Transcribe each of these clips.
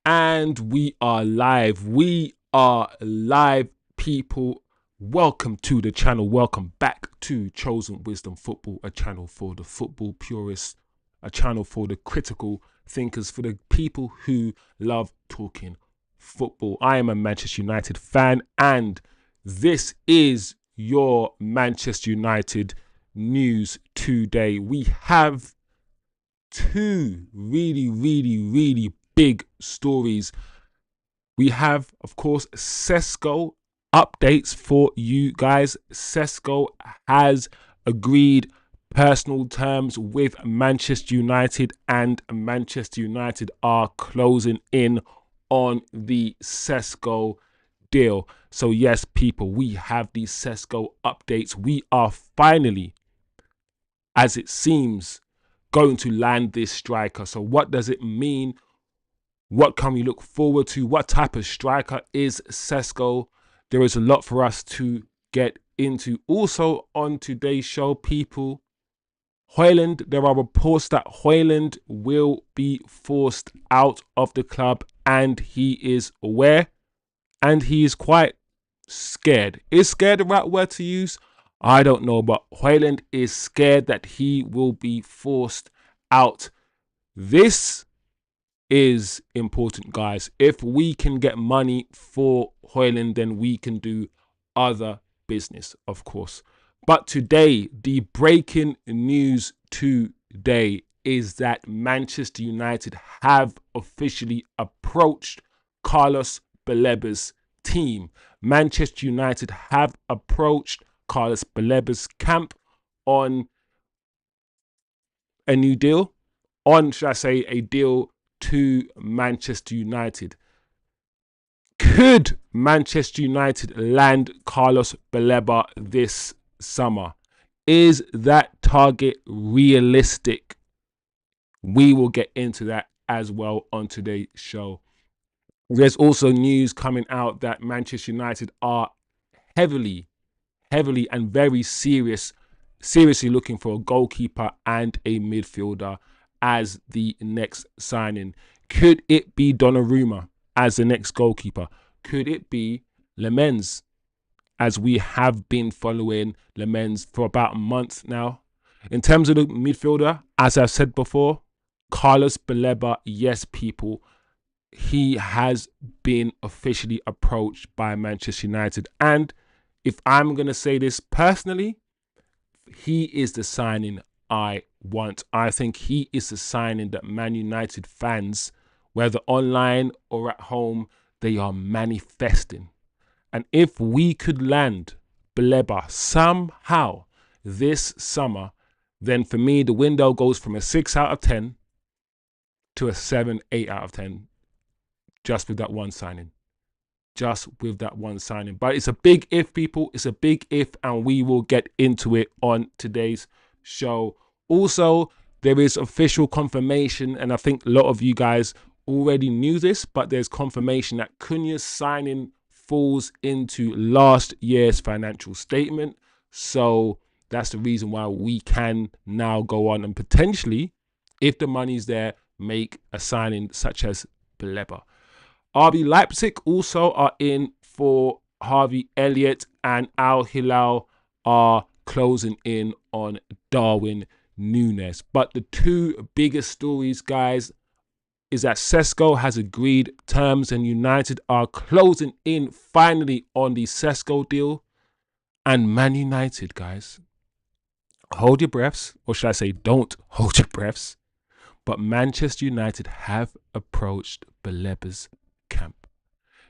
And we are live. We are live, people. Welcome to the channel. Welcome back to Chosen Wisdom Football, a channel for the football purists, a channel for the critical thinkers, for the people who love talking football. I am a Manchester United fan, and this is your Manchester United news today. We have two really big stories. We have, of course, Sesko updates for you guys. Sesko has agreed personal terms with Manchester United, and Manchester United are closing in on the Sesko deal. So yes, people, we have these Sesko updates. We are finally, as it seems, going to land this striker. So what does it mean? What can we look forward to? What type of striker is Sesko? There is a lot for us to get into. Also on today's show, people, Hojlund, there are reports that Hojlund will be forced out of the club, and he is aware, and he is quite scared. Is scared the right word to use? I don't know, but Hojlund is scared that he will be forced out. This is important, guys. If we can get money for Hojlund, then we can do other business, of course. But today, the breaking news today is that Manchester United have officially approached Carlos Baleba's team. Manchester United have approached Carlos Baleba's camp on a new deal, on, should I say, a deal to Manchester United. Could Manchester United land Carlos Baleba this summer? Is that target realistic? We will get into that as well on today's show. There's also news coming out that Manchester United are heavily and very seriously looking for a goalkeeper and a midfielder as the next signing. Could it be Donnarumma as the next goalkeeper? Could it be Lemens, as we have been following Lemens for about a month now? In terms of the midfielder, as I've said before, Carlos Baleba, yes, people, he has been officially approached by Manchester United. And if I'm going to say this personally, he is the signing I want. I think he is the signing that Man United fans, whether online or at home, they are manifesting. And if we could land Baleba somehow this summer, then for me, the window goes from a 6 out of 10 to a 7, 8 out of 10, just with that one signing. Just with that one signing. But it's a big if, people. It's a big if, and we will get into it on today's show. Also, there is official confirmation, and I think a lot of you guys already knew this, but there's confirmation that Cunha's signing falls into last year's financial statement. So that's the reason why we can now go on and potentially, if the money's there, make a signing such as Baleba. RB Leipzig also are in for Harvey Elliott, and Al Hilal are closing in on Darwin Núñez. But the two biggest stories, guys, is that Sesko has agreed terms and United are closing in finally on the Sesko deal. And Man United, guys, hold your breaths, or should I say don't hold your breaths, but Manchester United have approached Baleba's camp.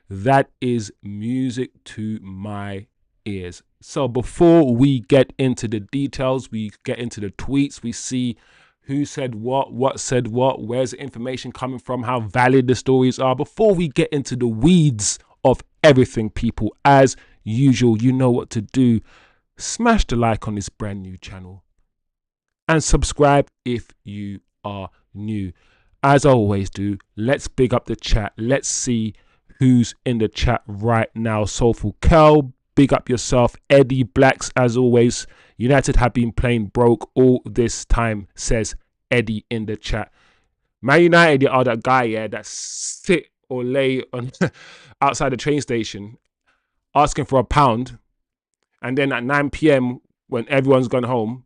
That is music to my ears. So before we get into the details, we get into the tweets, we see who said what said what, where's the information coming from, how valid the stories are. Before we get into the weeds of everything, people, as usual, you know what to do. Smash the like on this brand new channel and subscribe if you are new. As I always do, let's big up the chat. Let's see who's in the chat right now. Soulful Kel, big up yourself. Eddie Blacks, as always, United have been playing broke all this time, says Eddie in the chat. Man United are that guy, yeah, that sit or lay on outside the train station asking for £1, and then at 9 p.m. when everyone's gone home,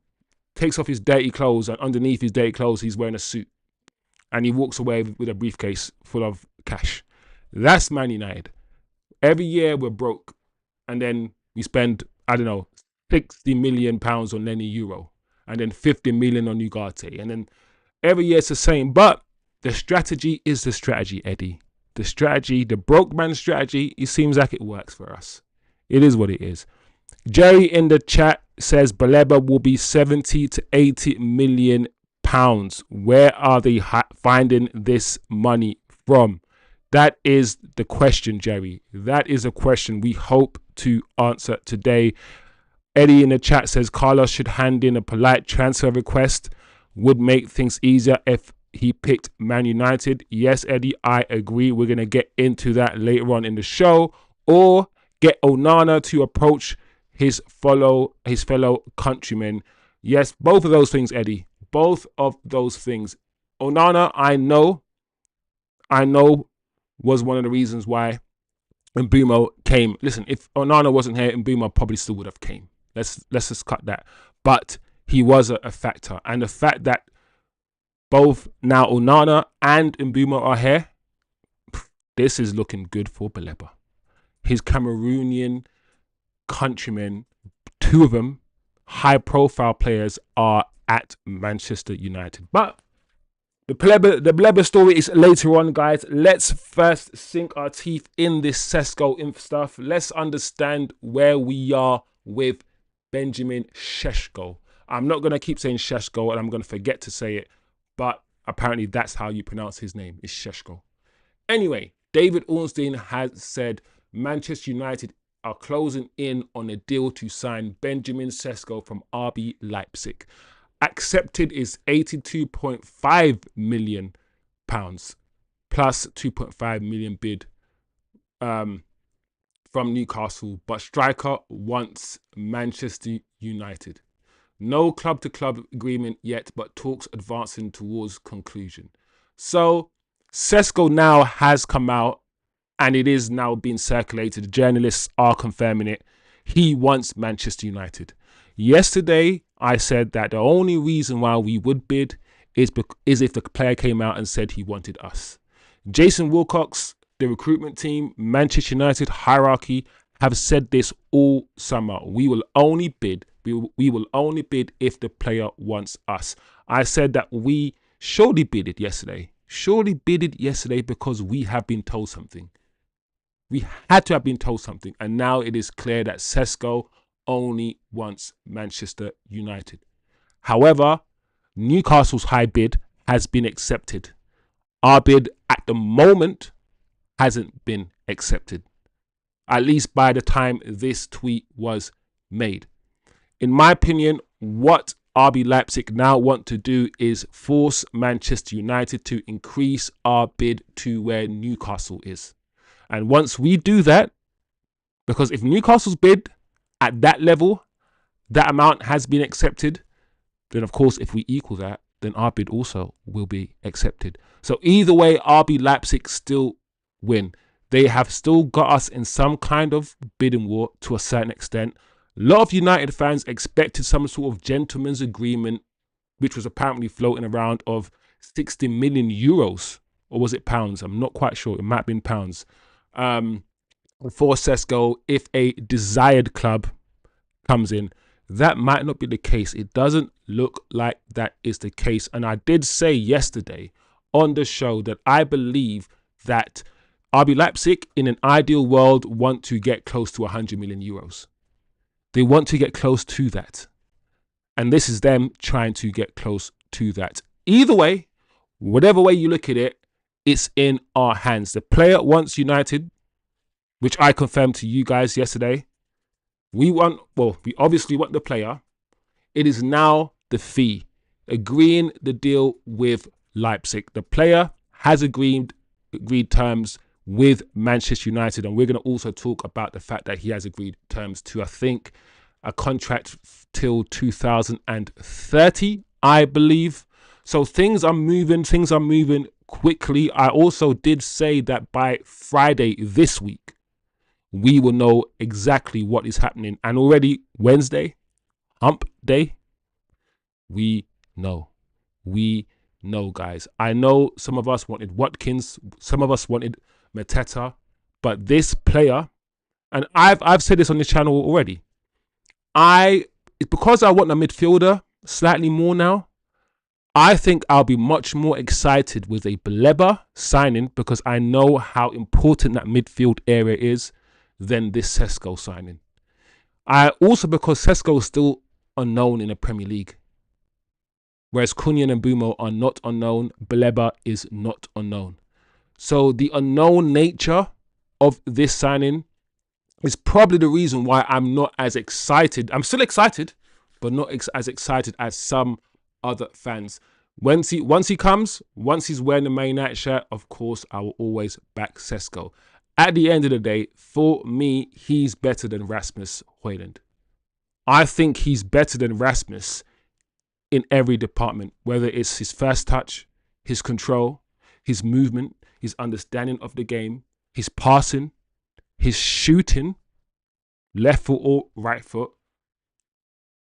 takes off his dirty clothes, and underneath his dirty clothes he's wearing a suit, and he walks away with a briefcase full of cash. That's Man United. Every year we're broke, and then we spend, I don't know, £60 million on Lenny Euro, and then 50 million on Ugarte, and then every year it's the same. But the strategy is the strategy, Eddie. The strategy, the broke man strategy, it seems like it works for us. It is what it is. Jerry in the chat says Baleba will be 70 to 80 million pounds. Where are they finding this money from? That is the question, Jerry. That is a question we hope to answer today. Eddie in the chat says Carlos should hand in a polite transfer request. Would make things easier if he picked Man United. Yes, Eddie, I agree. We're going to get into that later on in the show. Or get Onana to approach his fellow countrymen. Yes, both of those things, Eddie. Both of those things. Onana, I know was one of the reasons why Mbeumo came. Listen, if Onana wasn't here, Mbeumo probably still would have came. Let's just cut that. But he was a factor. And the fact that both now Onana and Mbeumo are here, this is looking good for Baleba. His Cameroonian countrymen, two of them, high-profile players, are at Manchester United. But the Baleba story is later on, guys. Let's first sink our teeth in this Sesko stuff. Let's understand where we are with Benjamin Sesko. I'm not going to keep saying Sesko, and I'm going to forget to say it, but apparently that's how you pronounce his name, is Sesko. Anyway, David Ornstein has said Manchester United are closing in on a deal to sign Benjamin Sesko from RB Leipzig. Accepted is £82.5 million plus 2.5 million bid from Newcastle, but striker wants Manchester United. No club-to-club agreement yet, but talks advancing towards conclusion. So Sesko now has come out, and it is now being circulated. Journalists are confirming it. He wants Manchester United. Yesterday, I said that the only reason why we would bid is if the player came out and said he wanted us. Jason Wilcox, the recruitment team, Manchester United hierarchy have said this all summer. We will only bid. We will only bid if the player wants us. I said that we surely bidded yesterday. Surely bidded yesterday because we have been told something. We had to have been told something. And now it is clear that Sesko only wants Manchester United. However, Newcastle's high bid has been accepted. Our bid at the moment hasn't been accepted, at least by the time this tweet was made. In my opinion, what RB Leipzig now want to do is force Manchester United to increase our bid to where Newcastle is. And once we do that, because if Newcastle's bid at that level, that amount has been accepted, then of course if we equal that, then our bid also will be accepted. So either way, RB Leipzig still win. They have still got us in some kind of bidding war to a certain extent. A lot of United fans expected some sort of gentleman's agreement, which was apparently floating around, of 60 million euros. Or was it pounds? I'm not quite sure. It might have been pounds. For Sesko, if a desired club comes in. That might not be the case. It doesn't look like that is the case. And I did say yesterday on the show that I believe that RB Leipzig, in an ideal world, want to get close to 100 million euros. They want to get close to that. And this is them trying to get close to that. Either way, whatever way you look at it, it's in our hands. The player wants United, which I confirmed to you guys yesterday. We obviously want the player. It is now the fee. Agreeing the deal with Leipzig. The player has agreed terms with Manchester United, and we're going to also talk about the fact that he has agreed terms to, I think, a contract till 2030, I believe. So things are moving quickly. I also did say that by Friday this week, we will know exactly what is happening. And already Wednesday, hump day, we know. We know, guys. I know some of us wanted Watkins, some of us wanted Mateta, but this player, and I've said this on this channel already, it's because I want a midfielder slightly more now. I think I'll be much more excited with a Baleba signing because I know how important that midfield area is than this Sesko signing. Also because Sesko is still unknown in the Premier League. Whereas Cunha and Mbumo are not unknown, Baleba is not unknown. So the unknown nature of this signing is probably the reason why I'm not as excited. I'm still excited, but not as excited as some other fans. Once he comes, once he's wearing the Man United shirt, of course, I will always back Sesko. At the end of the day, for me, he's better than Rasmus Hojlund. I think he's better than Rasmus in every department, whether it's his first touch, his control, his movement, his understanding of the game, his passing, his shooting, left foot or right foot,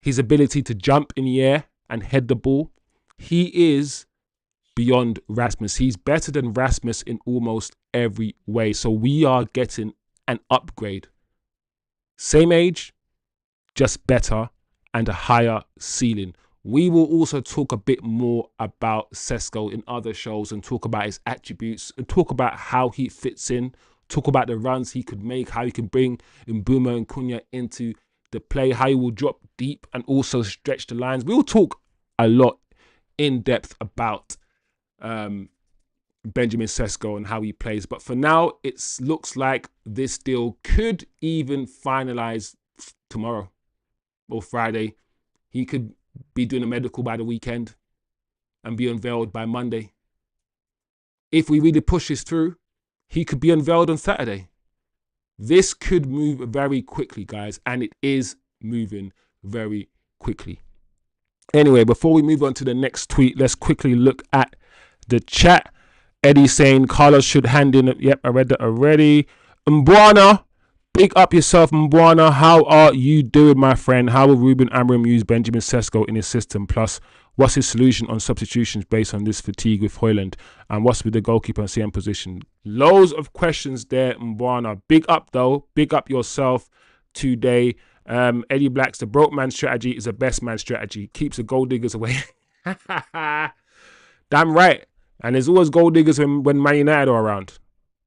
his ability to jump in the air and head the ball. He is beyond Rasmus. He's better than Rasmus in almost every way. So we are getting an upgrade. Same age, just better and a higher ceiling. We will also talk a bit more about Sesko in other shows and talk about his attributes and talk about how he fits in, talk about the runs he could make, how he can bring Mbumo and Cunha into the play, how he will drop deep and also stretch the lines. We will talk a lot in depth about Benjamin Sesko and how he plays. But for now, it looks like this deal could even finalize tomorrow or Friday. He could be doing a medical by the weekend and be unveiled by Monday. If we really push this through, he could be unveiled on Saturday. This could move very quickly, guys, and it is moving very quickly. Anyway, before we move on to the next tweet, let's quickly look at the chat. Eddie saying Carlos should hand in. Yep, I read that already. Mbwana, big up yourself, Mbwana. How are you doing, my friend? How will Ruben Amorim use Benjamin Sesko in his system? Plus, what's his solution on substitutions based on this fatigue with Hojlund? And what's with the goalkeeper and CM position? Loads of questions there, Mbwana. Big up, though. Big up yourself today. Eddie Black's the broke man strategy is the best man strategy. Keeps the gold diggers away. Damn right. And there's always gold diggers when Man United are around.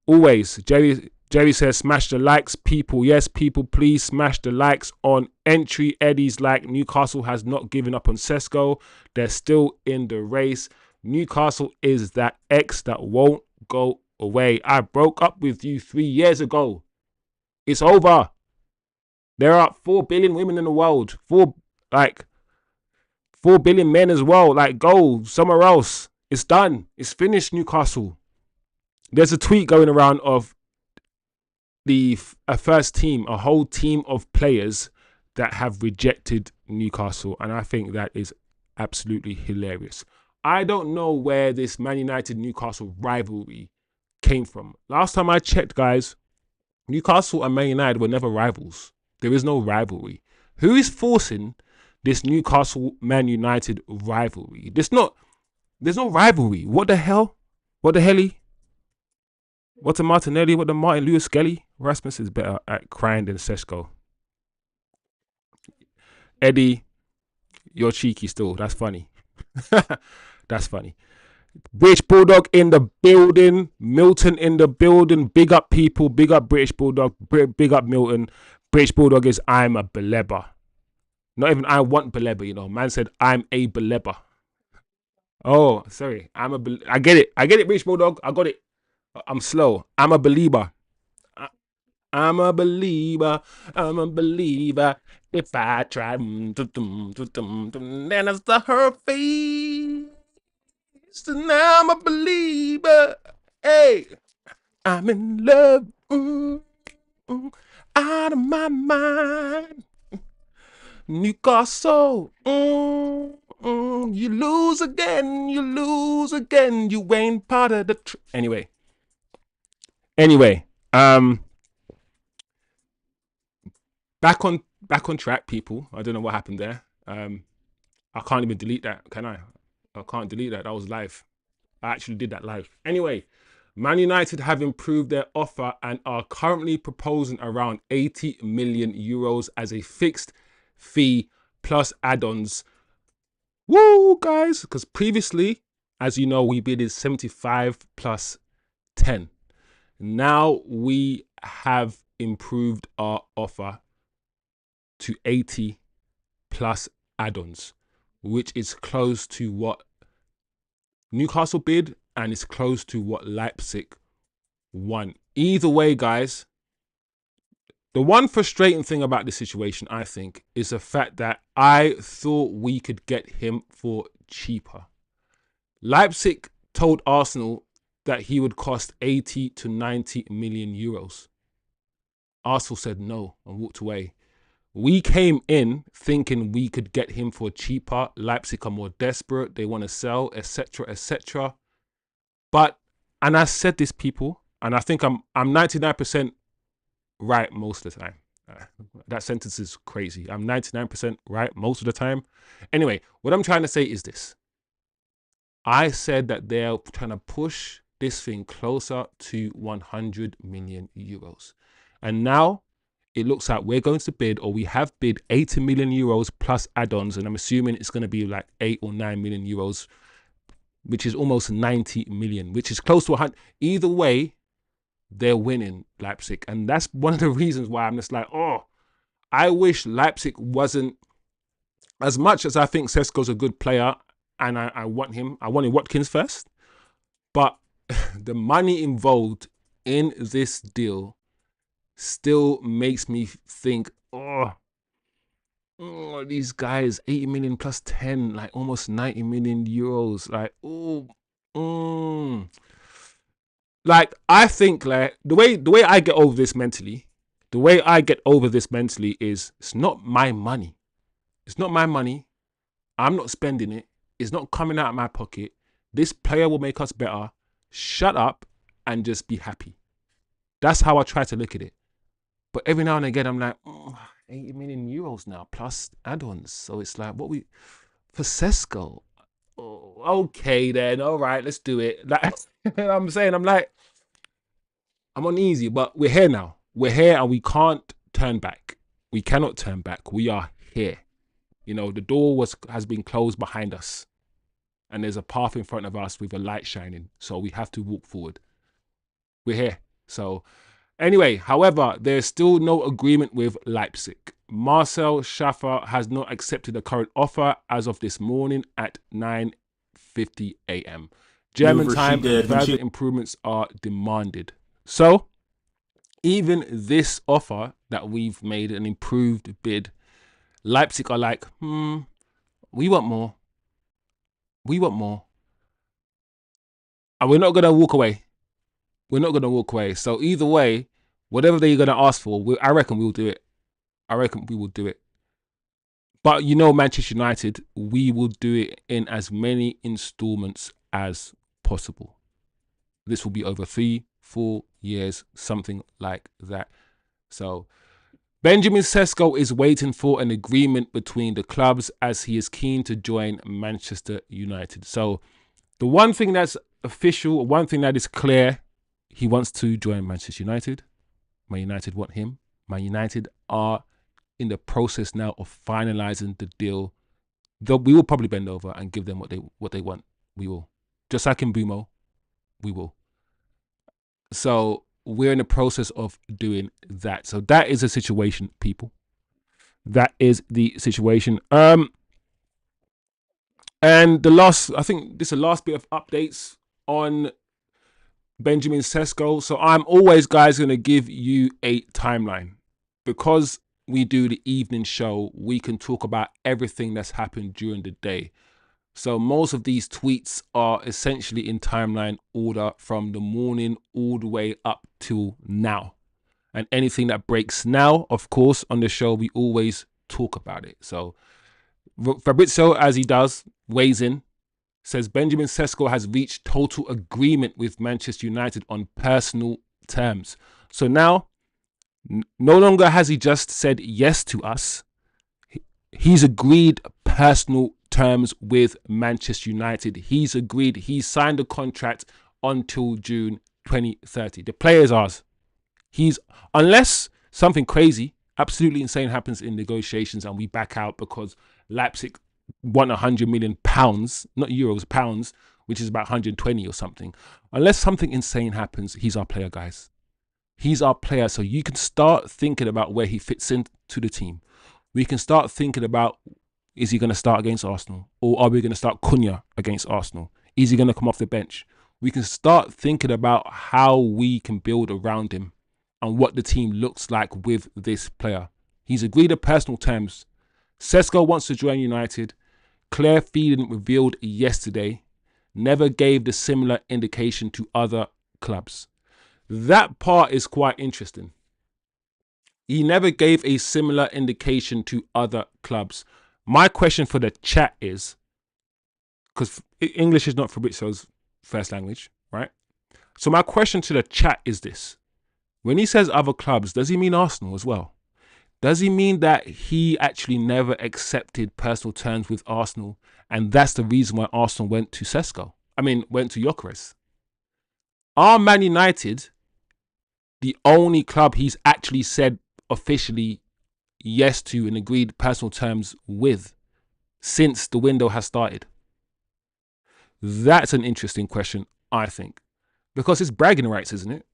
Always. Jerry says, smash the likes, people. Yes, people, please smash the likes on entry. Eddie's like, Newcastle has not given up on Sesko. They're still in the race. Newcastle is that X that won't go away. I broke up with you 3 years ago. It's over. There are 4 billion women in the world. 4 billion men as well. Like, go somewhere else. It's done. It's finished, Newcastle. There's a tweet going around of a first team, a whole team of players that have rejected Newcastle. And I think that is absolutely hilarious. I don't know where this Man United-Newcastle rivalry came from. Last time I checked, guys, Newcastle and Man United were never rivals. There is no rivalry. Who is forcing this Newcastle-Man United rivalry? There's no rivalry. What the hell? What the helly? What a Martinelli? What the Martin Lewis Skelly? Rasmus is better at crying than Sesko. Eddie, you're cheeky still. That's funny. That's funny. British Bulldog in the building. Milton in the building. Big up people. Big up British Bulldog. Big up Milton. British Bulldog is I'm a Baleba. Not even I want Baleba, you know. Man said I'm a Baleba. Oh, sorry. I get it. I get it, British Bulldog. I got it. I'm slow. I'm a believer. I'm a believer. I'm a believer. If I try, then it's the her face. And I'm a believer. Hey, I'm in love. Out of my mind. Newcastle. You lose again, you lose again. You ain't part of the. Anyway, back on track, people. I don't know what happened there. I can't even delete that, can I? I can't delete that. That was live. I actually did that live. Anyway, Man United have improved their offer and are currently proposing around 80 million euros as a fixed fee plus add-ons. Woo, guys! Because previously, as you know, we bidded 75 plus 10. Now we have improved our offer to 80 plus add-ons, which is close to what Newcastle bid and it's close to what Leipzig won. Either way, guys, the one frustrating thing about this situation, I think, is the fact that I thought we could get him for cheaper. Leipzig told Arsenal that he would cost 80 to 90 million euros. Arsenal said no and walked away. We came in thinking we could get him for cheaper. Leipzig are more desperate. They want to sell, etc., etc. But, and I said this, people, and I think I'm 99% right most of the time. That sentence is crazy. I'm 99% right most of the time. Anyway, what I'm trying to say is this. I said that they're trying to push this thing closer to 100 million euros. And now it looks like we're going to bid, or we have bid 80 million euros plus add-ons. And I'm assuming it's going to be like 8 or 9 million euros, which is almost 90 million, which is close to 100. Either way, they're winning, Leipzig. And that's one of the reasons why I'm just like, oh, I wish Leipzig wasn't, as much as I think Sesko's a good player and I want him. I wanted Watkins first. But the money involved in this deal still makes me think, oh, these guys, 80 million plus 10, like almost 90 million euros. Like, like, I think like the way I get over this mentally, is it's not my money. It's not my money. I'm not spending it. It's not coming out of my pocket. This player will make us better. Shut up and just be happy. That's how I try to look at it. But every now and again, I'm like, 80 million euros now plus add-ons. So it's like, what we for Sesko? Oh, okay then, all right, let's do it. Like, I'm saying, I'm like, I'm uneasy, but we're here now. We're here and we can't turn back. We cannot turn back. We are here. You know, the door has been closed behind us, and there's a path in front of us with a light shining. So we have to walk forward. We're here. So anyway, however, there's still no agreement with Leipzig. Marcel Schaffer has not accepted the current offer as of this morning at 9:50 a.m. German time, further improvements are demanded. So even this offer that we've made, an improved bid, Leipzig are like, we want more. We want more. And we're not going to walk away. We're not going to walk away. So either way, whatever they're going to ask for, I reckon we'll do it. I reckon we will do it. But you know, Manchester United, we will do it in as many installments as possible. This will be over 3-4 years, something like that. So Benjamin Sesko is waiting for an agreement between the clubs as he is keen to join Manchester United. So the one thing that's official, one thing that is clear, he wants to join Manchester United. Man United want him. Man United are in the process now of finalising the deal. We will probably bend over and give them what they want. We will. Just like in Bumo, we will. So we're in the process of doing that. So that is the situation, people. That is the situation. And I think this is the last bit of updates on Benjamin Sesko. So I'm always, guys, going to give you a timeline. Because we do the evening show, we can talk about everything that's happened during the day. So most of these tweets are essentially in timeline order from the morning all the way up till now. And anything that breaks now, of course, on the show, we always talk about it. So Fabrizio, as he does, weighs in, says Benjamin Sesko has reached total agreement with Manchester United on personal terms. So now, no longer has he just said yes to us. He's agreed personal terms with Manchester United. He's agreed. He's signed a contract until June 2030. The player is ours. Unless something crazy, absolutely insane happens in negotiations and we back out because Leipzig want £100 million, not euros, pounds, which is about 120 or something. Unless something insane happens, he's our player, guys. He's our player. So you can start thinking about where he fits into the team. We can start thinking about, is he going to start against Arsenal? Or are we going to start Cunha against Arsenal? Is he going to come off the bench? We can start thinking about how we can build around him and what the team looks like with this player. He's agreed to personal terms. Sesko wants to join United. Claire Phelan revealed yesterday, never gave the similar indication to other clubs. That part is quite interesting. He never gave a similar indication to other clubs. My question for the chat is, because English is not Fabrizio's first language, right? So my question to the chat is this. When he says other clubs, does he mean Arsenal as well? Does he mean that he actually never accepted personal terms with Arsenal and that's the reason why Arsenal went to went to Gyökeres? Are Man United the only club he's actually said officially yes to and agreed personal terms with since the window has started? That's an interesting question, I think, because it's bragging rights, isn't it?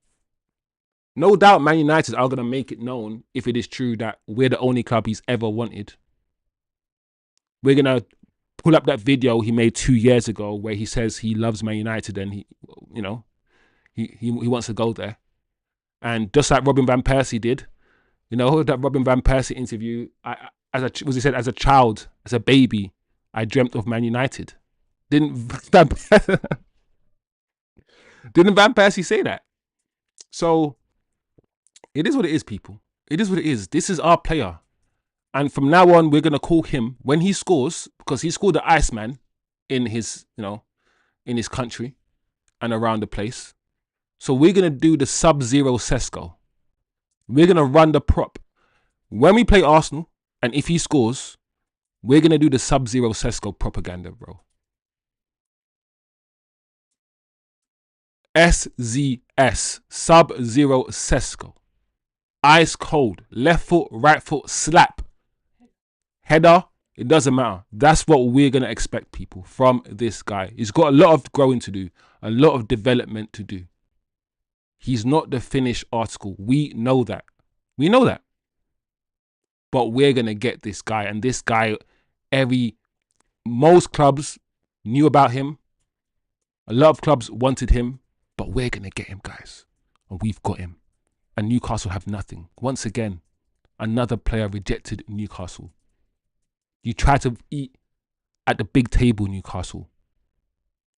No doubt Man United are going to make it known if it is true that we're the only club he's ever wanted. We're going to pull up that video he made 2 years ago where he says he loves Man United and he wants to go there. And just like Robin Van Persie did, that Robin Van Persie interview, as a child, as a baby, I dreamt of Man United. Didn't Van Persie say that? So it is what it is, people. It is what it is. This is our player. And from now on, we're going to call him when he scores, because he scored the Iceman in his, in his country and around the place. So we're going to do the Sub-Zero Sesko. We're going to run the prop. When we play Arsenal, and if he scores, we're going to do the Sub-Zero Sesko propaganda, bro. SZS, Sub-Zero Sesko. Ice cold, left foot, right foot, slap. Header, it doesn't matter. That's what we're going to expect, people, from this guy. He's got a lot of growing to do, a lot of development to do. He's not the finished article. We know that. We know that. But we're going to get this guy. And this guy, most clubs knew about him. A lot of clubs wanted him. But we're going to get him, guys. And we've got him. And Newcastle have nothing. Once again, another player rejected Newcastle. You try to eat at the big table, Newcastle.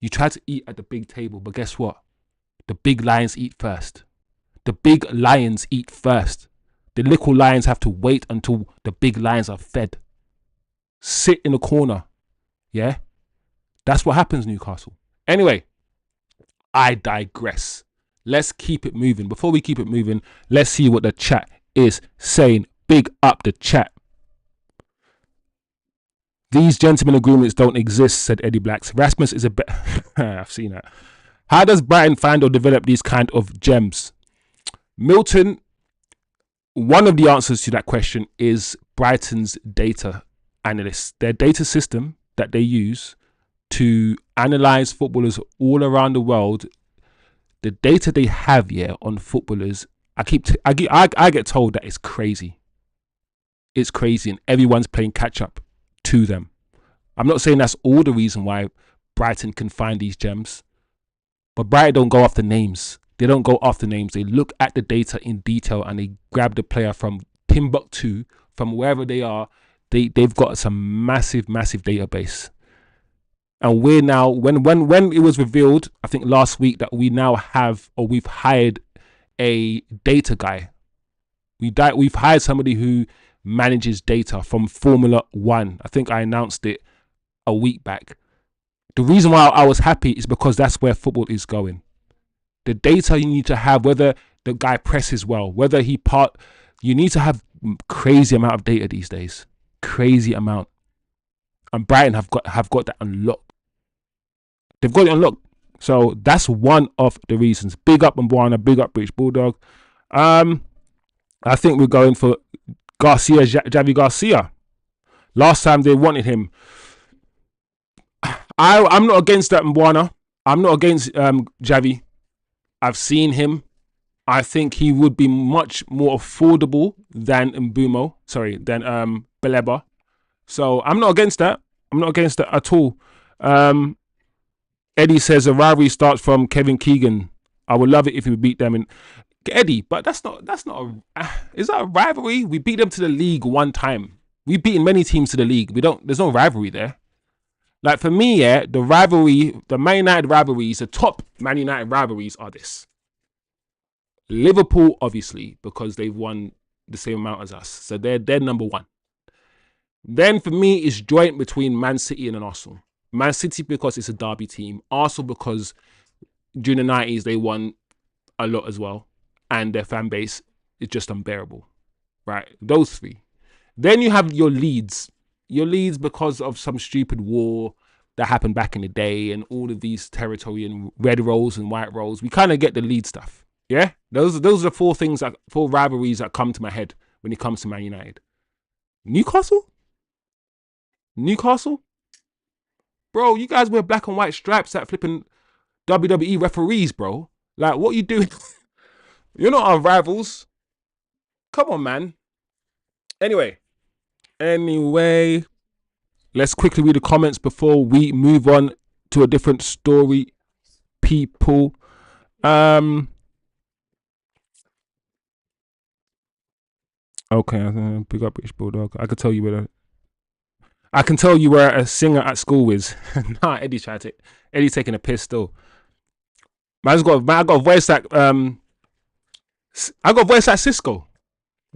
You try to eat at the big table, but guess what? The big lions eat first. The big lions eat first. The little lions have to wait until the big lions are fed. Sit in a corner. Yeah? That's what happens, Newcastle. Anyway, I digress. Let's keep it moving. Before we keep it moving, let's see what the chat is saying. Big up the chat. These gentlemen agreements don't exist, said Eddie Blacks. Rasmus is a bit... I've seen that. How does Brighton find or develop these kind of gems? Milton, one of the answers to that question is Brighton's data analysts. Their data system that they use to analyze footballers all around the world. The data they have here on footballers, I get told that it's crazy. It's crazy, and everyone's playing catch up to them. I'm not saying that's all the reason why Brighton can find these gems, but Brighton don't go after names. They don't go after names. They look at the data in detail and they grab the player from Timbuktu, from wherever they are. They've got some massive database. And we're now, when it was revealed, I think last week, that we now have, or we've hired a data guy. We've hired somebody who manages data from Formula One. I think I announced it a week back. The reason why I was happy is because that's where football is going. The data you need to have, whether the guy presses well, whether you need to have crazy amount of data these days. Crazy amount. And Brighton have got that unlocked. They've got it unlocked. So that's one of the reasons. Big up Mbwana, big up British Bulldog. I think we're going for Javi Garcia. Last time they wanted him. I'm not against that Mbwana. I'm not against Javi. I've seen him. I think he would be much more affordable than Baleba. So I'm not against that. I'm not against that at all. Eddie says a rivalry starts from Kevin Keegan. I would love it if we beat them in Eddie, but that's not is that a rivalry? We beat them to the league one time. We've beaten many teams to the league. There's no rivalry there. Like for me, yeah, the rivalry, the Man United rivalries, the top Man United rivalries are this. Liverpool, obviously, because they've won the same amount as us. So they're number one. Then for me, it's joint between Man City and Arsenal. Man City because it's a derby team. Arsenal because during the 90s, they won a lot as well. And their fan base is just unbearable. Right? Those three. Then you have your Leeds. Your Leeds because of some stupid war that happened back in the day and all of these territory and red rolls and white rolls. We kind of get the Leeds stuff. Yeah? Those are the four rivalries that come to my head when it comes to Man United. Newcastle? Bro, you guys wear black and white stripes at flipping WWE referees, bro. Like, what you doing? You're not our rivals. Come on, man. Anyway, let's quickly read the comments before we move on to a different story, people. Okay, big up British Bulldog. I can tell you where a singer at school is. Nah, Eddie's taking a piss still. I got a voice like Sesko.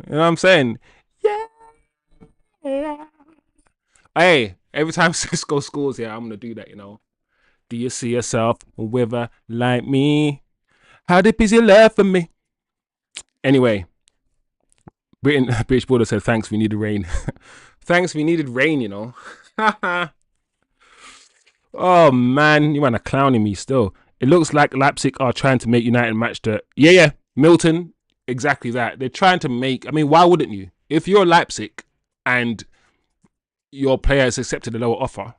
You know what I'm saying? Yeah. Hey, every time Sesko scores, yeah, I'm gonna do that, you know. Do you see yourself with a like me? How deep is your love for me? Anyway, British Border said, thanks, we needed rain. Thanks, we needed rain, you know. Oh, man, you man are clowning me still. It looks like Leipzig are trying to make United match the... Yeah, Milton, exactly that. They're trying to make... I mean, why wouldn't you? If you're Leipzig and your player has accepted a lower offer,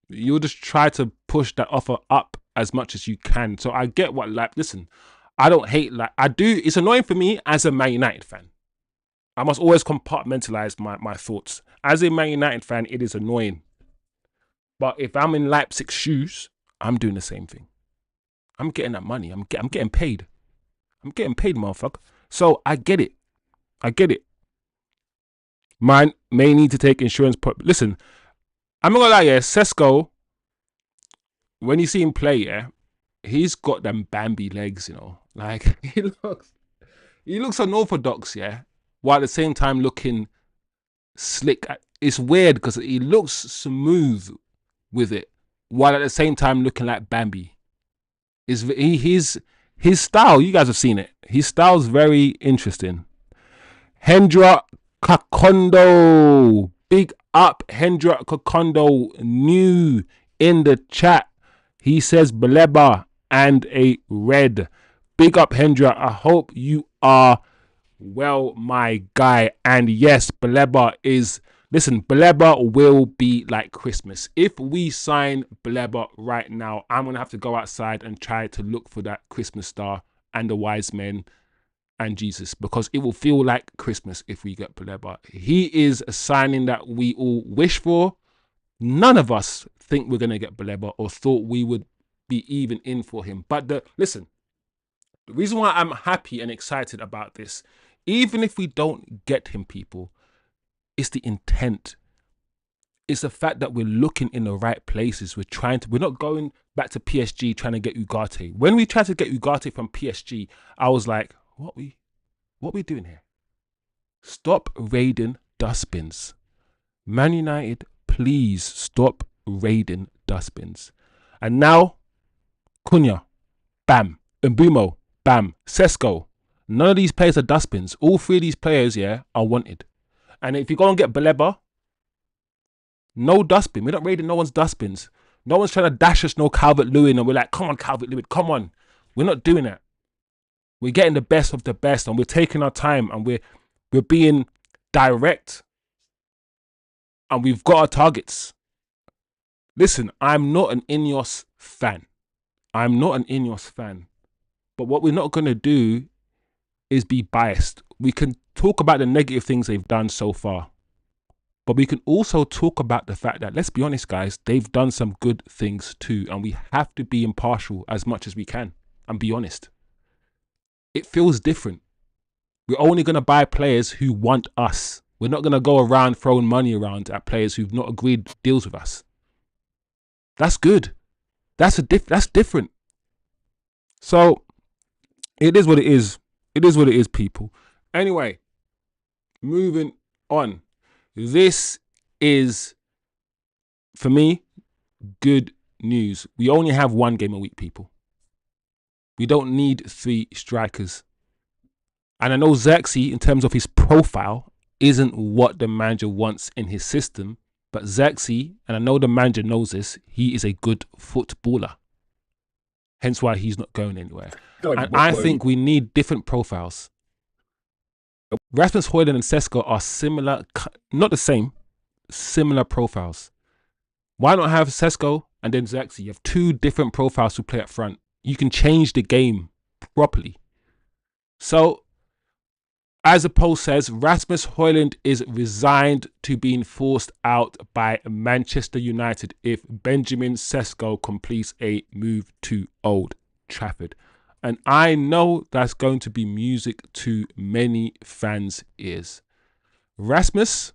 you'll just try to push that offer up as much as you can. So I get what... Listen, I don't hate... I do... It's annoying for me as a Man United fan. I must always compartmentalize my thoughts. As a Man United fan, it is annoying. But if I'm in Leipzig's shoes, I'm doing the same thing. I'm getting that money. I'm getting paid. I'm getting paid, motherfucker. So I get it. Mine may need to take insurance. Listen, I'm not gonna lie, yeah. Sesko, when you see him play, yeah, he's got them Bambi legs, you know. Like he looks unorthodox, yeah, while at the same time looking slick. It's weird because he looks smooth with it, while at the same time looking like Bambi. His style, you guys have seen it. His style's very interesting. Hendra Kakondo, big up Hendra Kakondo, new in the chat. He says Baleba and a red. Big up Hendra. I hope you are well, my guy. And yes, Baleba is... Listen, Baleba will be like Christmas. If we sign Baleba right now, I'm going to have to go outside and try to look for that Christmas star and the wise men and Jesus, because it will feel like Christmas if we get Baleba. He is a signing that we all wish for. None of us think we're going to get Baleba or thought we would be even in for him. But listen, the reason why I'm happy and excited about this, even if we don't get him, people, it's the intent. It's the fact that we're looking in the right places. We're not going back to PSG trying to get Ugarte. When we tried to get Ugarte from PSG, I was like, what we doing here? Stop raiding dustbins. Man United, please stop raiding dustbins. And now, Cunha, bam. Mbumo, bam. Sesko. None of these players are dustbins. All three of these players, yeah, are wanted. And if you go and get Baleba, no dustbin. We're not raiding no one's dustbins. No one's trying to dash us no Calvert-Lewin and we're like, come on, Calvert-Lewin, come on. We're not doing that. We're getting the best of the best and we're taking our time and we're being direct and we've got our targets. Listen, I'm not an Ineos fan. I'm not an Ineos fan. But what we're not going to do is be biased. We can talk about the negative things they've done so far. But we can also talk about the fact that, let's be honest, guys, they've done some good things too. And we have to be impartial as much as we can and be honest. It feels different. We're only going to buy players who want us. We're not going to go around throwing money around at players who've not agreed deals with us. That's good. That's different. So it is what it is. It is what it is, people. Anyway, moving on. This is, for me, good news. We only have one game a week, people. We don't need 3 strikers. And I know Xerxes, in terms of his profile, isn't what the manager wants in his system. But Xerxes, and I know the manager knows this, he is a good footballer. Hence why he's not going anywhere. And I think we need different profiles. Rasmus Hojlund and Sesko are similar, not the same, similar profiles. Why not have Sesko and then Xerxes? You have 2 different profiles to play up front. You can change the game properly. So, as the poll says, Rasmus Hojlund is resigned to being forced out by Manchester United if Benjamin Sesko completes a move to Old Trafford. And I know that's going to be music to many fans' ears. Rasmus,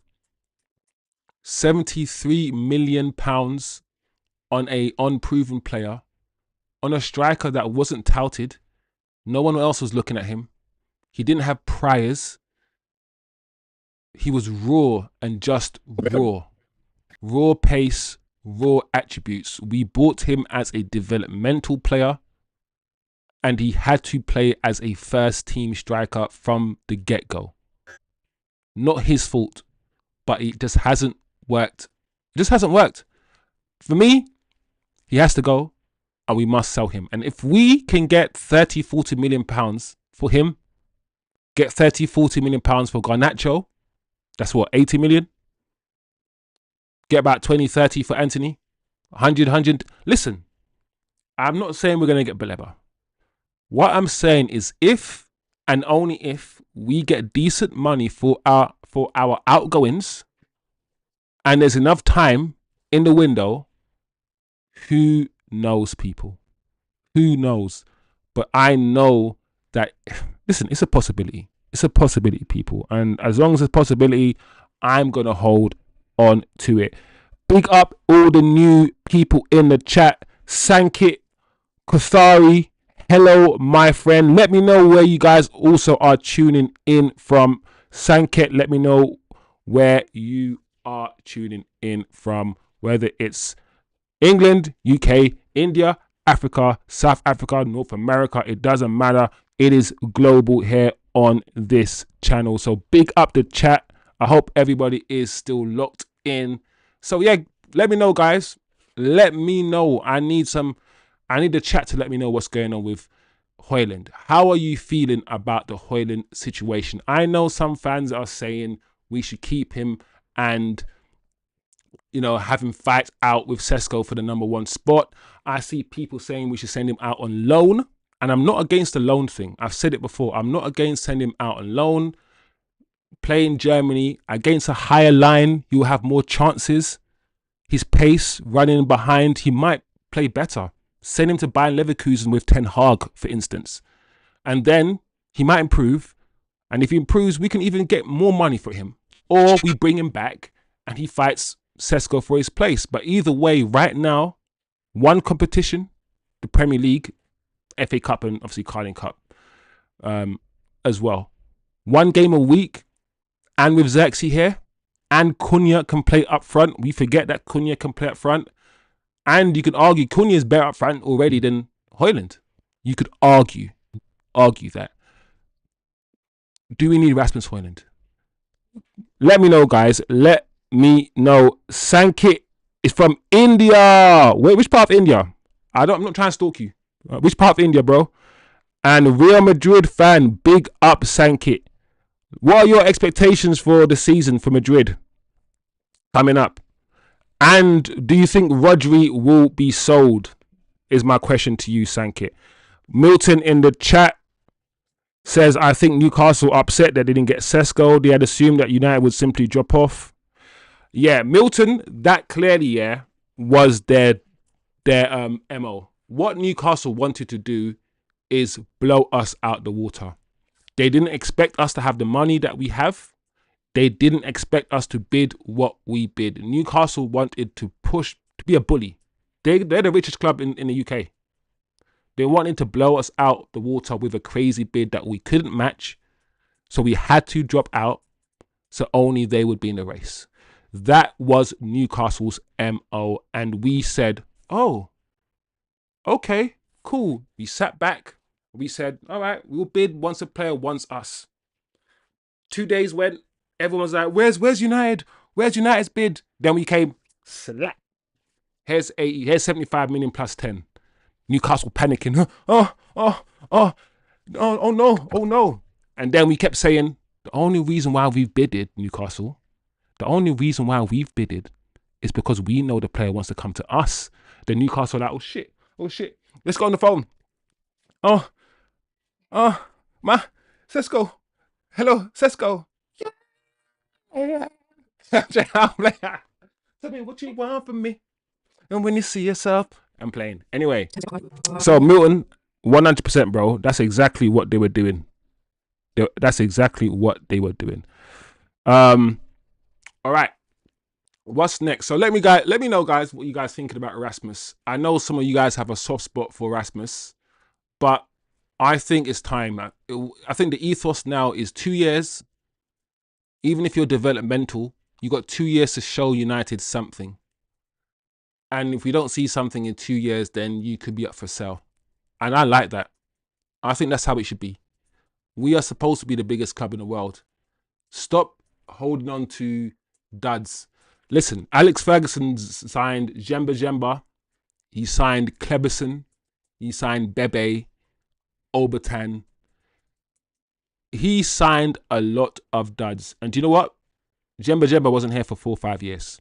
£73 million on a unproven player, on a striker that wasn't touted. No one else was looking at him. He didn't have priors. He was raw and just raw. Raw pace, raw attributes. We bought him as a developmental player and he had to play as a first team striker from the get-go. Not his fault, but it just hasn't worked. It just hasn't worked. For me, he has to go and we must sell him. And if we can get 30, 40 million pounds for him, get 30, 40 million pounds for Garnacho, that's what, 80 million? Get about 20, 30 for Anthony, 100. Listen, I'm not saying we're going to get Baleba. What I'm saying is if and only if we get decent money for our outgoings and there's enough time in the window, who knows, people? Who knows? But I know that, listen, it's a possibility. It's a possibility, people. And as long as it's a possibility, I'm going to hold on to it. Big up all the new people in the chat. Sankit, Kothari, hello, my friend. Let me know where you guys also are tuning in from. Sankit, let me know where you are tuning in from. Whether it's England, UK, India, Africa, South Africa, North America. It doesn't matter. It is global here on this channel. So big up the chat. I hope everybody is still locked in. So yeah, let me know, guys. Let me know. I need the chat to let me know what's going on with Hojlund. How are you feeling about the Hojlund situation? I know some fans are saying we should keep him and, you know, have him fight out with Sesko for the #1 spot. I see people saying we should send him out on loan. And I'm not against the loan thing. I've said it before. I'm not against sending him out on loan. Play in Germany against a higher line. You'll have more chances. His pace, running behind, he might play better. Send him to Bayern Leverkusen with Ten Hag, for instance. And then he might improve. And if he improves, we can even get more money for him. Or we bring him back and he fights Sesko for his place. But either way, right now, one competition, the Premier League, FA Cup and obviously Carling Cup as well. One game a week. And with Xerxes here, and Cunha can play up front. We forget that Cunha can play up front. And you could argue Cunha is better up front already than Hojlund. You could argue that. Do we need Rasmus Hojlund? Let me know, guys. Let me know. Sankit is from India. Wait, which part of India? I'm not trying to stalk you. Which part of India, bro? And Real Madrid fan, big up Sankit. What are your expectations for the season for Madrid coming up? And do you think Rodri will be sold? Is my question to you, Sankit. Milton in the chat says, I think Newcastle upset that they didn't get Sesko. They had assumed that United would simply drop off. Yeah, Milton, that clearly, was their MO. What Newcastle wanted to do is blow us out the water. They didn't expect us to have the money that we have. They didn't expect us to bid what we bid. Newcastle wanted to push, to be a bully. They're the richest club in the UK. They wanted to blow us out the water with a crazy bid that we couldn't match. So we had to drop out so only they would be in the race. That was Newcastle's MO. And we said, oh, okay, cool. We sat back. We said, all right, we'll bid once a player wants us. 2 days went. Everyone was like, where's United? Where's United's bid? Then we came, slap. Here's 80, here's 75 million plus 10. Newcastle panicking. Oh no. And then we kept saying, the only reason why we've bidded, Newcastle, the only reason why we've bidded is because we know the player wants to come to us. Then Newcastle like, oh shit. Let's go on the phone. Sesko. Hello, Sesko. Yeah. Tell me what you want from me. And when you see yourself, I'm playing. Anyway, so Milton, 100%, bro. That's exactly what they were doing. That's exactly what they were doing. All right. What's next? So let me know, guys, what you guys thinking about Erasmus. I know some of you guys have a soft spot for Erasmus, but I think it's time. I think the ethos now is 2 years. Even if you're developmental, you got 2 years to show United something. And if we don't see something in 2 years, then you could be up for sale. And I like that. I think that's how it should be. We are supposed to be the biggest club in the world. Stop holding on to duds. Listen, Alex Ferguson signed Jemba. He signed Kleberson. He signed Bebe, Obertan. He signed a lot of duds. And do you know what? Jemba wasn't here for 4 or 5 years.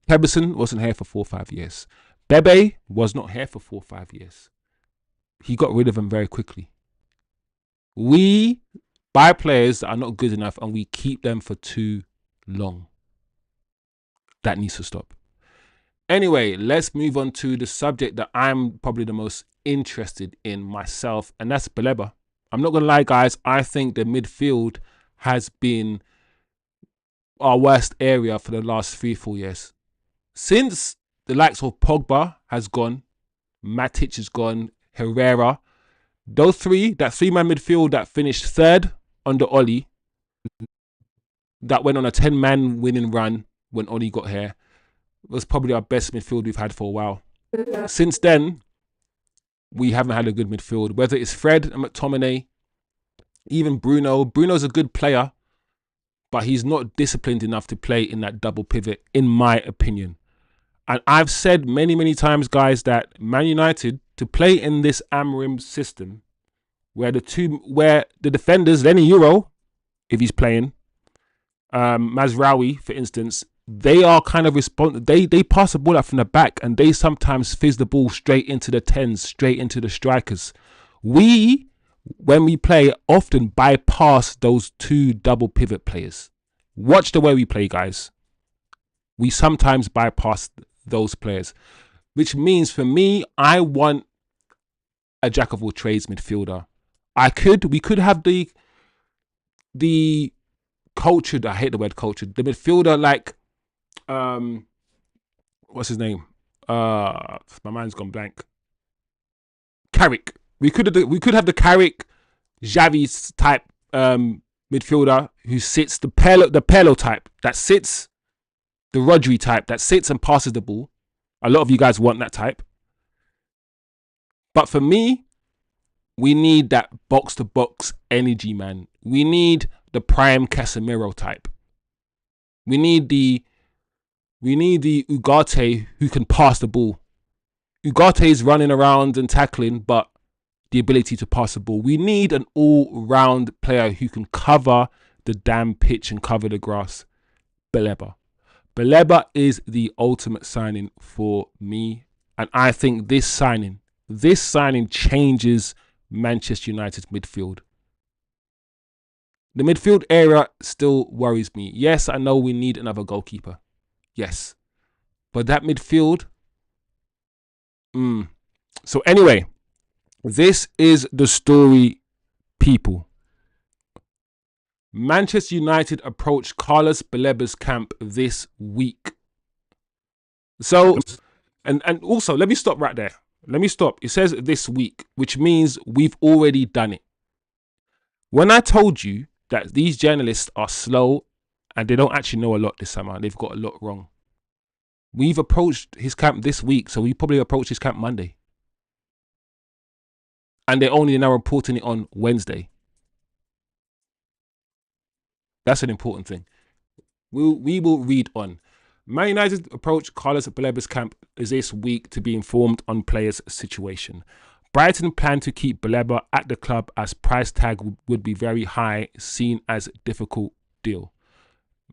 Kleberson wasn't here for 4 or 5 years. Bebe was not here for 4 or 5 years. He got rid of them very quickly. We buy players that are not good enough and we keep them for too long. That needs to stop. Anyway, let's move on to the subject that I'm probably the most interested in myself, and that's Baleba. I'm not going to lie, guys. I think the midfield has been our worst area for the last 3-4 years. Since the likes of Pogba has gone, Matic has gone, Herrera, those three, that 3-man midfield that finished 3rd under Oli, that went on a 10-man winning run when Oli got here, was probably our best midfield we've had for a while. Since then, we haven't had a good midfield. Whether it's Fred and McTominay, even Bruno. Bruno's a good player, but he's not disciplined enough to play in that double pivot, in my opinion. And I've said many, many times, guys, that Man United, to play in this Amorim system, where the defenders, Lenny Euro, if he's playing, Mazraoui, for instance, they are kind of they pass the ball out from the back and they sometimes fizz the ball straight into the 10s, straight into the strikers. We, when we play, often bypass those 2 double pivot players. Watch the way we play, guys. We sometimes bypass those players, which means for me, I want a jack of all trades midfielder. We could have the cultured, I hate the word cultured, the midfielder like, what's his name? My mind's gone blank. Carrick. We could have the Carrick, Xavi type midfielder who sits, the Pirlo type that sits the Rodri type that sits and passes the ball. A lot of you guys want that type. But for me, we need that box-to-box energy, man. We need the prime Casemiro type. We need the Ugarte who can pass the ball. Ugarte is running around and tackling, but the ability to pass the ball. We need an all-round player who can cover the damn pitch and cover the grass. Baleba. Baleba is the ultimate signing for me. And I think this signing changes Manchester United's midfield. The midfield area still worries me. Yes, I know we need another goalkeeper. Yes. But that midfield... So anyway, this is the story, people. Manchester United approached Carlos Baleba's camp this week. So, and also, let me stop right there. Let me stop. It says this week, which means we've already done it. When I told you that these journalists are slow and they don't actually know a lot this summer, they've got a lot wrong. We've approached his camp this week, so we probably approached his camp Monday. And they're only now reporting it on Wednesday. That's an important thing. We will read on. Man United approached Carlos Baleba's camp this week to be informed on players' situation. Brighton plan to keep Baleba at the club as price tag would be very high, seen as a difficult deal.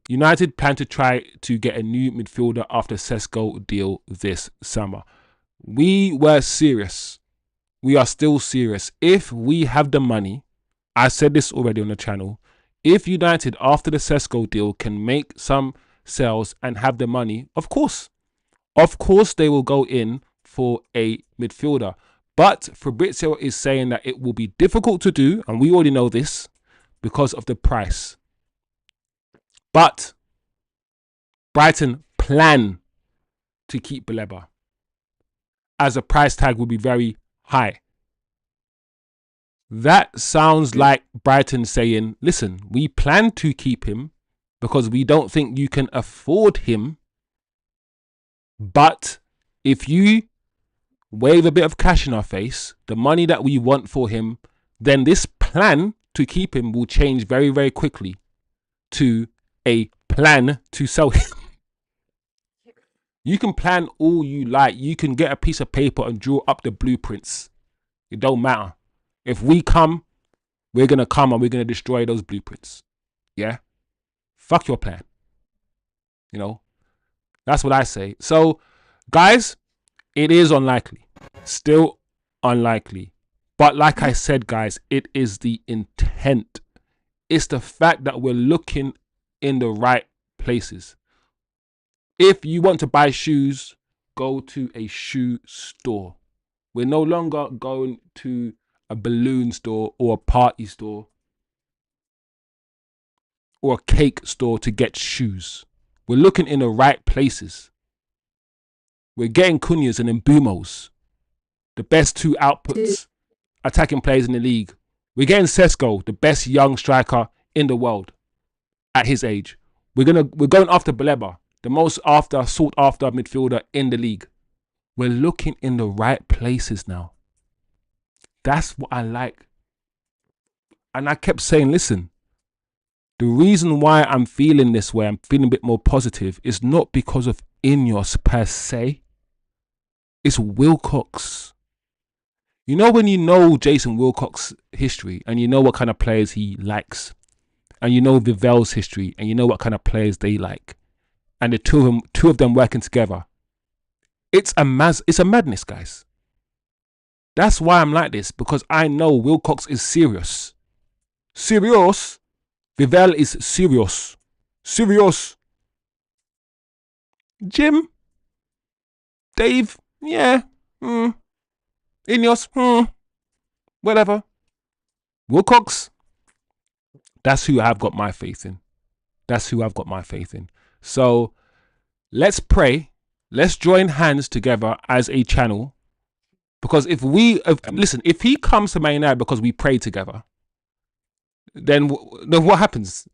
United plan to try to get a new midfielder after Sesko deal this summer. We were serious. We are still serious. If we have the money, I said this already on the channel, if United after the Sesko deal can make some sales and have the money, of course they will go in for a midfielder. But Fabrizio is saying that it will be difficult to do, and we already know this, because of the price. But Brighton plan to keep Baleba, as a price tag will be very high. That sounds like Brighton saying, listen, we plan to keep him because we don't think you can afford him. But if you wave a bit of cash in our face, the money that we want for him, then this plan to keep him will change very, very quickly to a plan to sell him. You can plan all you like. You can get a piece of paper and draw up the blueprints. It don't matter. If we come, we're going to come and we're going to destroy those blueprints. Yeah? Fuck your plan. You know? That's what I say. So, guys, it is unlikely. Still unlikely. But like I said, guys, it is the intent. It's the fact that we're looking in the right places. If you want to buy shoes, go to a shoe store. We're no longer going to a balloon store or a party store or a cake store to get shoes. We're looking in the right places. We're getting Cunhas and Mbumos, the best two outputs, attacking players in the league. We're getting Sesko, the best young striker in the world at his age. We're going after Baleba, the most sought after midfielder in the league. We're looking in the right places now. That's what I like. And I kept saying, listen, the reason why I'm feeling this way, I'm feeling a bit more positive, is not because of Ineos per se. It's Wilcox. You know, when you know Jason Wilcox's history and you know what kind of players he likes, and you know Vivel's history and you know what kind of players they like, and the two of them working together, it's a madness, guys. That's why I'm like this, because I know Wilcox is serious. Serious. Vivel is serious. Serious. Jim. Dave. Yeah. Ineos. Whatever. Wilcox. That's who I've got my faith in. That's who I've got my faith in. So let's pray. Let's join hands together as a channel. Because listen, if he comes to Man United because we pray together, then what happens?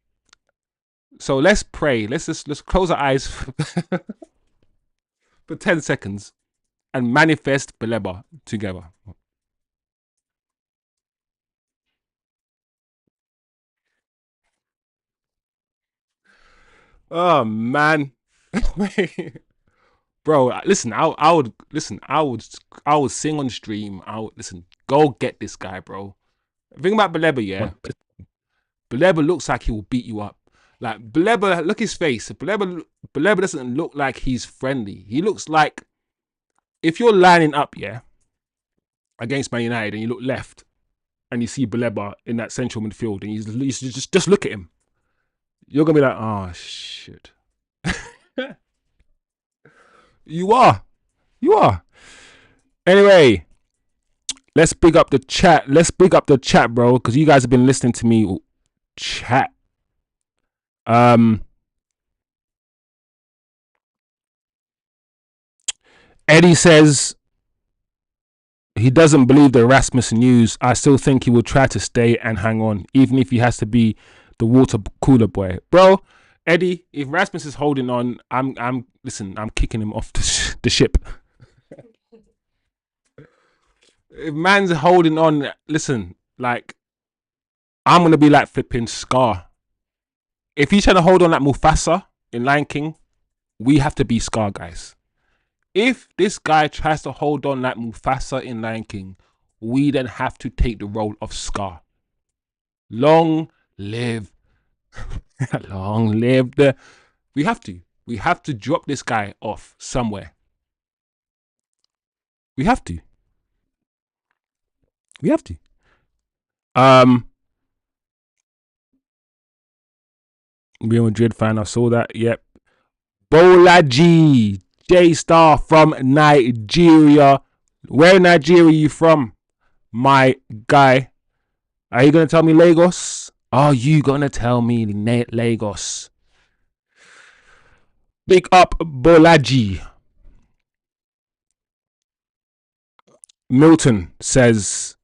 So let's pray. Let's close our eyes for 10 seconds and manifest Baleba together. Oh man. Bro, listen, I would listen, I would sing on stream. I would listen, go get this guy, bro. The thing about Baleba, yeah. Baleba looks like he will beat you up. Like Baleba, look his face. Baleba doesn't look like he's friendly. He looks like if you're lining up, yeah, against Man United and you look left and you see Baleba in that central midfield and you just look at him. You're gonna be like, oh shit. You are. Anyway, let's big up the chat. Bro, because you guys have been listening to me chat. Eddie says he doesn't believe the Rasmus news. I still think he will try to stay and hang on, even if he has to be the water cooler boy. Bro, Eddie, if Rasmus is holding on, I'm kicking him off the ship. If man's holding on, listen, like, I'm going to be like flipping Scar. If he's trying to hold on like Mufasa in Lion King, we have to be Scar, guys. If this guy tries to hold on like Mufasa in Lion King, we then have to take the role of Scar. Long live the... We have to drop this guy off somewhere. We have to. Real Madrid fan, I saw that. Yep. Bolaji J-Star from Nigeria. Where in Nigeria are you from, my guy? Are you going to tell me Lagos? Are you going to tell me Lagos? Big up Bolaji. Milton says,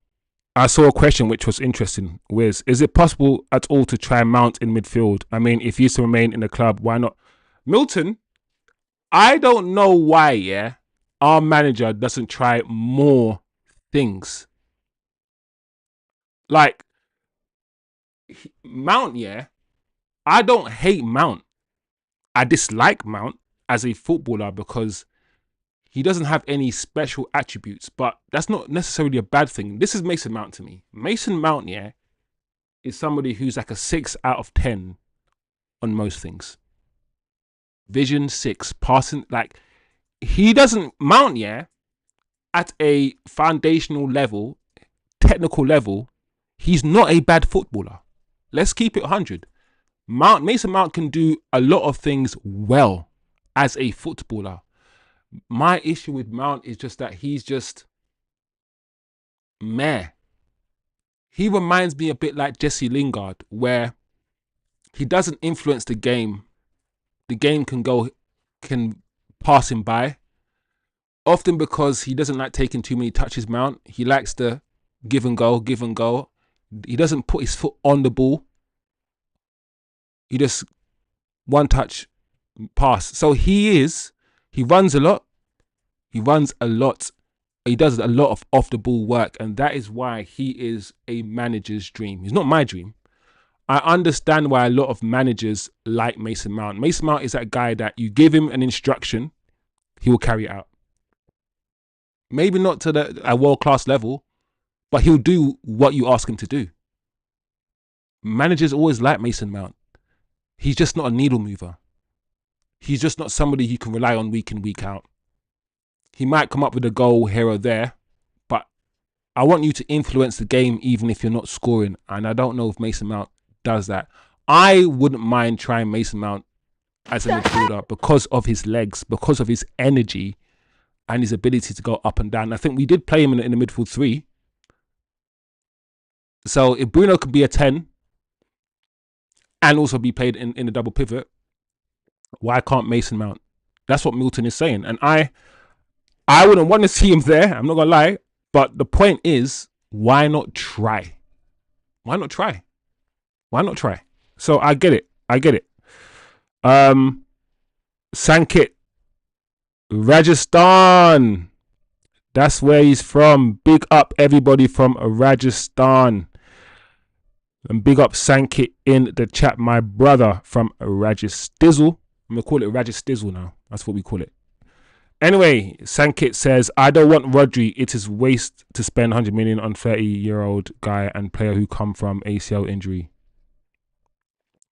I saw a question which was interesting. Wiz, is it possible at all to try Mount in midfield? I mean, if he used to remain in the club, why not? Milton, I don't know why, yeah, our manager doesn't try more things. Like, Mount, yeah, I don't hate Mount. I dislike Mount as a footballer because he doesn't have any special attributes, but that's not necessarily a bad thing. This is Mason Mount to me. Mason Mount, yeah, is somebody who's like a 6 out of 10 on most things. Vision 6, passing, like, he doesn't Mount, yeah, at a foundational level, technical level, he's not a bad footballer. Let's keep it 100. Mason Mount can do a lot of things well as a footballer. My issue with Mount is just that he's just meh. He reminds me a bit like Jesse Lingard, where he doesn't influence the game. The game can pass him by. Often because he doesn't like taking too many touches, Mount. He likes to give and go. He doesn't put his foot on the ball. He just one touch, pass. So he runs a lot. He does a lot of off the ball work, and that is why he is a manager's dream. He's not my dream. I understand why a lot of managers like Mason Mount. Mason Mount is that guy that you give him an instruction, he will carry it out. Maybe not to a world-class level, but he'll do what you ask him to do. Managers always like Mason Mount. He's just not a needle mover. He's just not somebody you can rely on week in, week out. He might come up with a goal here or there, but I want you to influence the game even if you're not scoring. And I don't know if Mason Mount does that. I wouldn't mind trying Mason Mount as a midfielder because of his legs, because of his energy and his ability to go up and down. I think we did play him in the midfield 3. So if Bruno could be a 10 and also be played in a double pivot, why can't Mason Mount? That's what Milton is saying. And I wouldn't want to see him there, I'm not going to lie. But the point is, why not try? Why not try? So I get it. Sankit, Rajasthan. That's where he's from. Big up everybody from Rajasthan. And big up Sankit in the chat, my brother from Rajistizzle. I'm going to call it Rajistizzle now. That's what we call it. Anyway, Sankit says, I don't want Rodri. It is waste to spend 100 million on 30-year-old guy and player who come from ACL injury.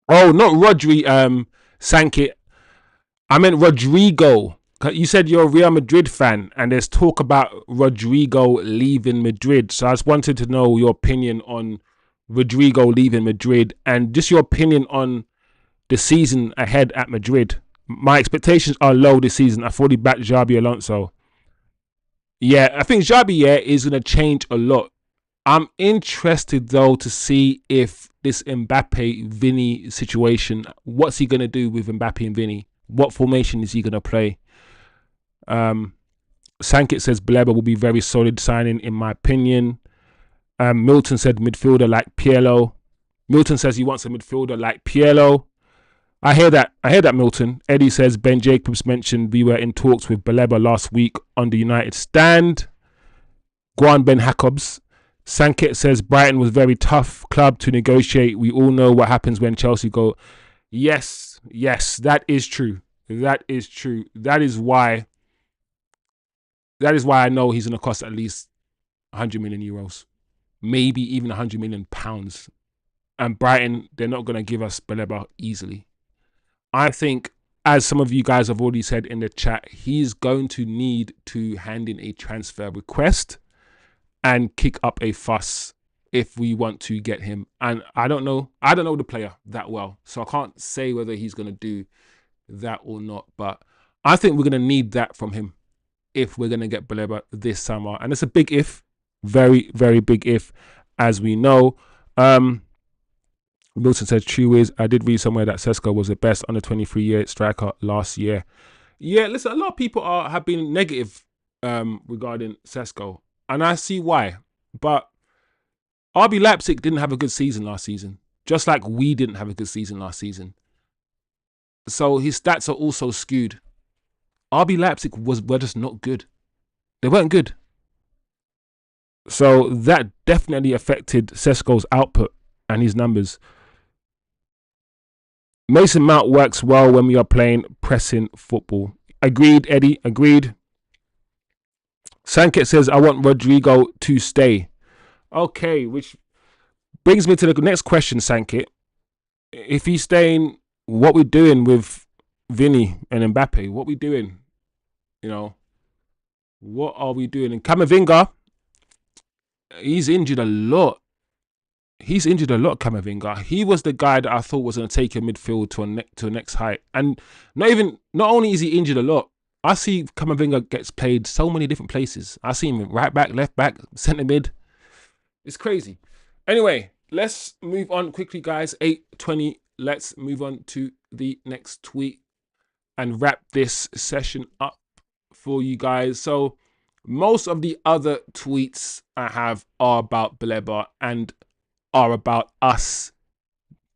Oh, not Rodri, Sankit. I meant Rodrigo. You said you're a Real Madrid fan, and there's talk about Rodrigo leaving Madrid. So I just wanted to know your opinion on Rodrigo leaving Madrid and just your opinion on the season ahead at Madrid. My expectations are low this season. I've already backed Xabi Alonso. Yeah, I think Xabi is going to change a lot. I'm interested, though, to see if this Mbappe-Vini situation, what's he going to do with Mbappe and Vini? What formation is he going to play? Sankit says Baleba will be very solid signing, in my opinion. Milton said midfielder like Pirlo. Milton says he wants a midfielder like Pirlo. I hear that, Milton. Eddie says Ben Jacobs mentioned we were in talks with Baleba last week on the United stand. Guan Ben Jacobs. Sankit says Brighton was very tough club to negotiate. We all know what happens when Chelsea go. Yes, that is true. That is true. That is why I know he's going to cost at least 100 million euros. Maybe even 100 million pounds. And Brighton, they're not going to give us Baleba easily. I think, as some of you guys have already said in the chat, he's going to need to hand in a transfer request and kick up a fuss if we want to get him. And I don't know the player that well, so I can't say whether he's going to do that or not. But I think we're going to need that from him if we're going to get Baleba this summer. And it's a big if, very, very big if, as we know. Milton said, true is, I did read somewhere that Sesko was the best under 23-year striker last year. Yeah, listen, a lot of people have been negative regarding Sesko, and I see why. But RB Leipzig didn't have a good season last season, just like we didn't have a good season last season. So his stats are also skewed. RB Leipzig were just not good. They weren't good. So that definitely affected Sesko's output and his numbers. Mason Mount works well when we are playing pressing football. Agreed, Eddie. Agreed. Sankit says, I want Rodrigo to stay. Okay, which brings me to the next question, Sankit. If he's staying, what we doing with Vini and Mbappe? What we doing? You know, what are we doing? And Camavinga, he's injured a lot. Camavinga. He was the guy that I thought was going to take your midfield to a next height. And not only is he injured a lot, I see Camavinga gets played so many different places. I see him right back, left back, centre mid. It's crazy. Anyway, let's move on quickly, guys. 8:20. Let's move on to the next tweet and wrap this session up for you guys. So most of the other tweets I have are about Baleba and are about us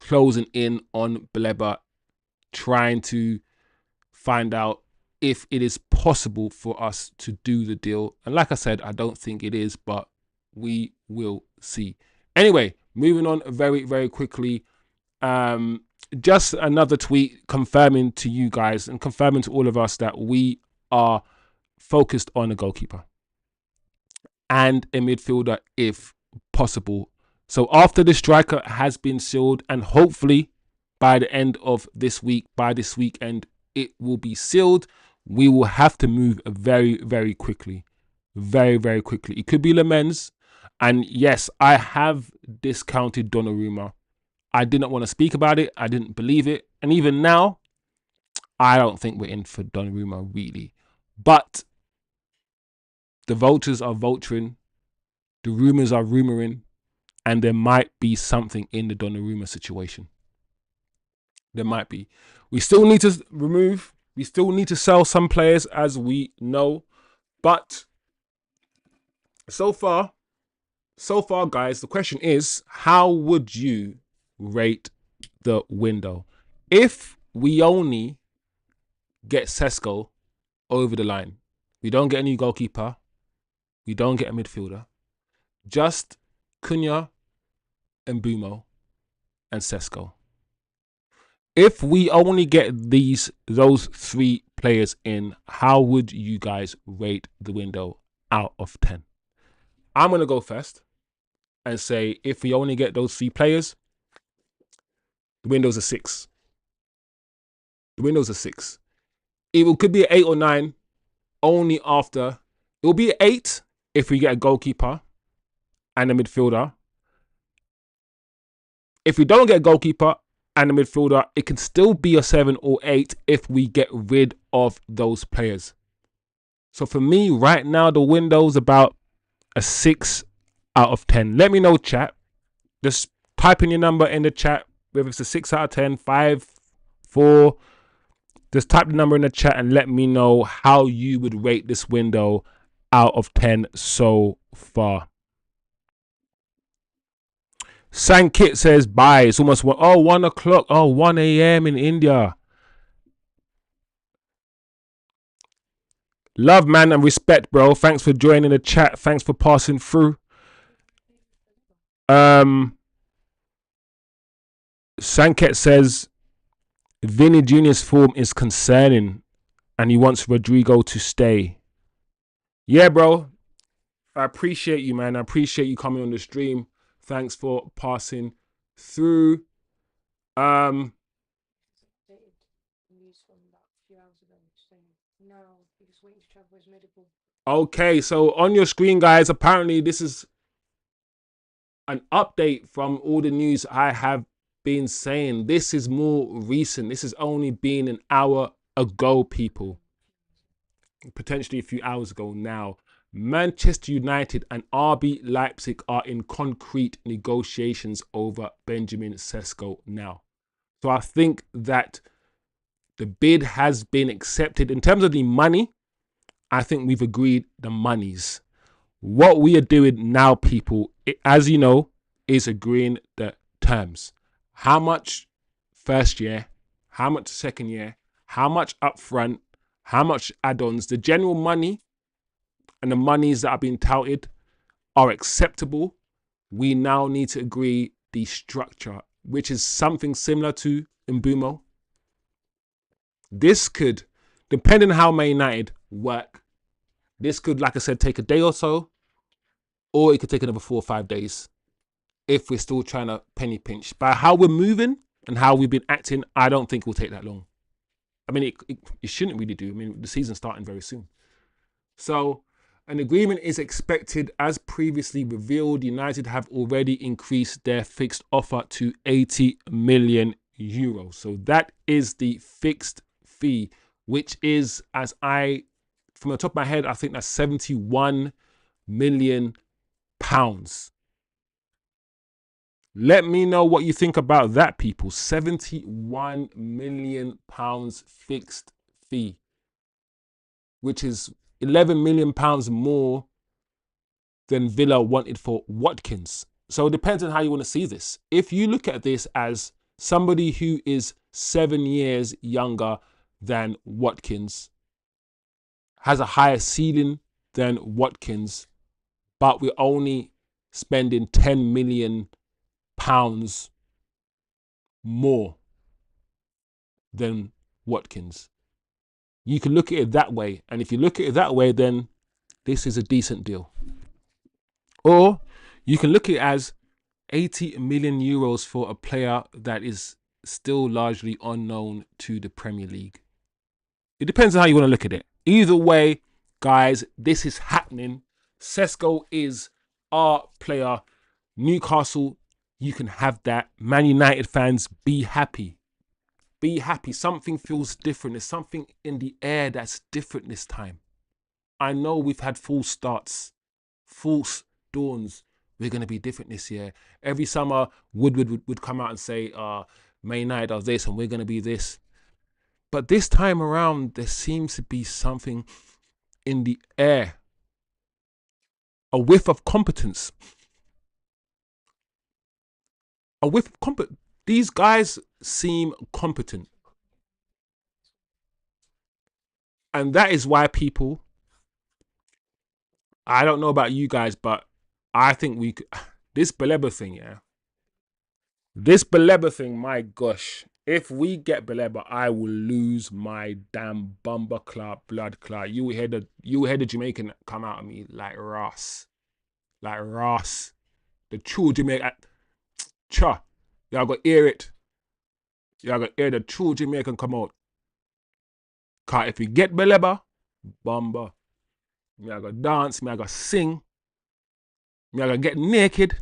closing in on Baleba, trying to find out if it is possible for us to do the deal. And like I said, I don't think it is, but we will see. Anyway, moving on very, very quickly. Just another tweet confirming to you guys and confirming to all of us that we are focused on a goalkeeper and a midfielder if possible. So after the striker has been sealed, and hopefully by the end of this week, by this weekend, it will be sealed, we will have to move very, very quickly. Very, very quickly. It could be Lemens. And yes, I have discounted Donnarumma. I did not want to speak about it. I didn't believe it. And even now, I don't think we're in for Donnarumma, really. But the vultures are vulturing. The rumours are rumouring. And there might be something in the Donnarumma situation. There might be. We still need to remove. We still need to sell some players, as we know. But so far, guys, the question is, how would you rate the window? If we only get Sesko over the line. We don't get a new goalkeeper. We don't get a midfielder. Just Cunha and Bumo and Sesko. If we only get those 3 players in, how would you guys rate the window out of 10? I'm going to go first and say if we only get those 3 players, the window's a 6. The window's a 6. It could be an 8 or 9 only after. It will be an 8 if we get a goalkeeper and a midfielder. If we don't get a goalkeeper and a midfielder, it can still be a 7 or 8 if we get rid of those players. So for me, right now, the window's about a 6 out of 10. Let me know, chat. Just type in your number in the chat, whether it's a 6 out of 10, 5, 4. Just type the number in the chat and let me know how you would rate this window out of 10 so far. Sankit says, bye. It's almost 1 o'clock. Oh, 1 a.m. in India. Love, man, and respect, bro. Thanks for joining the chat. Thanks for passing through. Sanket says, Vinny Jr.'s form is concerning and he wants Rodrigo to stay. Yeah, bro. I appreciate you, man. I appreciate you coming on the stream. Thanks for passing through. Okay, so on your screen, guys, apparently this is an update from all the news I have been saying. This is more recent. This has only been an hour ago, people. Potentially a few hours ago now. Manchester United and RB Leipzig are in concrete negotiations over Benjamin Sesko now. So I think that the bid has been accepted. In terms of the money, I think we've agreed the monies. What we are doing now, people, as you know, is agreeing the terms. How much first year, how much second year, how much upfront, how much add-ons, the general money and the monies that are being touted are acceptable. We now need to agree the structure, which is something similar to Mbumo. This could, depending on how Man United work, this could, like I said, take a day or so, or it could take another 4 or 5 days if we're still trying to penny pinch. But how we're moving and how we've been acting, I don't think it will take that long. I mean, it shouldn't really do. I mean, the season's starting very soon. So an agreement is expected. As previously revealed, United have already increased their fixed offer to 80 million euros. So that is the fixed fee, which is, from the top of my head, I think that's 71 million pounds. Let me know what you think about that, people. 71 million pounds fixed fee, which is 11 million pounds more than Villa wanted for Watkins. So it depends on how you want to see this. If you look at this as somebody who is 7 years younger than Watkins, has a higher ceiling than Watkins, but we're only spending 10 million pounds more than Watkins. You can look at it that way. And if you look at it that way, then this is a decent deal. Or you can look at it as 80 million euros for a player that is still largely unknown to the Premier League. It depends on how you want to look at it. Either way, guys, this is happening. Sesko is our player. Newcastle, you can have that. Man United fans, be happy. Be happy. Something feels different. There's something in the air that's different this time. I know we've had false starts, false dawns. We're going to be different this year. Every summer, Woodward would come out and say, Man United are this and we're going to be this. But this time around, there seems to be something in the air. A whiff of competence. A whiff of competence. These guys seem competent. And that is why people, I don't know about you guys, but I think we could, this Baleba thing, yeah. This Baleba thing, my gosh. If we get Baleba, I will lose my damn bumper clot, blood clot. You will hear the Jamaican come out of me like Ross. Like Ross. The true Jamaican. Cha. Y'all gotta hear it. Y'all gotta hear the true Jamaican come out. Cause if we get Baleba, bumper. Me I gotta dance, me I gotta sing, me I gotta get naked.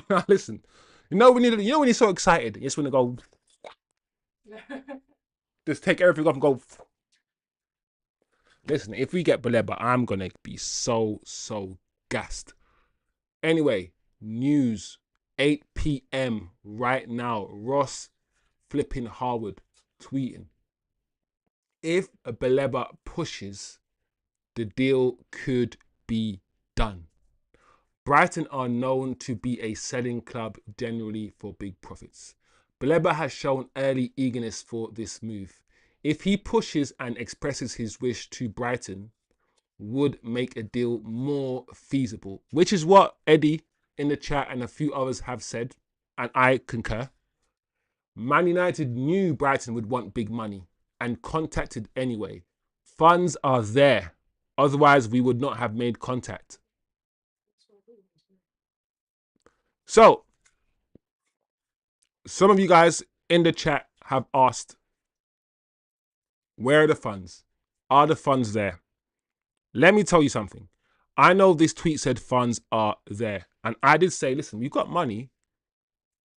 Now listen, you know when you're so excited, you just wanna go just take everything off and go. Listen, if we get Baleba, I'm gonna be so gassed. Anyway, news 8 p.m. right now. Ross flipping Harwood tweeting. If a Baleba pushes, the deal could be done. Brighton are known to be a selling club generally for big profits. Baleba has shown early eagerness for this move. If he pushes and expresses his wish to Brighton, would make a deal more feasible, which is what Eddie in the chat and a few others have said, and I concur. Man United knew Brighton would want big money and contacted anyway. Funds are there, otherwise we would not have made contact. So, some of you guys in the chat have asked, where are the funds? Are the funds there? Let me tell you something. I know this tweet said funds are there. And I did say, listen, we've got money.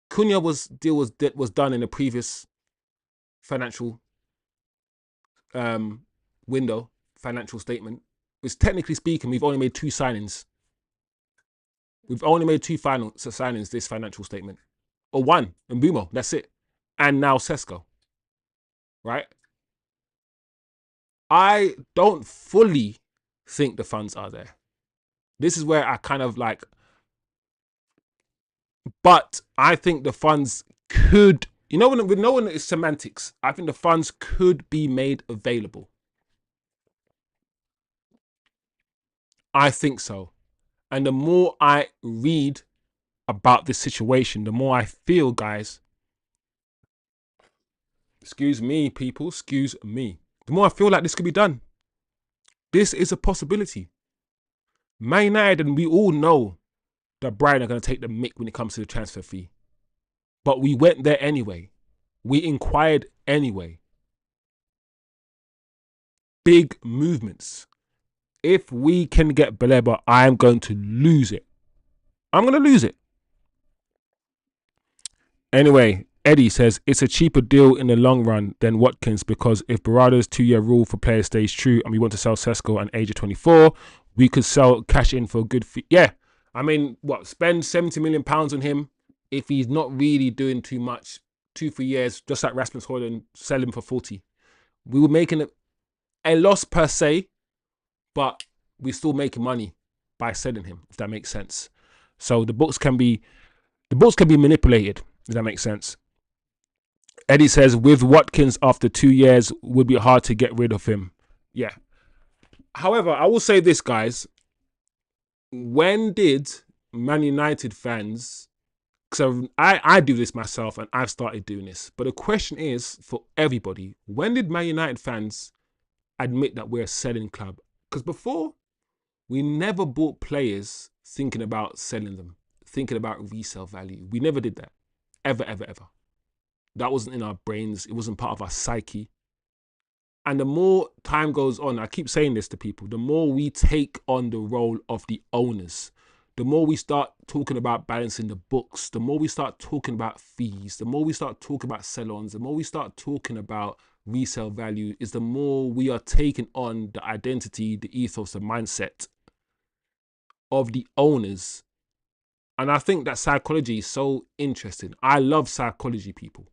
Cunha deal was done in a previous financial window, financial statement. Which technically speaking, we've only made 2 signings. We've only made 2 signings this financial statement. Or 1, Mbumo, that's it. And now Sesko. Right? I don't fully think the funds are there. This is where I kind of like, but I think the funds could, you know, when no one is semantics, I think the funds could be made available. I think so. And the more I read about this situation, the more I feel, guys, excuse me, people, excuse me, the more I feel like this could be done. This is a possibility. Man United, and we all know that Brighton are going to take the mick when it comes to the transfer fee. But we went there anyway. We inquired anyway. Big movements. If we can get Baleba, I'm going to lose it. I'm going to lose it. Anyway, Eddie says it's a cheaper deal in the long run than Watkins, because if Barada's 2-year rule for players stays true and we want to sell Sesko at age of 24, we could sell cash in for a good fee. Yeah, I mean, what, spend £70 million on him if he's not really doing too much, 2-3 years, just like Rasmus Hojlund, sell him for 40. We were making a loss per se, but we're still making money by selling him, if that makes sense. So the books can be manipulated, if that makes sense. Eddie says, with Watkins after 2 years, would be hard to get rid of him. Yeah. However, I will say this, guys. When did Man United fans, so I do this myself and I've started doing this, but the question is for everybody, when did Man United fans admit that we're a selling club? Because before, we never bought players thinking about selling them, thinking about resale value. We never did that. Ever, ever, ever. That wasn't in our brains. It wasn't part of our psyche. And the more time goes on, I keep saying this to people, the more we take on the role of the owners, the more we start talking about balancing the books, the more we start talking about fees, the more we start talking about sell-ons, the more we start talking about resale value, is the more we are taking on the identity, the ethos, the mindset of the owners. And I think that psychology is so interesting. I love psychology, people.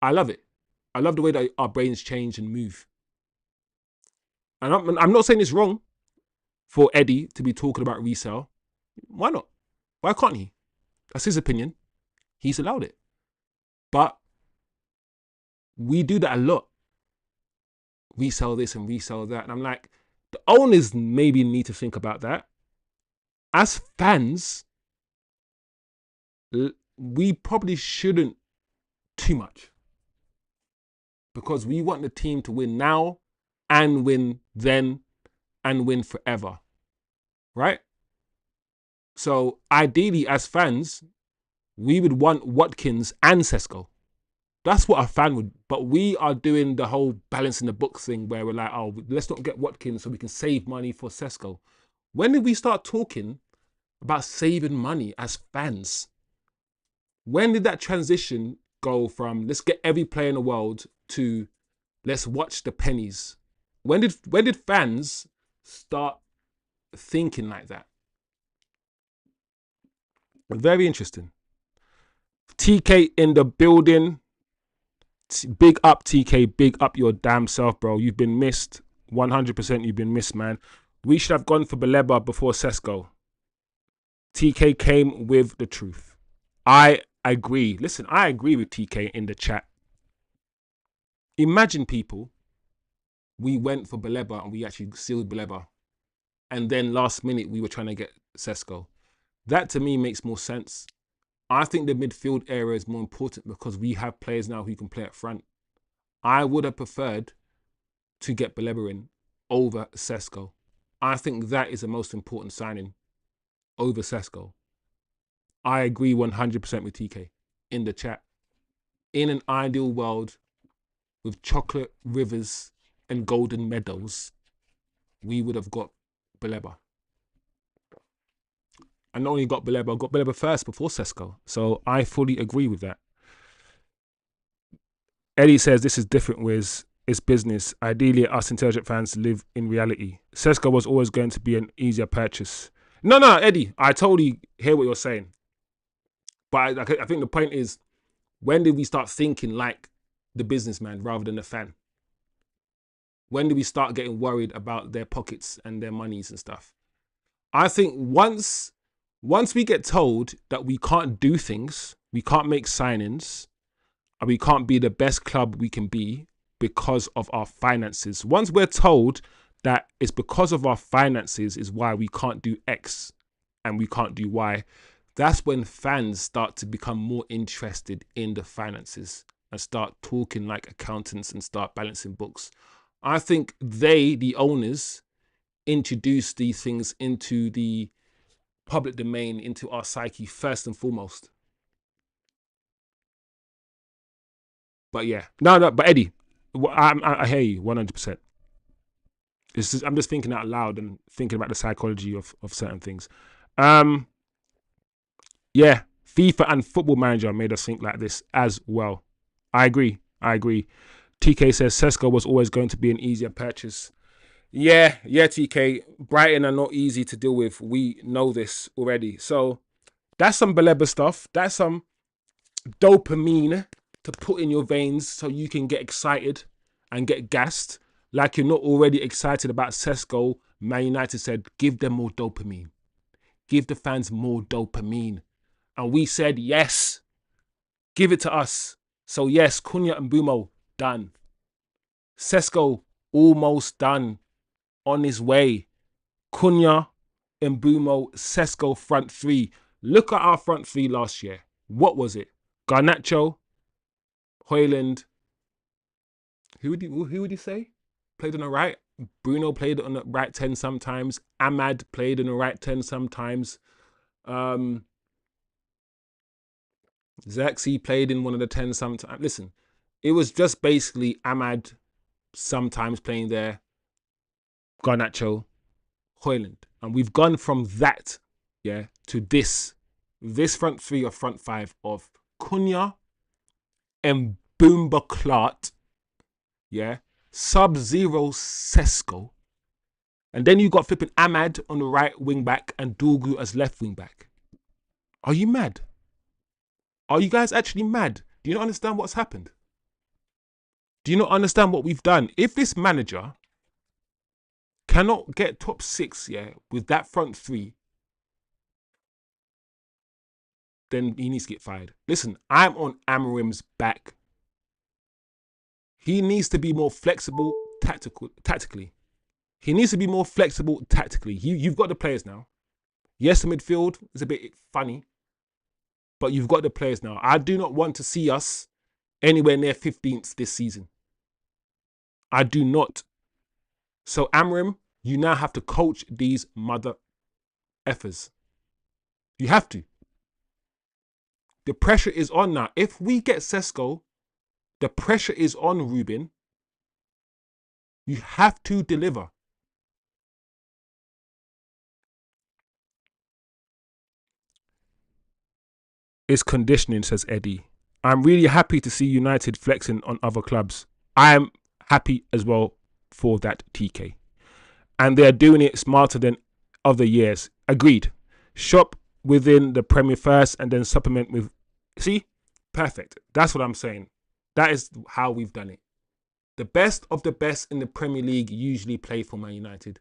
I love it. I love the way that our brains change and move. And I'm not saying it's wrong for Eddie to be talking about resale. Why not? Why can't he? That's his opinion. He's allowed it. But we do that a lot. resell this and resell that. And I'm like, the owners maybe need to think about that. As fans, we probably shouldn't too much, because we want the team to win now and win then and win forever, right? So ideally, as fans, we would want Watkins and Sesko. That's what a fan would. But we are doing the whole balancing the books thing where we're like, oh, let's not get Watkins so we can save money for Sesko. When did we start talking about saving money as fans? When did that transition go from let's get every player in the world to let's watch the pennies? When did fans start thinking like that? Very interesting. TK in the building. Big up, TK. Big up your damn self, bro. You've been missed. 100% you've been missed, man. We should have gone for Baleba before Sesko. TK came with the truth. I agree. Listen, I agree with TK in the chat. Imagine, people, we went for Baleba and we actually sealed Baleba. And then last minute, we were trying to get Sesko. That, to me, makes more sense. I think the midfield area is more important because we have players now who can play up front. I would have preferred to get Baleba in over Sesko. I think that is the most important signing over Sesko. I agree 100% with TK in the chat. In an ideal world with chocolate rivers and golden meadows, we would have got Baleba. And not only got Baleba first before Sesko. So I fully agree with that. Eddie says this is different, Wiz. It's business. Ideally, us intelligent fans live in reality. Sesko was always going to be an easier purchase. No, Eddie, I totally hear what you're saying. But I think the point is, when did we start thinking like the businessman rather than the fan? When did we start getting worried about their pockets and their monies and stuff? I think once we get told that we can't do things, we can't make signings, and we can't be the best club we can be because of our finances. Once we're told that it's because of our finances is why we can't do X and we can't do Y, that's when fans start to become more interested in the finances and start talking like accountants and start balancing books. I think the owners, introduce these things into the public domain, into our psyche first and foremost. But yeah, but Eddie, I hear you 100%. I'm just thinking out loud and thinking about the psychology of certain things. Yeah, FIFA and Football Manager made us think like this as well. I agree. TK says Sesko was always going to be an easier purchase. Yeah, TK. Brighton are not easy to deal with. We know this already. So that's some Baleba stuff. That's some dopamine to put in your veins so you can get excited and get gassed. Like you're not already excited about Sesko. Man United said, give them more dopamine. Give the fans more dopamine. And we said, yes, give it to us. So yes, Cunha and Bumo, done. Sesko, almost done. On his way. Cunha, Mbumo, Sesko front three. Look at our front three last year. What was it? Garnacho, Hojlund. Who would you say? Played on the right. Bruno played on the right 10 sometimes. Ahmad played on the right 10 sometimes. Xerxes played in one of the 10 sometimes. Listen, it was just basically Ahmad sometimes playing there. Garnacho, Hojlund. And we've gone from that, to this front three or front five of Cunha and Boomba Klart, Sub-Zero Sesko. And then you got flipping Ahmad on the right wing back and Dogu as left wing back. Are you mad? Are you guys actually mad? Do you not understand what's happened? Do you not understand what we've done? If this manager cannot get top 6, with that front three, then he needs to get fired. Listen, I'm on Amorim's back. He needs to be more flexible tactically. He needs to be more flexible tactically. You've got the players now. Yes, the midfield is a bit funny, but you've got the players now. I do not want to see us anywhere near 15th this season. I do not. So Amrim, you now have to coach these mother effers. You have to. The pressure is on now. If we get Sesko, the pressure is on Ruben. You have to deliver. It's conditioning, says Eddie. I'm really happy to see United flexing on other clubs. I am happy as well for that, TK. And they're doing it smarter than other years. Agreed. Shop within the Premier first and then supplement with... See? Perfect. That's what I'm saying. That is how we've done it. The best of the best in the Premier League usually play for Man United.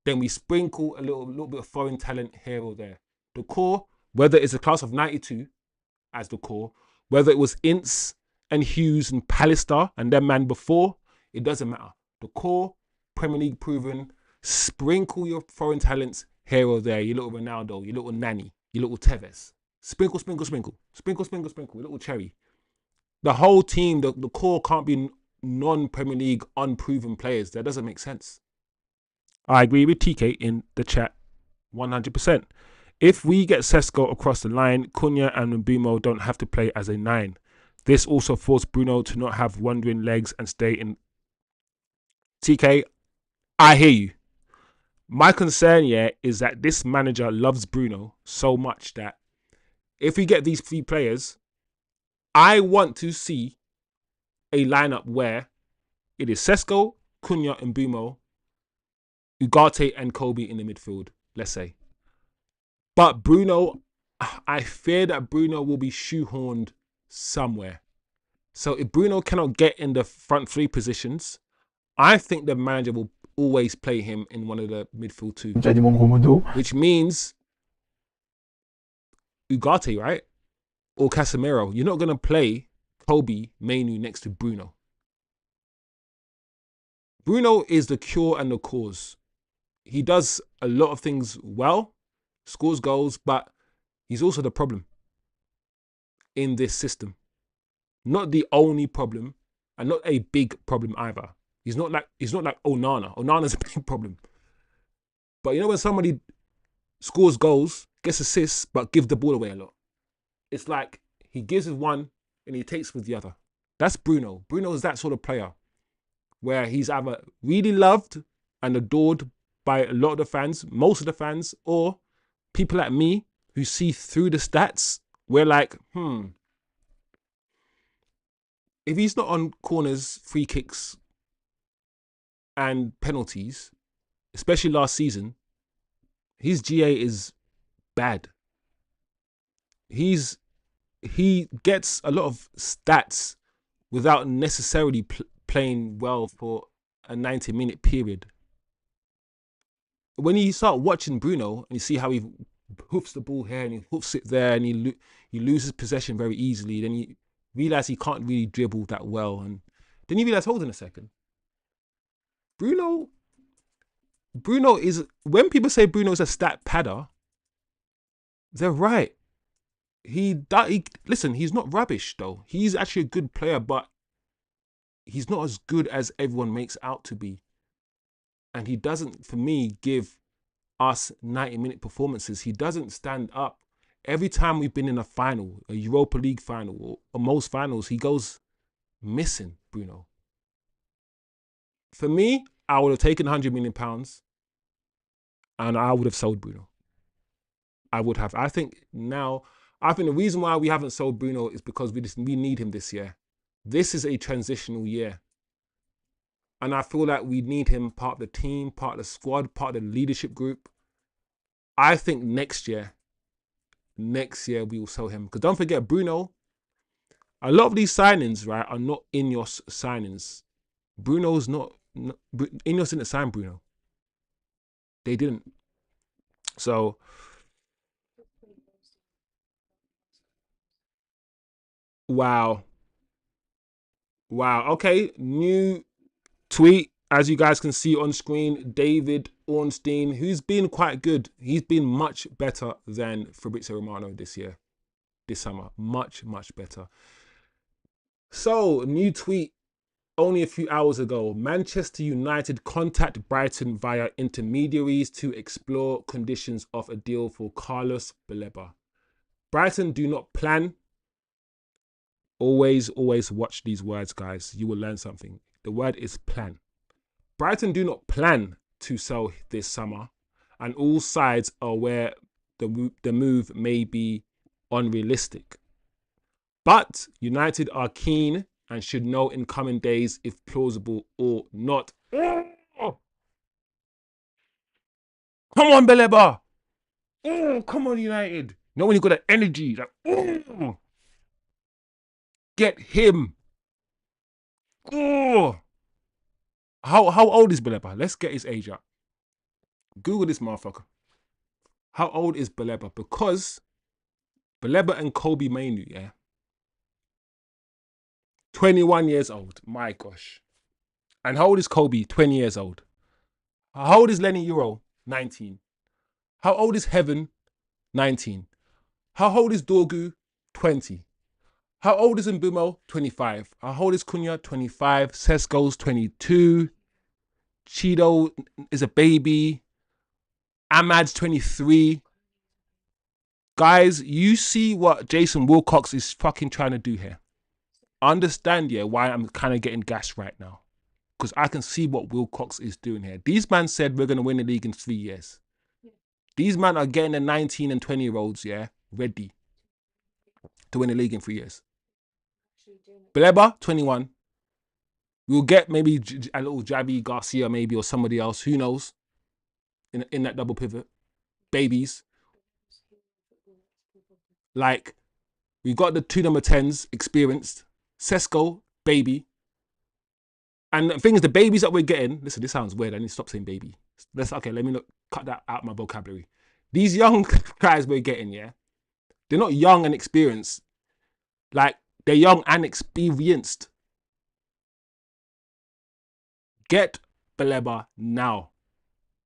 Then we sprinkle a little bit of foreign talent here or there. The core, whether it's a class of 92 as the core, whether it was Ince and Hughes and Pallister and their man before, it doesn't matter. The core, Premier League proven, sprinkle your foreign talents here or there. Your little Ronaldo, your little Nani, your little Tevez. Sprinkle, sprinkle, sprinkle. Sprinkle, sprinkle, sprinkle. Your little Cherry. The whole team, the core can't be non-Premier League unproven players. That doesn't make sense. I agree with TK in the chat 100%. If we get Sesko across the line, Cunha and Mbeumo don't have to play as a 9. This also forced Bruno to not have wandering legs and stay in. TK, I hear you. My concern, is that this manager loves Bruno so much that if we get these 3 players, I want to see a lineup where it is Sesko, Cunha, and Mbeumo, Ugarte and Kobe in the midfield, let's say. But Bruno, I fear that Bruno will be shoehorned somewhere. So if Bruno cannot get in the front 3 positions, I think the manager will always play him in one of the midfield 2. Which means Ugarte, right? Or Casemiro. You're not going to play Kobe, Mainu next to Bruno. Bruno is the cure and the cause. He does a lot of things well, scores goals, but he's also the problem in this system. Not the only problem, and not a big problem either. He's not like Onana. Onana's a big problem. But you know when somebody scores goals, gets assists, but gives the ball away a lot? It's like he gives with one and he takes with the other. That's Bruno. Bruno is that sort of player where he's either really loved and adored by a lot of the fans, most of the fans, or people like me who see through the stats. We're like, if he's not on corners, free kicks, and penalties, especially last season, his GA is bad. He gets a lot of stats without necessarily playing well for a 90-minute period. When you start watching Bruno and you see how he hoofs the ball here and he hoofs it there and he loses possession very easily, then you realise he can't really dribble that well. And then you realise, hold on a second. Bruno is, when people say Bruno is a stat padder, they're right. Listen, he's not rubbish though. He's actually a good player, but he's not as good as everyone makes out to be. And he doesn't, for me, give us 90-minute performances. He doesn't stand up. Every time we've been in a final, a Europa League final, or most finals, he goes missing, Bruno. For me, I would have taken £100 million and I would have sold Bruno. I would have. I think the reason why we haven't sold Bruno is because we need him this year. This is a transitional year. And I feel like we need him part of the team, part of the squad, part of the leadership group. I think next year we will sell him. Because don't forget, Bruno, a lot of these signings, right, are not Ineos signings. Bruno's not Ineos didn't sign Bruno. They didn't. So, wow. Okay, new tweet. As you guys can see on screen, David Ornstein, who's been quite good. He's been much better than Fabrizio Romano this summer. Much, much better. So, new tweet only a few hours ago. Manchester United contact Brighton via intermediaries to explore conditions of a deal for Carlos Baleba. Brighton do not plan. Always watch these words, guys. You will learn something. The word is plan. Brighton do not plan to sell this summer, and all sides are aware the move may be unrealistic. But United are keen and should know in coming days if plausible or not. Oh, come on, Baleba. Oh, come on, United. No one got that energy. Like, oh, get him. Oh. How old is Baleba? Let's get his age up. Google this motherfucker. How old is Baleba? Because Baleba and Kobe Mainu, yeah, 21 years old. My gosh. And how old is Kobe? 20 years old. How old is Lenny Euro? 19. How old is Heaven? 19. How old is Dorgu? 20. How old is Mbumo? 25. How old is Cunha? 25. Sesko's 22. Cheeto is a baby. Ahmad's 23. Guys, you see what Jason Wilcox is fucking trying to do here. Understand, yeah, why I'm kind of getting gassed right now. Because I can see what Wilcox is doing here. These men said we're going to win the league in 3 years. These men are getting the 19 and 20-year-olds, yeah, ready to win the league in 3 years. Baleba, 21. We'll get maybe a little Javi Garcia maybe or somebody else, who knows, in that double pivot. Babies. Like, we got the 2 number 10s experienced. Sesko, baby. And the thing is, the babies that we're getting, listen, this sounds weird. I need to stop saying baby. Okay, let me cut that out of my vocabulary. These young guys we're getting, yeah, they're not young and experienced. Like, they're young and experienced. Get Baleba now.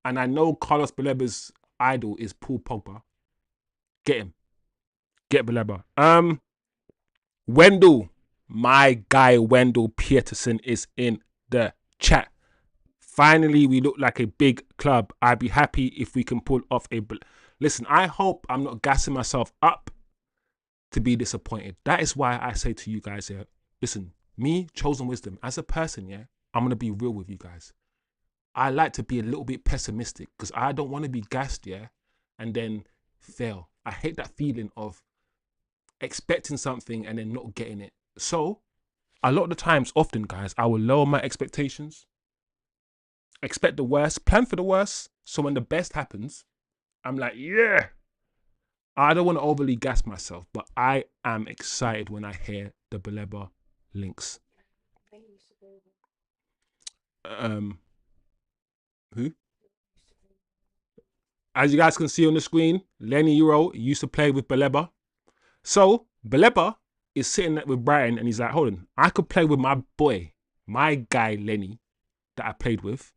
And I know Carlos Baleba's idol is Paul Pogba. Get him. Get Baleba. Wendell, my guy Wendell Peterson is in the chat. Finally, we look like a big club. I'd be happy if we can pull off a... Listen, I hope I'm not gassing myself up to be disappointed. That is why I say to you guys here, listen, me, Chosen Wisdom, as a person, yeah, I'm going to be real with you guys. I like to be a little bit pessimistic because I don't want to be gassed, yeah, and then fail. I hate that feeling of expecting something and then not getting it. So, a lot of the times, often, guys, I will lower my expectations, expect the worst, plan for the worst. So when the best happens, I'm like, yeah. I don't want to overly gas myself, but I am excited when I hear the Baleba links. Who? As you guys can see on the screen, Lenny Euro used to play with Baleba. So Baleba is sitting there with Brighton and he's like, hold on, I could play with my boy, my guy Lenny, that I played with.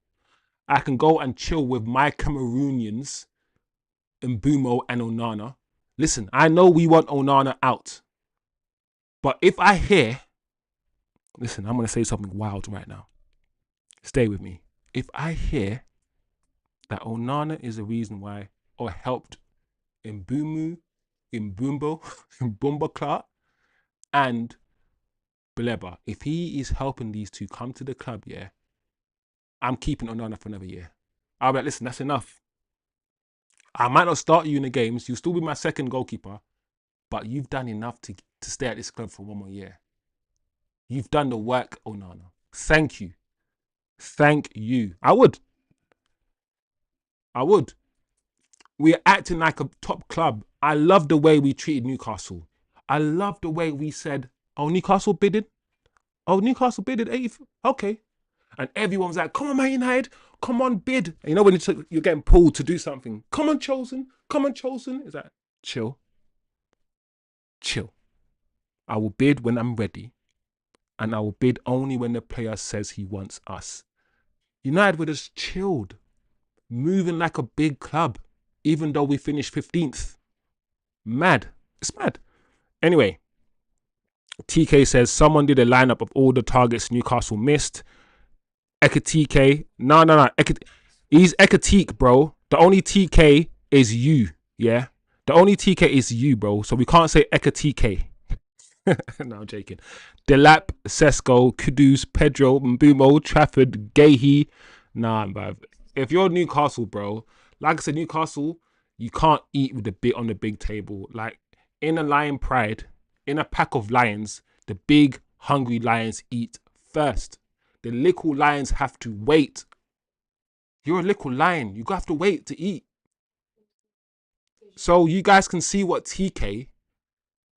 I can go and chill with my Cameroonians, Mbumo and Onana. Listen, I know we want Onana out. But if I hear, listen, I'm going to say something wild right now. Stay with me. If I hear that Onana is the reason why, or helped Mbumbo Clark and Baleba, if he is helping these two come to the club, yeah, I'm keeping Onana for another year. I'll be like, listen, that's enough. I might not start you in the games. You'll still be my second goalkeeper, but you've done enough to stay at this club for 1 more year. You've done the work, Onana. Thank you. Thank you. I would. We're acting like a top club. I love the way we treated Newcastle. I love the way we said, oh, Newcastle bidded? Oh, Newcastle bidded 80. Okay. And everyone's like, come on, Man United. Come on, bid. And you know when you're getting pulled to do something. Come on, Chosen. Come on, Chosen. Is that chill? Chill. I will bid when I'm ready. And I will bid only when the player says he wants us. United were just chilled, moving like a big club, even though we finished 15th. Mad. It's mad. Anyway, TK says someone did a lineup of all the targets Newcastle missed. Ekatike. No. He's Ekatique, bro. The only TK is you. Yeah. The only TK is you, bro. So we can't say Ekatike. No, I'm joking. Delap, Sesko, Kudus, Pedro, Mbumo, Trafford, Gahey. Nah, bruv. If you're Newcastle, bro, like I said, Newcastle, you can't eat with the bit on the big table. Like, in a lion pride, in a pack of lions, the big, hungry lions eat first. The little lions have to wait. You're a little lion. You have to wait to eat. So you guys can see what TK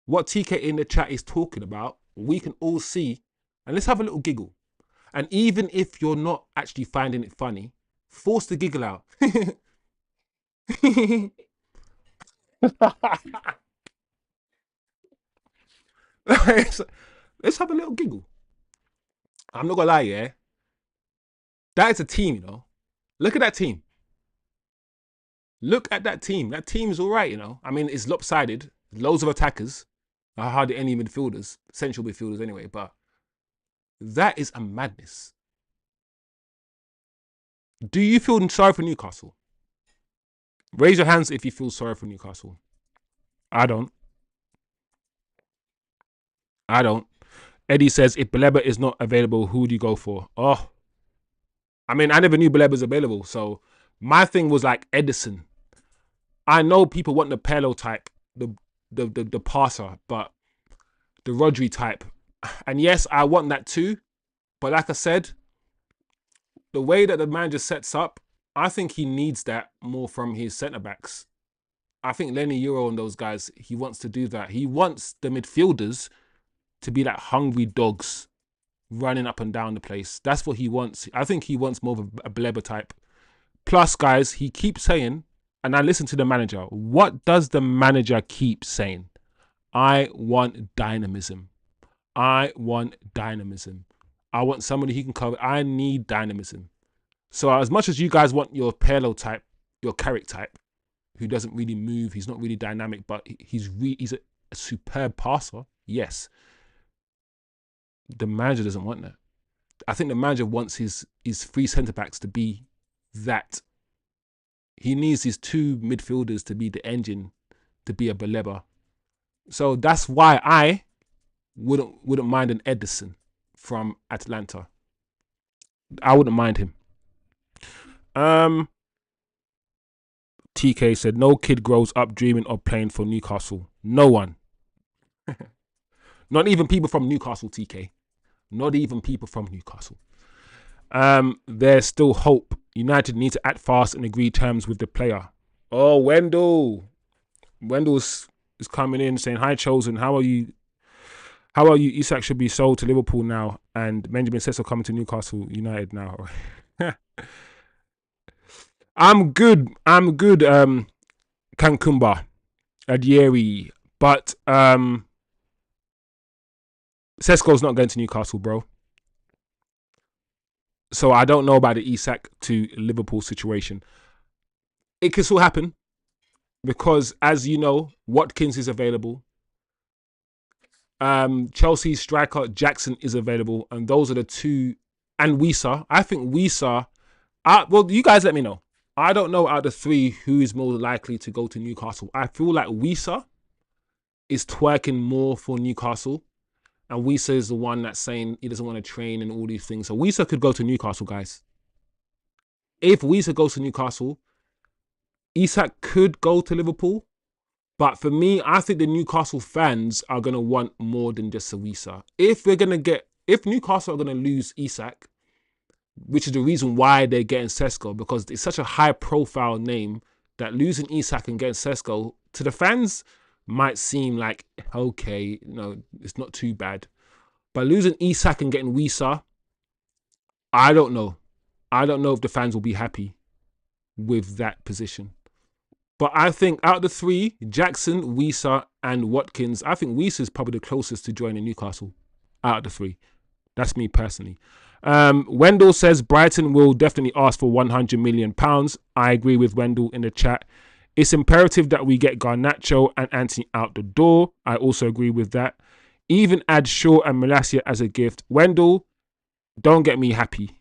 in the chat is talking about. We can all see. And let's have a little giggle. And even if you're not actually finding it funny, force the giggle out. Let's have a little giggle. I'm not gonna lie, yeah. That is a team, you know. Look at that team. Look at that team. That team is all right, you know. I mean, it's lopsided. Loads of attackers. Hardly any midfielders. Central midfielders anyway, but that is a madness. Do you feel sorry for Newcastle? Raise your hands if you feel sorry for Newcastle. I don't. Eddie says, if Baleba is not available, who do you go for? Oh, I mean, I never knew Baleba was available. So my thing was like Edison. I know people want the Pirlo type, the passer, but the Rodri type. And yes, I want that too. But like I said, the way that the manager sets up, I think he needs that more from his centre-backs. I think Lenny Euro and those guys, he wants to do that. He wants the midfielders to be like hungry dogs running up and down the place. That's what he wants. I think he wants more of a Baleba type. Plus, guys, he keeps saying, and I listen to the manager, what does the manager keep saying? I want dynamism. I want dynamism. I want somebody he can cover. I need dynamism. So as much as you guys want your Pirlo type, your Carrick type, who doesn't really move, he's not really dynamic, but he's a superb passer, yes. The manager doesn't want that. I think the manager wants his three centre-backs to be that. He needs his two midfielders to be the engine, to be a Baleba. So that's why I wouldn't mind an Edison from Atlanta. I wouldn't mind him. TK said, no kid grows up dreaming of playing for Newcastle. No one. Not even people from Newcastle, TK. Not even people from Newcastle. There's still hope. United need to act fast and agree terms with the player. Oh, Wendell. Wendell's is coming in saying, hi, Chosen. How are you? Isak should be sold to Liverpool now. And Benjamin Sesko coming to Newcastle United now. I'm good. Kankumba. Adieri. But Sesko's not going to Newcastle, bro. So I don't know about the Isak to Liverpool situation. It can still happen because, as you know, Watkins is available. Chelsea's striker Jackson is available, and those are the two. And Wisa. I think Wisa. Well, you guys let me know. I don't know out of the three who is more likely to go to Newcastle. I feel like Wisa is twerking more for Newcastle. And Wisa is the one that's saying he doesn't want to train and all these things. So Wisa could go to Newcastle, guys. If Wisa goes to Newcastle, Isak could go to Liverpool. But for me, I think the Newcastle fans are going to want more than just a Wisa. If Newcastle are going to lose Isak, which is the reason why they're getting Sesko, because it's such a high-profile name that losing Isak and getting Sesko to the fans might seem like, okay, it's not too bad. But losing Isak and getting Wisa, I don't know. I don't know if the fans will be happy with that position. But I think out of the three, Jackson, Wisa, and Watkins, I think Wisa is probably the closest to joining Newcastle out of the three. That's me personally. Wendell says Brighton will definitely ask for £100 million. I agree with Wendell in the chat. It's imperative that we get Garnacho and Anthony out the door. I also agree with that. Even add Shaw and Malacia as a gift. Wendell, don't get me happy.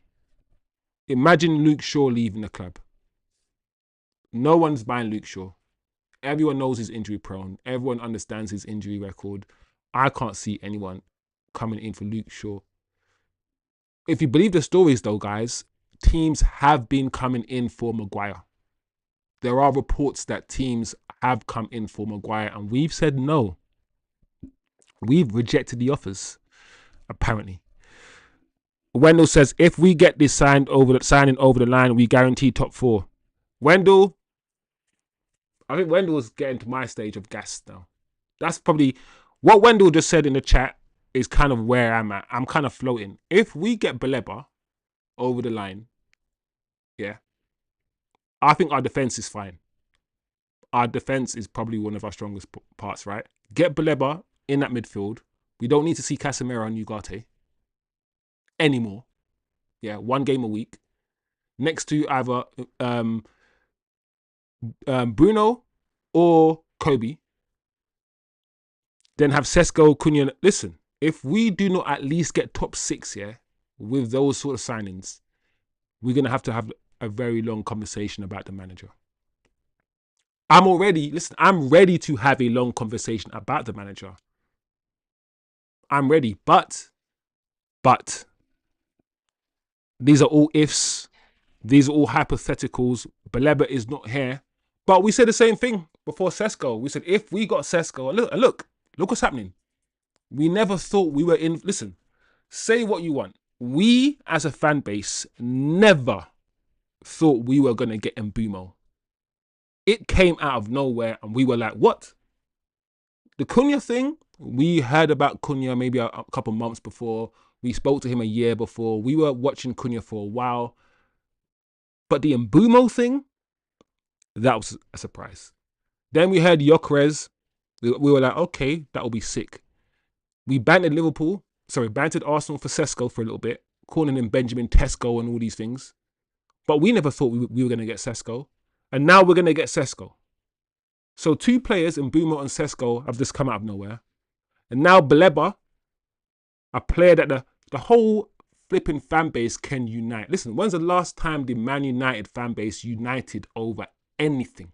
Imagine Luke Shaw leaving the club. No one's buying Luke Shaw. Everyone knows he's injury prone. Everyone understands his injury record. I can't see anyone coming in for Luke Shaw. If you believe the stories though, guys, teams have been coming in for Maguire. There are reports that teams have come in for Maguire and we've said no. We've rejected the offers, apparently. Wendell says, if we get this signing over the line, we guarantee top 4. Wendell, I think Wendell's getting to my stage of gas now. That's probably what Wendell just said in the chat is kind of where I'm at. I'm kind of floating. If we get Baleba over the line, yeah, I think our defense is fine. Our defense is probably one of our strongest parts, right? Get Baleba in that midfield. We don't need to see Casemiro and Ugarte anymore. Yeah, 1 game a week. Next to either Bruno or Kobe. Then have Sesko, Cunha. Listen, if we do not at least get top 6 here with those sort of signings, we're going to have a very long conversation about the manager. I'm ready to have a long conversation about the manager. I'm ready, but these are all ifs. These are all hypotheticals. Baleba is not here. But we said the same thing before Sesko. We said if we got Sesko, look what's happening. We never thought we were in. Listen, say what you want. We as a fan base never thought we were going to get Mbeumo. It came out of nowhere and we were like, what? The Cunha thing, we heard about Cunha maybe a couple months before. We spoke to him a year before. We were watching Cunha for a while. But the Mbeumo thing, that was a surprise. Then we heard Gyökeres. We were like, okay, that will be sick. We bantered Arsenal for Sesko for a little bit, calling him Benjamin Tesco and all these things. But we never thought we were going to get Sesko. And now we're going to get Sesko. So 2 players, Mbeumo and Sesko, have just come out of nowhere. And now Baleba, a player that the whole flipping fan base can unite. Listen, when's the last time the Man United fan base united over anything?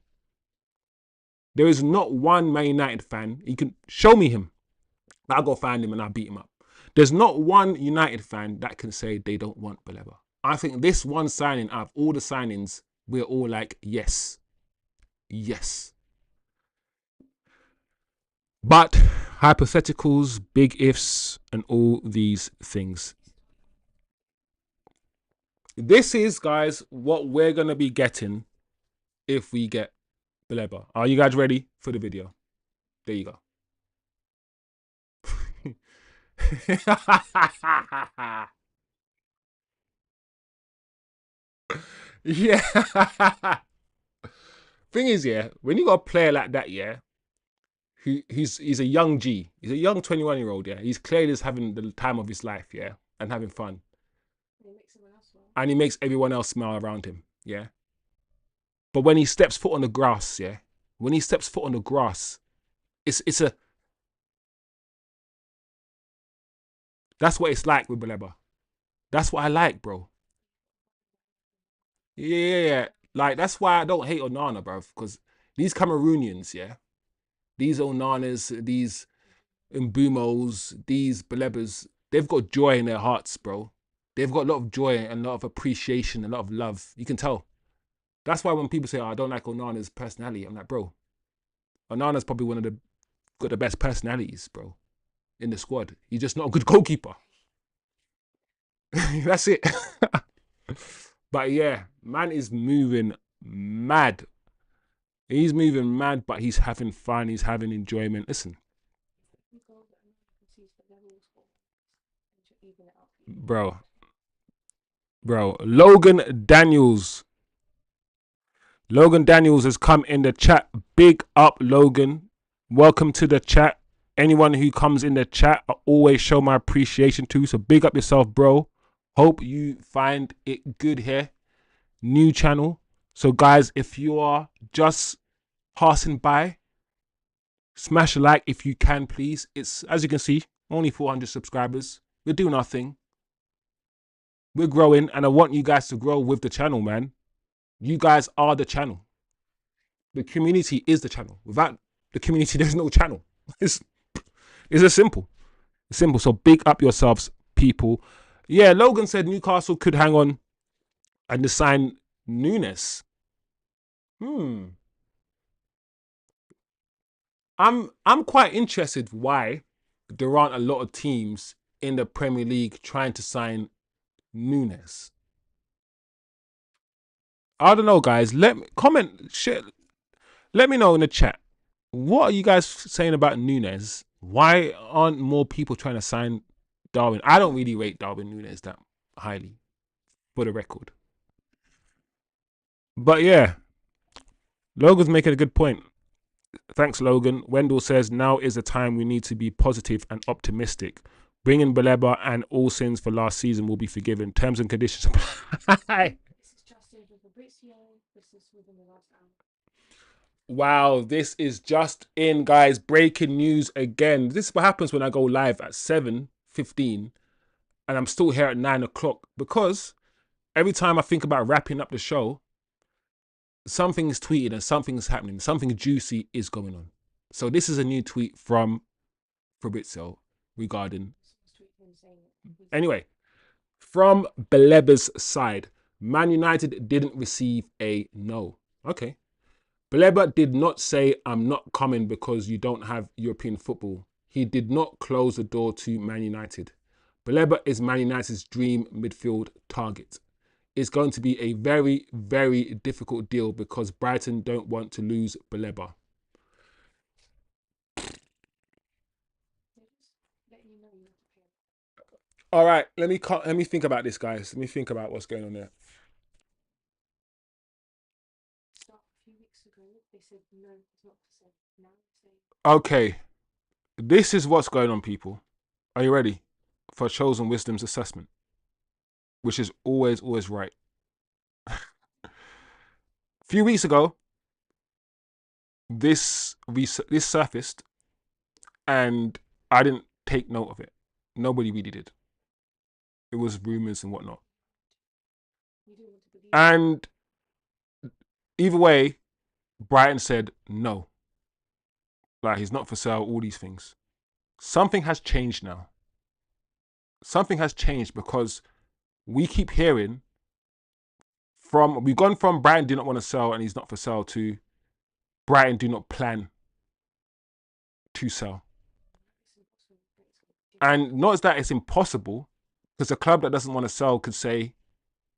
There is not one Man United fan. You can show me him. I'll go find him and I'll beat him up. There's not one United fan that can say they don't want Baleba. I think this one signing, out of all the signings, we're all like, yes. Yes. But hypotheticals, big ifs, and all these things. This is, guys, what we're going to be getting if we get Baleba. Are you guys ready for the video? There you go. Yeah. Thing is, yeah, when you got a player like that, yeah, he's a young G. He's a young 21-year-old, yeah. He's clearly just having the time of his life, yeah, and having fun. And he makes everyone else smile around him, yeah. But when he steps foot on the grass, yeah, when he steps foot on the grass, it's a... That's what it's like with Baleba. That's what I like, bro. Yeah. Like, that's why I don't hate Onana, bro. Because these Cameroonians, yeah, these Onanas, these Mbumos, these Balebas, they've got joy in their hearts, bro. They've got a lot of joy and a lot of appreciation, a lot of love. You can tell. That's why when people say, oh, I don't like Onana's personality, I'm like, bro, Onana's probably got the best personalities, bro, in the squad. He's just not a good goalkeeper. That's it. But yeah, man is moving mad. He's moving mad, but he's having fun. He's having enjoyment. Listen. Bro. Logan Daniels. Logan Daniels has come in the chat. Big up, Logan. Welcome to the chat. Anyone who comes in the chat, I always show my appreciation to. So big up yourself, bro. Hope you find it good here. New channel. So guys, if you are just passing by, smash a like if you can, please. It's, as you can see, only 400 subscribers. We're doing our thing. We're growing, and I want you guys to grow with the channel, man. You guys are the channel. The community is the channel. Without the community, there's no channel. It's as simple. It's simple. So big up yourselves, people. Yeah, Logan said Newcastle could hang on and sign Nunes. I'm quite interested why there aren't a lot of teams in the Premier League trying to sign Nunes. I don't know, guys. Let me comment, share. Let me know in the chat. What are you guys saying about Nunes? Why aren't more people trying to sign Darwin? I don't really rate Darwin Nunes that highly, for the record. But yeah, Logan's making a good point. Thanks, Logan. Wendell says, now is the time we need to be positive and optimistic. Bringing Baleba and all sins for last season will be forgiven. Terms and conditions apply. Wow, this is just in, guys. Breaking news again. This is what happens when I go live at 7:15 and I'm still here at 9 o'clock, because every time I think about wrapping up the show, something is tweeted and something is happening. Something juicy is going on. So this is a new tweet from Fabrizio regarding... Anyway, from Baleba's side, Man United didn't receive a no. Okay. Baleba did not say, I'm not coming because you don't have European football. He did not close the door to Man United. Baleba is Man United's dream midfield target. It's going to be a very, very difficult deal because Brighton don't want to lose Baleba. All right, let me think about this, guys. Let me think about what's going on there. Okay, this is what's going on, people. Are you ready for Chosen Wisdom's assessment, which is always right? A few weeks ago, this surfaced, and I didn't take note of it. Nobody really did. It was rumors and whatnot. And either way, Brighton said no. Like, he's not for sale, all these things. Something has changed now. Something has changed because we keep hearing we've gone from Brighton do not want to sell and he's not for sale to Brighton do not plan to sell. And not that it's impossible, because a club that doesn't want to sell could say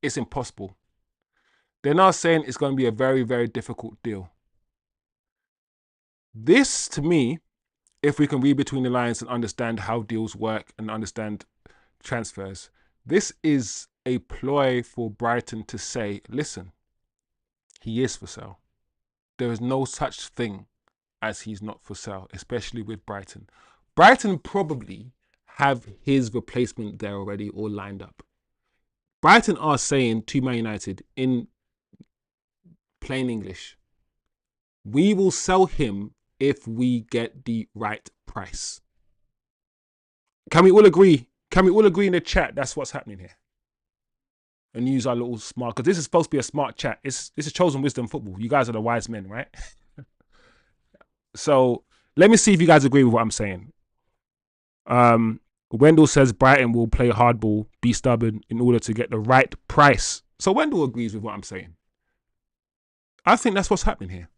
it's impossible. They're now saying it's going to be a very, very difficult deal. This, to me, if we can read between the lines and understand how deals work and understand transfers, this is a ploy for Brighton to say, listen, he is for sale. There is no such thing as he's not for sale, especially with Brighton. Brighton probably have his replacement there already all lined up. Brighton are saying to Man United in plain English, we will sell him if we get the right price. Can we all agree? Can we all agree in the chat that's what's happening here? And use our little smart, because this is supposed to be a smart chat. This is Chosen Wisdom Football. You guys are the wise men, right? So let me see if you guys agree with what I'm saying. Wendell says Brighton will play hardball, be stubborn in order to get the right price. So Wendell agrees with what I'm saying. I think that's what's happening here.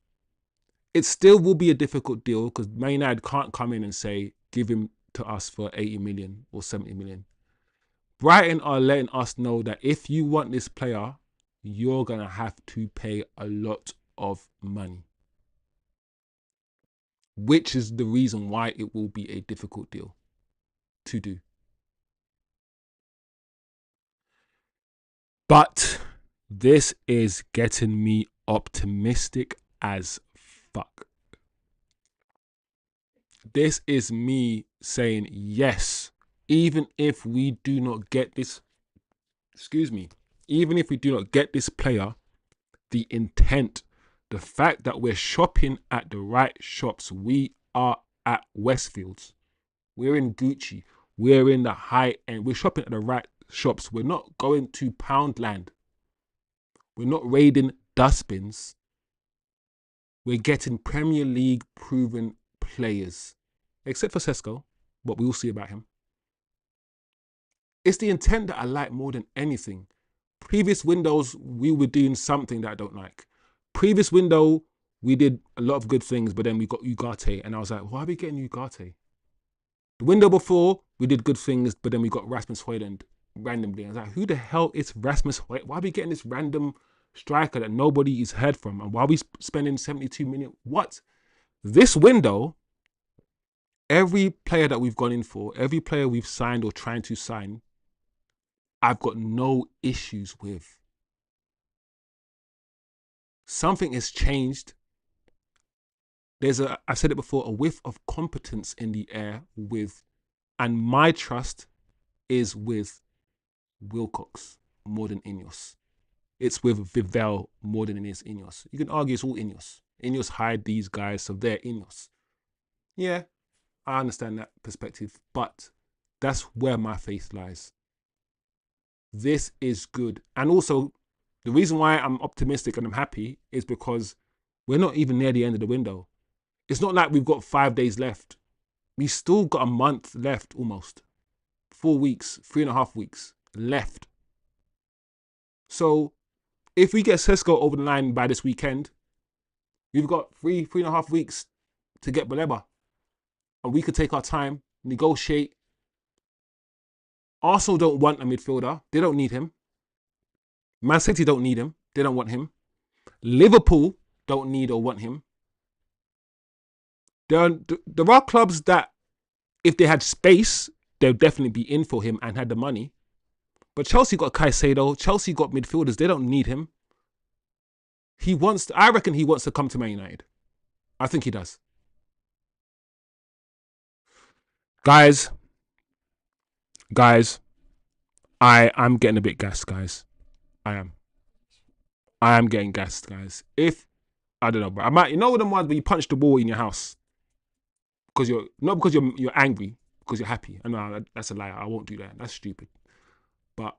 It still will be a difficult deal because Man United can't come in and say, give him to us for 80 million or 70 million. Brighton are letting us know that if you want this player, you're going to have to pay a lot of money. Which is the reason why it will be a difficult deal to do. But this is getting me optimistic as fuck. This is me saying yes, even if we do not get this. excuse me, even if we do not get this player, the intent, the fact that we're shopping at the right shops, we are at Westfields, we're in Gucci, we're in the high end, we're shopping at the right shops. We're not going to Poundland. We're not raiding dustbins. We're getting Premier League proven players, except for Sesko, but we will see about him. It's the intent that I like more than anything. Previous windows, we were doing something that I don't like. Previous window, we did a lot of good things, but then we got Ugarte, and I was like, why are we getting Ugarte? The window before, we did good things, but then we got Rasmus Hojlund randomly. I was like, who the hell is Rasmus Hojlund? Why are we getting this random striker that nobody has heard from? And why are we spending 72 million? What? This window, every player that we've gone in for, every player we've signed or trying to sign, I've got no issues with. Something has changed. There's I said it before, a whiff of competence in the air with, and my trust is with Wilcox more than Ineos. It's with Vivel more than it is Ineos. You can argue it's all Ineos. Ineos hired these guys, so they're Ineos. Yeah, I understand that perspective, but that's where my faith lies. This is good. And also, the reason why I'm optimistic and I'm happy is because we're not even near the end of the window. It's not like we've got 5 days left. We still got a month left almost. 4 weeks, 3.5 weeks left. So if we get Sesko over the line by this weekend, we've got 3.5 weeks to get Baleba. And we could take our time, negotiate. Arsenal don't want a midfielder. They don't need him. Man City don't need him. They don't want him. Liverpool don't need or want him. There are clubs that, if they had space, they'll definitely be in for him and had the money. But Chelsea got Caicedo. Chelsea got midfielders. They don't need him. I reckon he wants to come to Man United. I think he does. Guys, I'm getting a bit gassed, guys. I am getting gassed, guys. I don't know, but I might, you know them ones where you punch the wall in your house because you're angry, because you're happy. I know that's a lie. I won't do that. That's stupid. But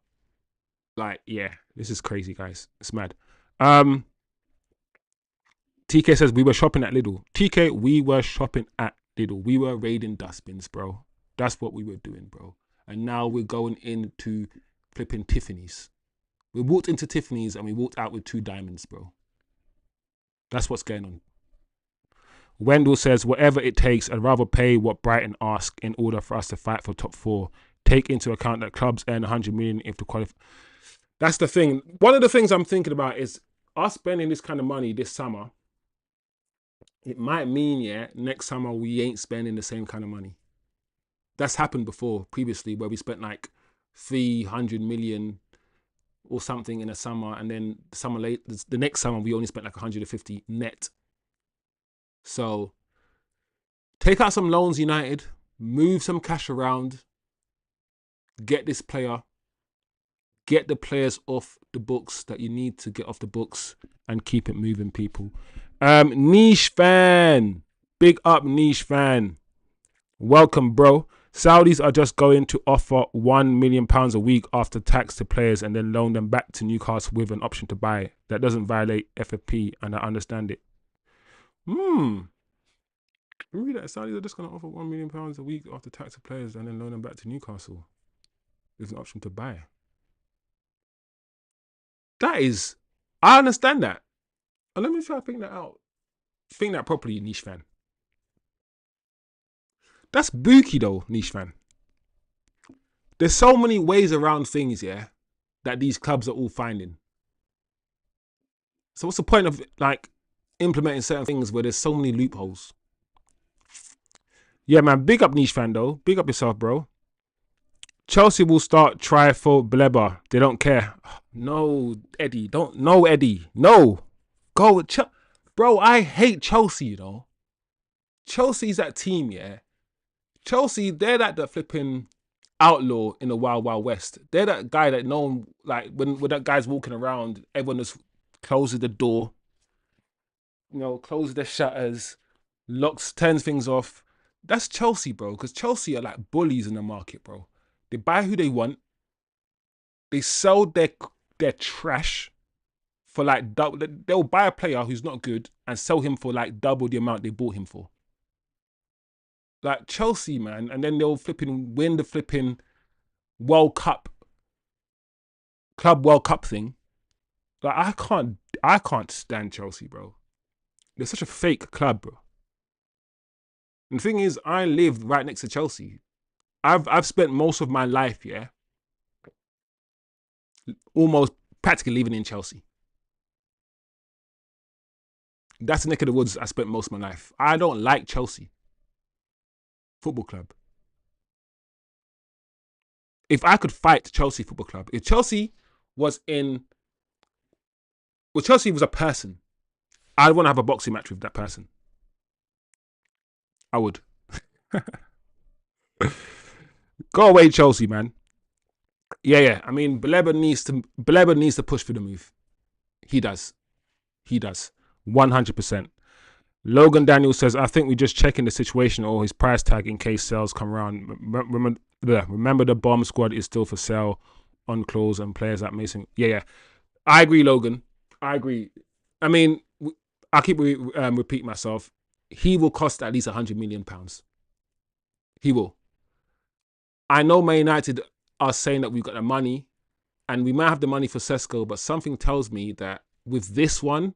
like, yeah, this is crazy, guys. It's mad. TK says we were shopping at Lidl. TK, we were shopping at Lidl. We were raiding dustbins, bro. That's what we were doing, bro. And now we're going into flipping Tiffany's. We walked into Tiffany's and we walked out with 2 diamonds, bro. That's what's going on. Wendell says, whatever it takes, I'd rather pay what Brighton ask in order for us to fight for top 4. Take into account that clubs earn 100 million if the qualify. That's the thing. One of the things I'm thinking about is us spending this kind of money this summer. It might mean, yeah, next summer we ain't spending the same kind of money. That's happened before, previously, where we spent like 300 million or something in a summer, and then the next summer we only spent like 150 net. So take out some loans, United, move some cash around, get this player, get the players off the books that you need to get off the books, and keep it moving, people. Niche fan, big up Niche fan. Welcome, bro. Saudis are just going to offer £1 million a week after tax to players and then loan them back to Newcastle with an option to buy. That doesn't violate FFP, and I understand it. Read that. Saudis are just going to offer £1 million a week after tax to players and then loan them back to Newcastle with an option to buy. I understand that. And let me try to think that out. Think that properly, Niche fan. That's bookie though, Niche fan. There's so many ways around things, yeah, that these clubs are all finding. So what's the point of like implementing certain things where there's so many loopholes? Yeah, man, big up Niche fan though. Big up yourself, bro. Chelsea will start try for Baleba. They don't care. No, Eddie. No, Eddie. No. Go with bro, I hate Chelsea, you know. Chelsea's that team, yeah. Chelsea, they're like the flipping outlaw in the Wild Wild West. They're that guy that no one, like, when that guy's walking around, everyone just closes the door, closes their shutters, turns things off. That's Chelsea, bro, because Chelsea are like bullies in the market, bro. They buy who they want. They sell their trash for like double. They'll buy a player who's not good and sell him for like double the amount they bought him for. Like Chelsea, man, and then they'll flipping win the flipping World Cup, Club World Cup thing. Like I can't stand Chelsea, bro. They're such a fake club, bro. And the thing is, I live right next to Chelsea. I've spent most of my life, yeah, almost practically living in Chelsea. That's the neck of the woods I spent most of my life. I don't like Chelsea Football Club. If I could fight Chelsea Football Club, if Chelsea was Chelsea was a person, I'd want to have a boxing match with that person. I would. Go away, Chelsea, man. Yeah. I mean, Baleba needs to push for the move. He does. 100%. Logan Daniel says, I think we're just checking the situation or his price tag in case sales come around. Remember the bomb squad is still for sale on clause and players that Mason. Yeah. I agree, Logan. I agree. I mean, I keep repeating myself. He will cost at least £100 million. He will. I know Man United are saying that we've got the money and we might have the money for Sesko, but something tells me that with this one,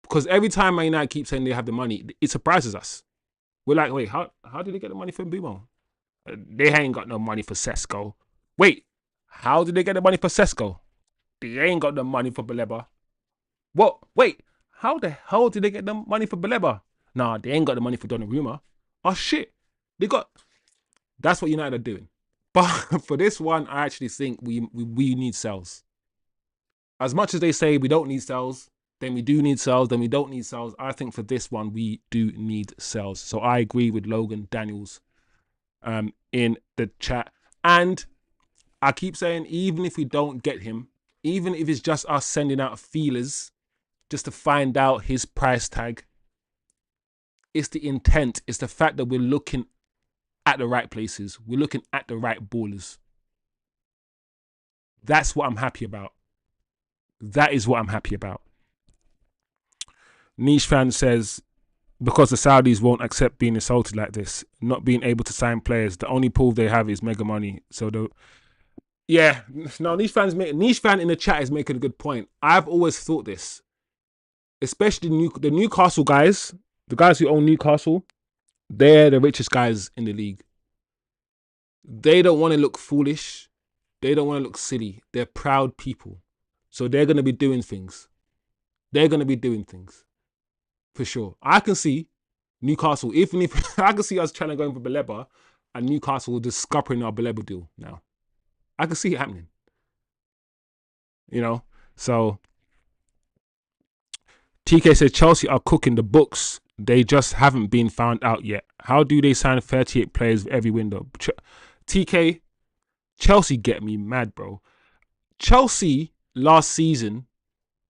because every time Man United keeps saying they have the money, it surprises us. We're like, wait, how did they get the money for Mbeumo? They ain't got no money for Sesko. Wait, how did they get the money for Sesko? They ain't got the money for Baleba. What? Wait, how the hell did they get the money for Baleba? Nah, they ain't got the money for Donnarumma. Oh shit, that's what United are doing. But for this one, I actually think we need sales. As much as they say we don't need sales, then we do need sales, then we don't need sales. I think for this one, we do need sales. So I agree with Logan Daniels in the chat. And I keep saying, even if we don't get him, even if it's just us sending out feelers just to find out his price tag, it's the intent. It's the fact that we're looking at the right places. We're looking at the right ballers. That's what I'm happy about. That is what I'm happy about. Niche fan says, because the Saudis won't accept being insulted like this, not being able to sign players, the only pool they have is mega money. So niche fan in the chat is making a good point. I've always thought this, especially the Newcastle guys, the guys who own Newcastle, they're the richest guys in the league. They don't want to look foolish. They don't want to look silly. They're proud people. So they're going to be doing things. For sure. I can see Newcastle, even if I can see us trying to go in for Baleba and Newcastle just scuppering our Baleba deal now. I can see it happening. So TK says Chelsea are cooking the books. They just haven't been found out yet. How do they sign 38 players every window? TK, Chelsea get me mad, bro. Chelsea last season,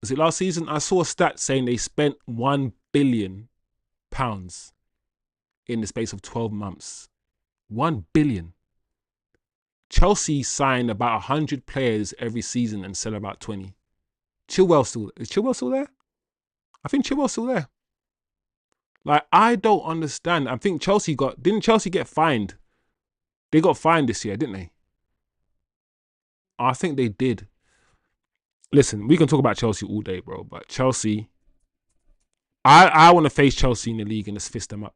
I saw a stat saying they spent £1 billion in the space of 12 months. 1 billion. Chelsea sign about 100 players every season and sell about 20. Is Chilwell still there? I think Chilwell's still there. Like, I don't understand. I think didn't Chelsea get fined? They got fined this year, didn't they? I think they did. Listen, we can talk about Chelsea all day, bro, but Chelsea, I want to face Chelsea in the league and just fist them up.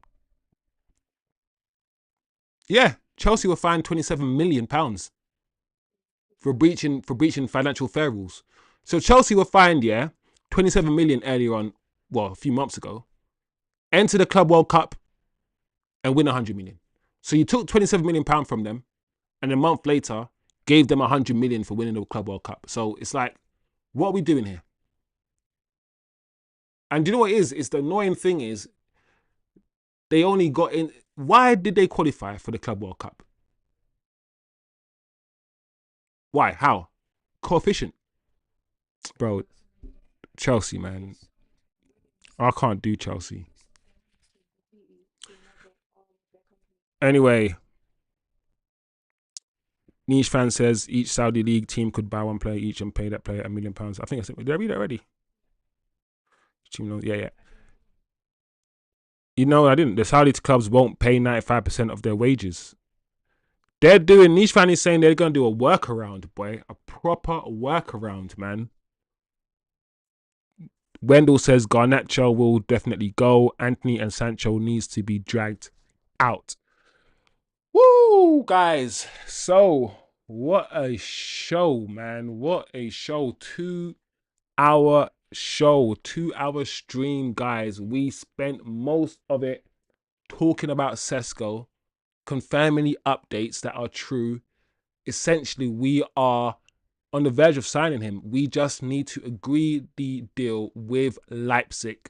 Yeah, Chelsea were fined £27 million for breaching financial fair rules. So Chelsea were fined, 27 million earlier on, a few months ago. Enter the Club World Cup and win 100 million. So you took £27 million from them, and a month later gave them 100 million for winning the Club World Cup. So it's like, what are we doing here? And do you know what it is? It's the annoying thing they only got in. Why did they qualify for the Club World Cup? Why? How? Coefficient, bro. Chelsea, man. I can't do Chelsea. Anyway, Niche fan says each Saudi league team could buy one player each and pay that player £1 million. I think I said, did I read that already? Yeah, yeah. You know, I didn't. The Saudi clubs won't pay 95% of their wages. They're doing, Niche fan is saying they're going to do a workaround, boy. A proper workaround, man. Wendell says Garnacho will definitely go. Anthony and Sancho needs to be dragged out. Woo, guys. So, what a show, man. What a show. 2-hour show, 2-hour stream, guys. We spent most of it talking about Sesko, confirming the updates that are true. Essentially, we are on the verge of signing him. We just need to agree the deal with Leipzig,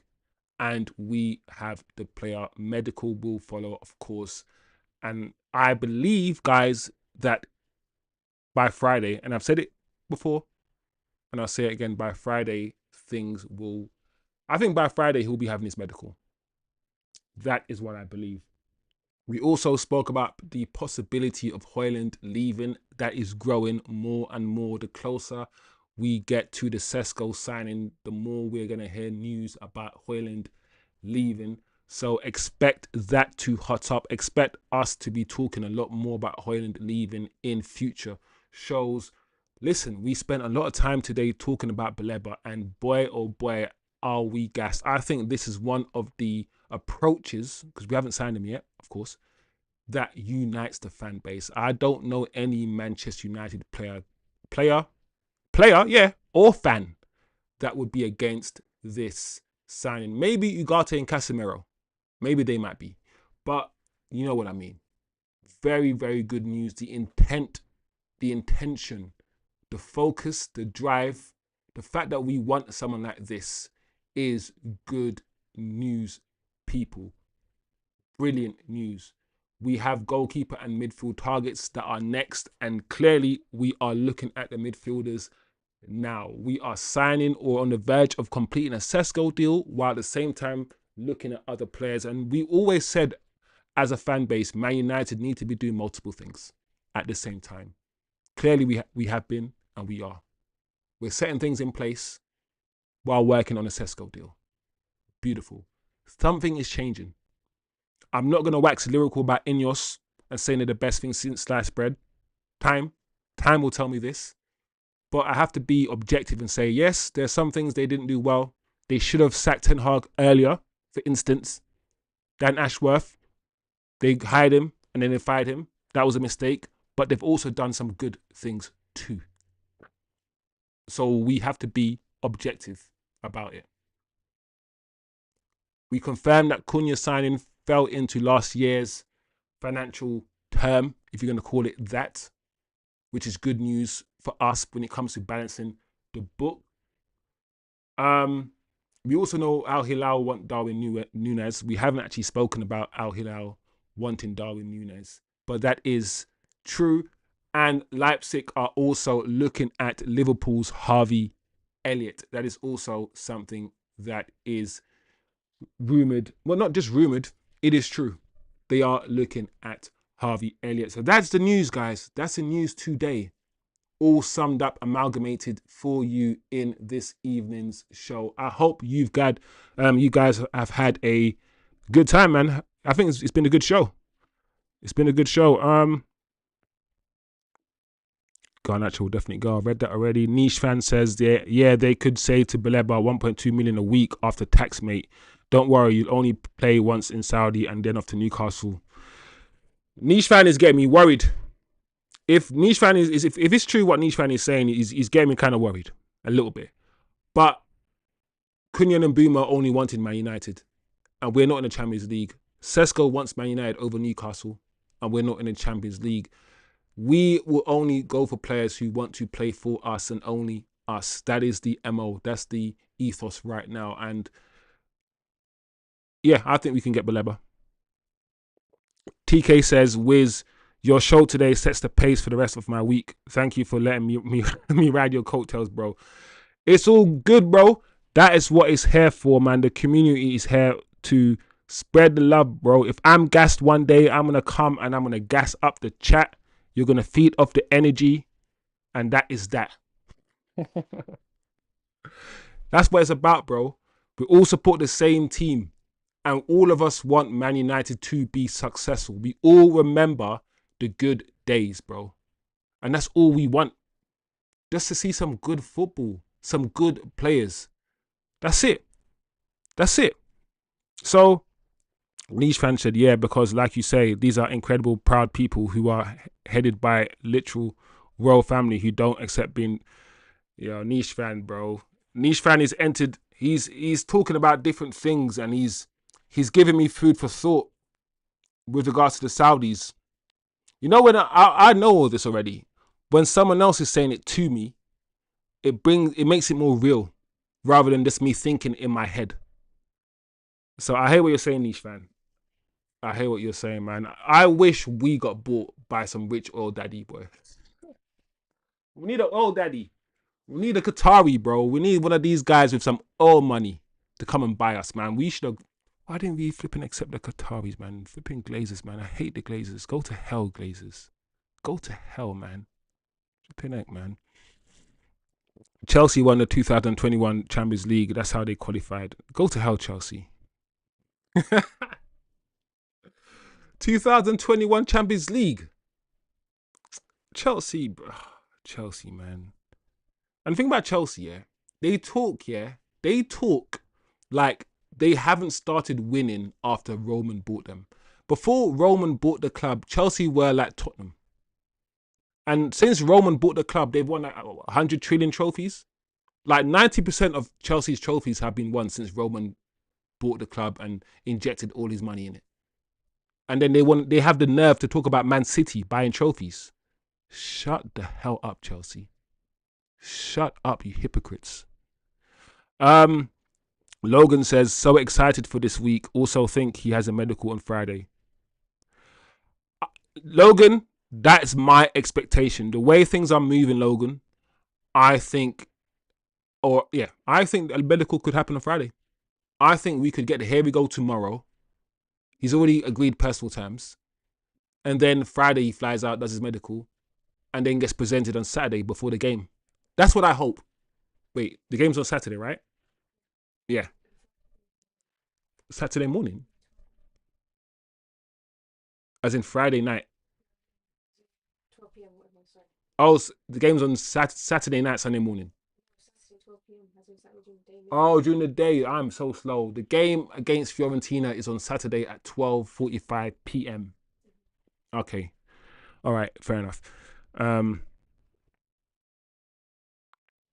and we have the player. Medical will follow, of course. And I believe, guys, that by Friday, and I've said it before, and I'll say it again, by Friday, things will... I think by Friday, he'll be having his medical. That is what I believe. We also spoke about the possibility of Hojlund leaving. That is growing more and more. The closer we get to the Sesko signing, the more we're going to hear news about Hojlund leaving. So expect that to hot up. Expect us to be talking a lot more about Hojlund leaving in future shows. Listen, we spent a lot of time today talking about Baleba, and boy, oh boy, are we gassed. I think this is one of the approaches, because we haven't signed him yet, of course, that unites the fan base. I don't know any Manchester United player, yeah, or fan that would be against this signing. Maybe Ugarte and Casemiro. Maybe they might be. But you know what I mean. Very, very good news. The intent, the intention, the focus, the drive, the fact that we want someone like this is good news, people. Brilliant news. We have goalkeeper and midfield targets that are next, and clearly we are looking at the midfielders now. We are signing or on the verge of completing a Sesko deal, while at the same time looking at other players. And we always said, as a fan base, Man United need to be doing multiple things at the same time. Clearly we have been, and we are. We're setting things in place while working on a Sesko deal. Beautiful. Something is changing. I'm not going to wax lyrical about Ineos and saying they're the best thing since sliced bread. Time will tell me this. But I have to be objective and say, yes, there's some things they didn't do well. They should have sacked Ten Hag earlier, for instance. Dan Ashworth, they hired him and then they fired him. That was a mistake. But they've also done some good things too. So we have to be objective about it. We confirmed that Cunha signing fell into last year's financial term, if you're going to call it that, which is good news for us when it comes to balancing the book. We also know Al Hilal want Darwin Núñez. We haven't actually spoken about Al Hilal wanting Darwin Núñez, but that is true. And Leipzig are also looking at Liverpool's Harvey Elliott. That is also something that is rumoured. Well, not just rumoured, it is true. They are looking at Harvey Elliott. So that's the news, guys. That's the news today. All summed up, amalgamated for you in this evening's show. I hope you guys have had a good time, man. I think it's been a good show. It's been a good show. Garnacho will definitely go. I read that already. Niche fan says, yeah, they could say to Baleba 1.2 million a week after tax, mate. Don't worry, you'll only play once in Saudi and then off to Newcastle. Niche fan is getting me worried. If Niche fan if it's true what Niche fan is saying, he's getting me kind of worried a little bit. But Cunha and Boomer only wanted Man United, and we're not in the Champions League. Sesko wants Man United over Newcastle, and we're not in the Champions League. We will only go for players who want to play for us and only us. That is the MO. That's the ethos right now. And yeah, I think we can get Baleba. TK says, Wiz, Your show today sets the pace for the rest of my week. Thank you for letting me ride your coattails, bro. It's all good, bro. That is what it's here for, man. The community is here to spread the love, bro. If I'm gassed one day, I'm going to come and I'm going to gas up the chat. You're going to feed off the energy. And that is that. That's what it's about, bro. We all support the same team. And all of us want Man United to be successful. We all remember the good days, bro. And that's all we want. Just to see some good football. Some good players. That's it. That's it. So, Niche fan said, yeah, because like you say, these are incredible, proud people who are headed by literal royal family who don't accept being, Niche fan, bro. Niche fan is entered. He's talking about different things and he's giving me food for thought with regards to the Saudis. You know, when I know all this already. When someone else is saying it to me, it makes it more real rather than just me thinking in my head. So I hear what you're saying, Niche fan. I hear what you're saying, man. I wish we got bought by some rich oil daddy, boy. We need an oil daddy. We need a Qatari, bro. We need one of these guys with some oil money to come and buy us, man. We should have... Why didn't we flipping accept the Qataris, man? Flipping Glazers, man. I hate the Glazers. Go to hell, Glazers. Go to hell, man. Flipping heck, man. Chelsea won the 2021 Champions League. That's how they qualified. Go to hell, Chelsea. 2021 Champions League. Chelsea, bro. Chelsea, man. And the thing about Chelsea, yeah, they talk like they haven't started winning after Roman bought them. Before Roman bought the club, Chelsea were like Tottenham. And since Roman bought the club, they've won like 100 trillion trophies. Like 90% of Chelsea's trophies have been won since Roman bought the club and injected all his money in it. And then they have the nerve to talk about Man City buying trophies. Shut the hell up, Chelsea. Shut up, you hypocrites. Logan says, so excited for this week. Also think he has a medical on Friday. Logan, that's my expectation. The way things are moving, Logan, I think a medical could happen on Friday. I think we could get the here we go tomorrow. He's already agreed personal terms. And then Friday he flies out, does his medical, and then gets presented on Saturday before the game. That's what I hope. Wait, the game's on Saturday, right? Yeah. Saturday morning. As in Friday night. Oh, the game's on Saturday night, Sunday morning. Oh, during the day. I'm so slow. The game against Fiorentina is on Saturday at 12:45 p.m. Okay. All right. Fair enough.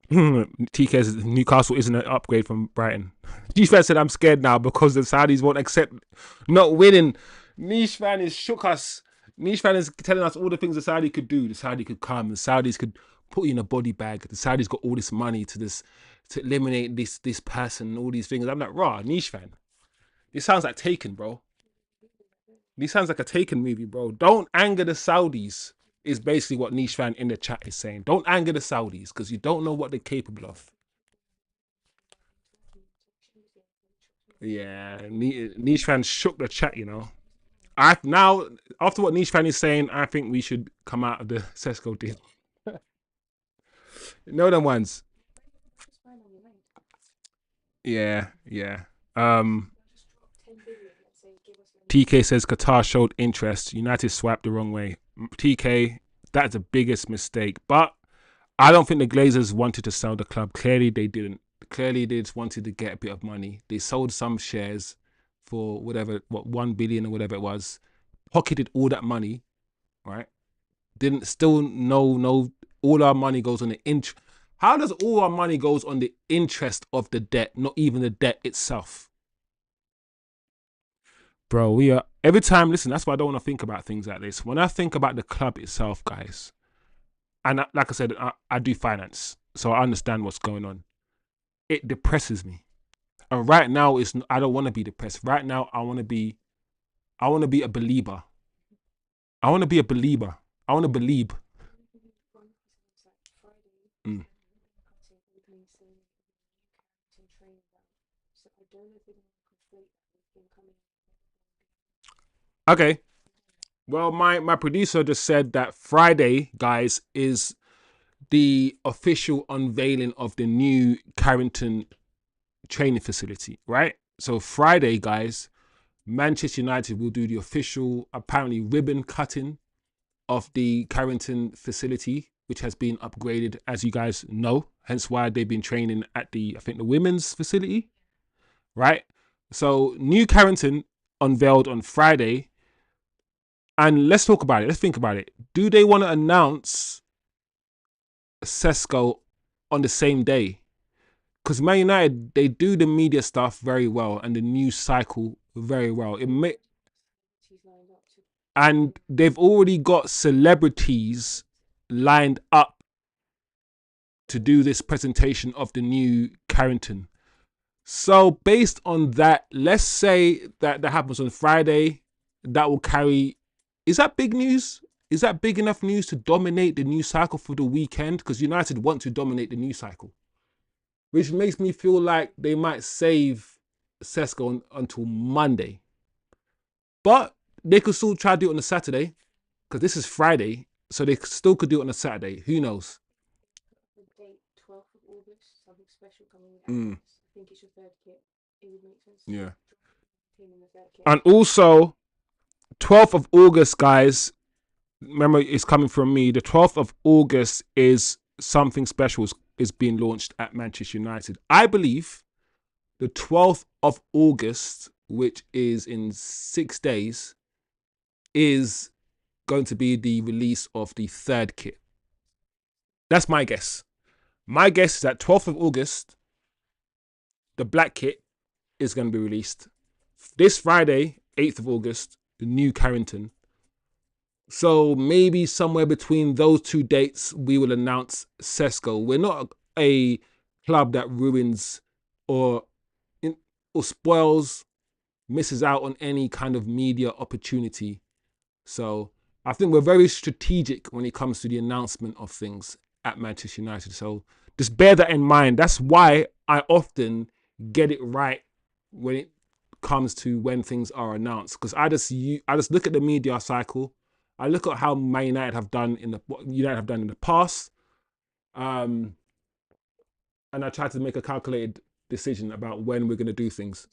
TK says Newcastle isn't an upgrade from Brighton. Niche fan said I'm scared now because the Saudis won't accept not winning. Niche fan is shook us. Niche fan is telling us all the things the Saudi could do. The Saudi could come. The Saudis could put you in a body bag. The Saudis got all this money to eliminate this person, all these things. I'm like, raw, Niche fan. This sounds like Taken, bro. This sounds like a Taken movie, bro. Don't anger the Saudis. Is basically what Niche fan in the chat is saying. Don't anger the Saudis because you don't know what they're capable of. Yeah, Niche fan shook the chat, you know. Now, after what Niche fan is saying, I think we should come out of the Sesko deal. You know them ones. Yeah. TK says Qatar showed interest. United swiped the wrong way. TK, that's the biggest mistake. But I don't think the Glazers wanted to sell the club. Clearly, they didn't. Clearly, they just wanted to get a bit of money. They sold some shares for 1 billion or whatever it was. Pocketed all that money, right? Didn't still no. All our money goes on the interest. How does all our money goes on the interest of the debt, not even the debt itself? Bro, we are every time. Listen, that's why I don't want to think about things like this. When I think about the club itself, guys, and like I said, I do finance, so I understand what's going on. It depresses me, and right now, I don't want to be depressed. Right now, I want to be a believer. I want to be a believer. I want to believe. Mm. Okay. Well, my producer just said that Friday, guys, is the official unveiling of the new Carrington training facility, right? So Friday, guys, Manchester United will do the official, apparently, ribbon cutting of the Carrington facility, which has been upgraded, as you guys know. Hence why they've been training at I think, the women's facility, right? So new Carrington unveiled on Friday. And let's talk about it. Let's think about it. Do they want to announce Sesko on the same day? Because Man United, they do the media stuff very well and the news cycle very well. And they've already got celebrities lined up to do this presentation of the new Carrington. So based on that, let's say that happens on Friday. That will carry. Is that big news? Is that big enough news to dominate the news cycle for the weekend? Because United want to dominate the news cycle, which makes me feel like they might save Sesko until Monday. But they could still try to do it on a Saturday, because this is Friday, so they still could do it on a Saturday. Who knows? The date 12th of August, something special coming with Mm. I think it's your third kit. It would make sense. Yeah. Team in the third kit. And also, 12th of August, guys, remember, it's coming from me. The 12th of August is something special is being launched at Manchester United. I believe the 12th of August, which is in 6 days, is going to be the release of the third kit. That's my guess. My guess is that 12th of August, the black kit is going to be released. This Friday, 8th of August, the new Carrington. So maybe somewhere between those two dates, we will announce Sesko. We're not a club that ruins or spoils, misses out on any kind of media opportunity. So I think we're very strategic when it comes to the announcement of things at Manchester United. So just bear that in mind. That's why I often get it right when it comes to when things are announced. Because I just look at the media cycle. I look at how Man United have done in the past, and I try to make a calculated decision about when we're going to do things.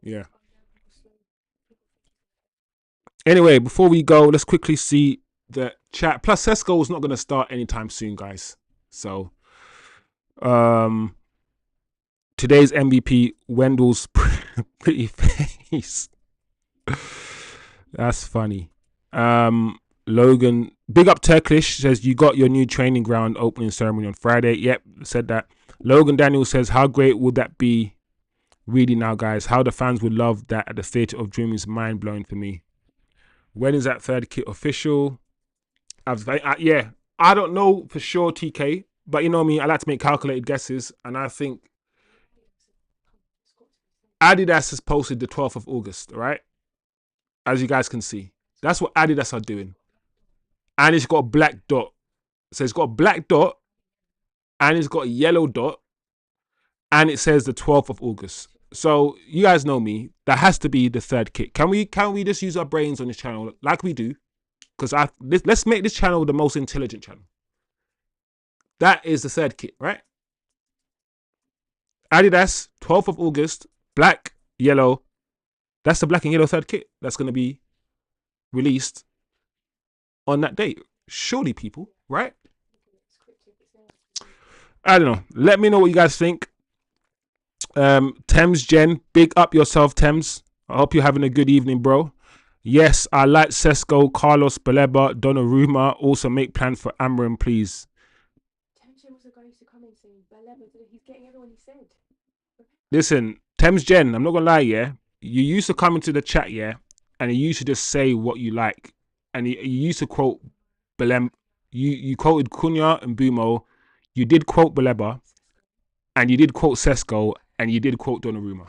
Yeah. Anyway, before we go, let's quickly see the chat. Plus, Sesko is not going to start anytime soon, guys. So, today's MVP, Wendell's pretty face. That's funny. Logan, big up Turkish, says you got your new training ground opening ceremony on Friday. Yep, said that. Logan Daniel says, how great would that be? Really now, guys, how the fans would love that at the Theatre of Dreams is mind-blowing for me. When is that third kit official? Yeah, I don't know for sure, TK, but you know me, I like to make calculated guesses, and I think Adidas has posted the 12th of August, right? As you guys can see. That's what Adidas are doing. And it's got a black dot. So it's got a black dot, and it's got a yellow dot, and it says the 12th of August. So you guys know me. That has to be the third kit. Can we just use our brains on this channel like we do? Because let's make this channel the most intelligent channel. That is the third kit, right? Adidas, 12th of August, black, yellow. That's the black and yellow third kit that's going to be released on that date. Surely, people, right? I don't know. Let me know what you guys think. Thames Jen, big up yourself, Thames. I hope you're having a good evening, bro. Yes, I like Sesko, Carlos, Baleba, Donnarumma. Also make plans for Amram, please. Thames Jen was the guy who used to come in saying, Baleba, he's getting everyone he said. Listen, Thames Jen, I'm not going to lie, yeah? You used to come into the chat, yeah? And you used to just say what you like. And you used to quote Balem. You quoted Cunha and Bumo. You did quote Baleba. And you did quote Sesko. And you did quote Donnarumma.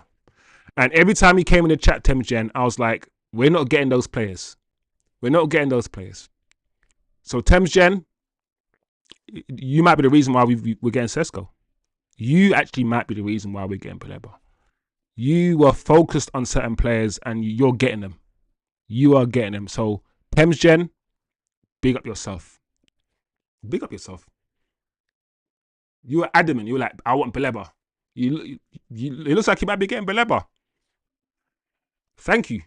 And every time you came in the chat, Thames Jen, I was like, we're not getting those players. We're not getting those players. So Thames Gen, you might be the reason why we're getting Sesko. You actually might be the reason why we're getting Baleba. You were focused on certain players and you're getting them. You are getting them. So Thames Gen, big up yourself. Big up yourself. You were adamant. You were like, I want Baleba. It looks like you might be getting Baleba. Thank you.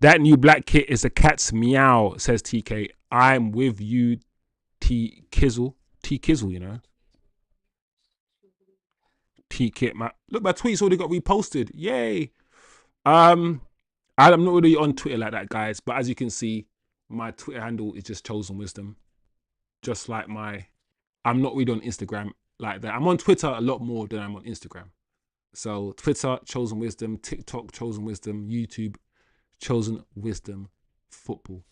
That new black kit is a cat's meow, says TK. I'm with you, T Kizzle. T Kizzle, you know. T Kit, man. Look, my tweets already got reposted. Yay. I'm not really on Twitter like that, guys. But as you can see, my Twitter handle is just Chosen Wisdom. Just like I'm not really on Instagram like that. I'm on Twitter a lot more than I'm on Instagram. So Twitter, Chosen Wisdom, TikTok, Chosen Wisdom, YouTube, Chosen Wisdom Football.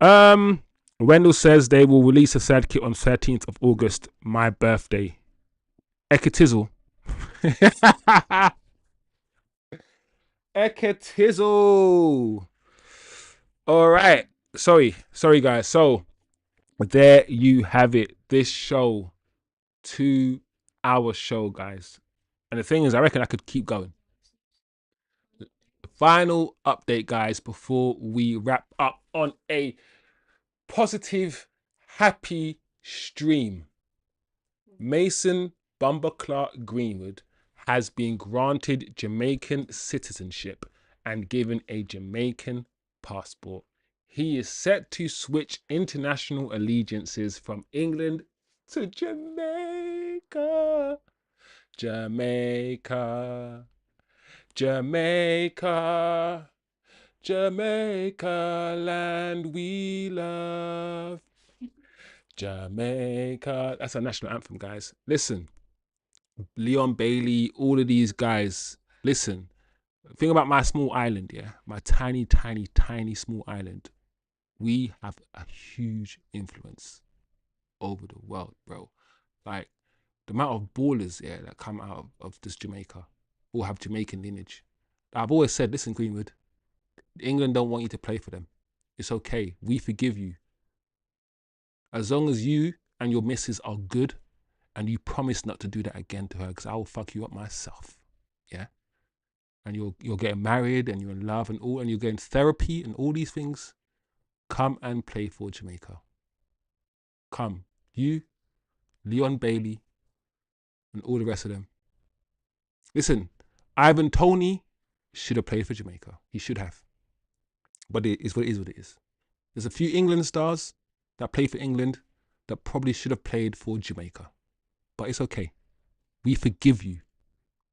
Wendell says they will release a sad kit on 13th of August, my birthday. Ekatizzle. Ekatizzle. All right. Sorry, guys. So there you have it. This show, 2-hour show, guys. And the thing is, I reckon I could keep going. Final update, guys, before we wrap up on a positive, happy stream. Mason Bumba Clark Greenwood has been granted Jamaican citizenship and given a Jamaican passport. He is set to switch international allegiances from England to Jamaica. Jamaica. Jamaica. Jamaica, land we love. Jamaica. That's our national anthem, guys. Listen, Leon Bailey, all of these guys. Listen, think about my small island, yeah? My tiny, tiny, tiny small island. We have a huge influence over the world, bro. Like, the amount of ballers, yeah, that come out of this Jamaica all have Jamaican lineage. I've always said, listen, Greenwood, England don't want you to play for them. It's okay. We forgive you. As long as you and your missus are good and you promise not to do that again to her, because I will fuck you up myself. Yeah? And you're getting married and you're in love and all, and you're getting therapy and all these things, come and play for Jamaica. Come. You, Leon Bailey, and all the rest of them. Listen, Ivan Toney should have played for Jamaica. He should have. But it is what it is. There's a few England stars that play for England that probably should have played for Jamaica. But it's okay. We forgive you.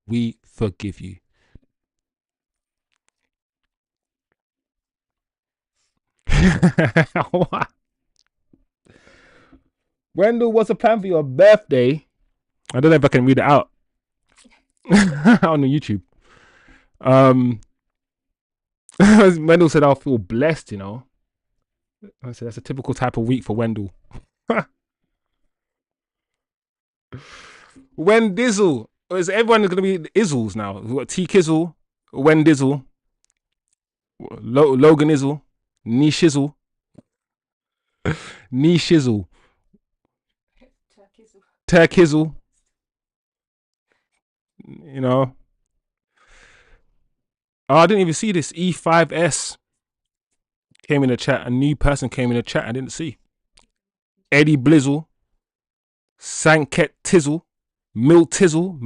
We forgive you. Wendell, what's the plan for your birthday? I don't know if I can read it out on the YouTube. Wendell said, I'll feel blessed, you know. I said, that's a typical type of week for Wendell. When Dizzle. Is everyone going to be Izzles now? We've got T Kizzle, When Dizzle, Logan Izzle, Nee Shizzle, Nee Shizzle, Turkizzle. You know. Oh, I didn't even see this. E5S came in the chat. A new person came in the chat I didn't see. Eddie Blizzle, Sanket Tizzle, Mil Tizzle.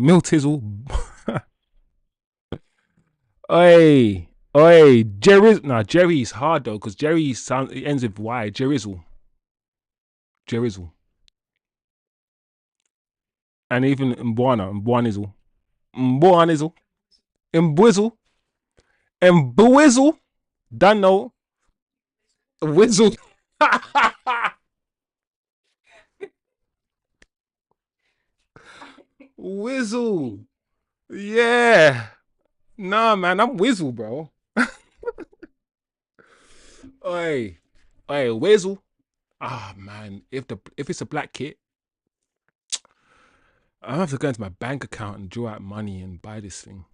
Oi, Jerry's hard though, because it ends with Y. Jerizzle. And even Mbwanizzle. Mbwizzle. Don't know. Whizzle. Whizzle. Yeah. Nah, man, I'm Whizzle, bro. Oi, Whizzle. Ah, man, if it's a black kit, I have to go into my bank account and draw out money and buy this thing.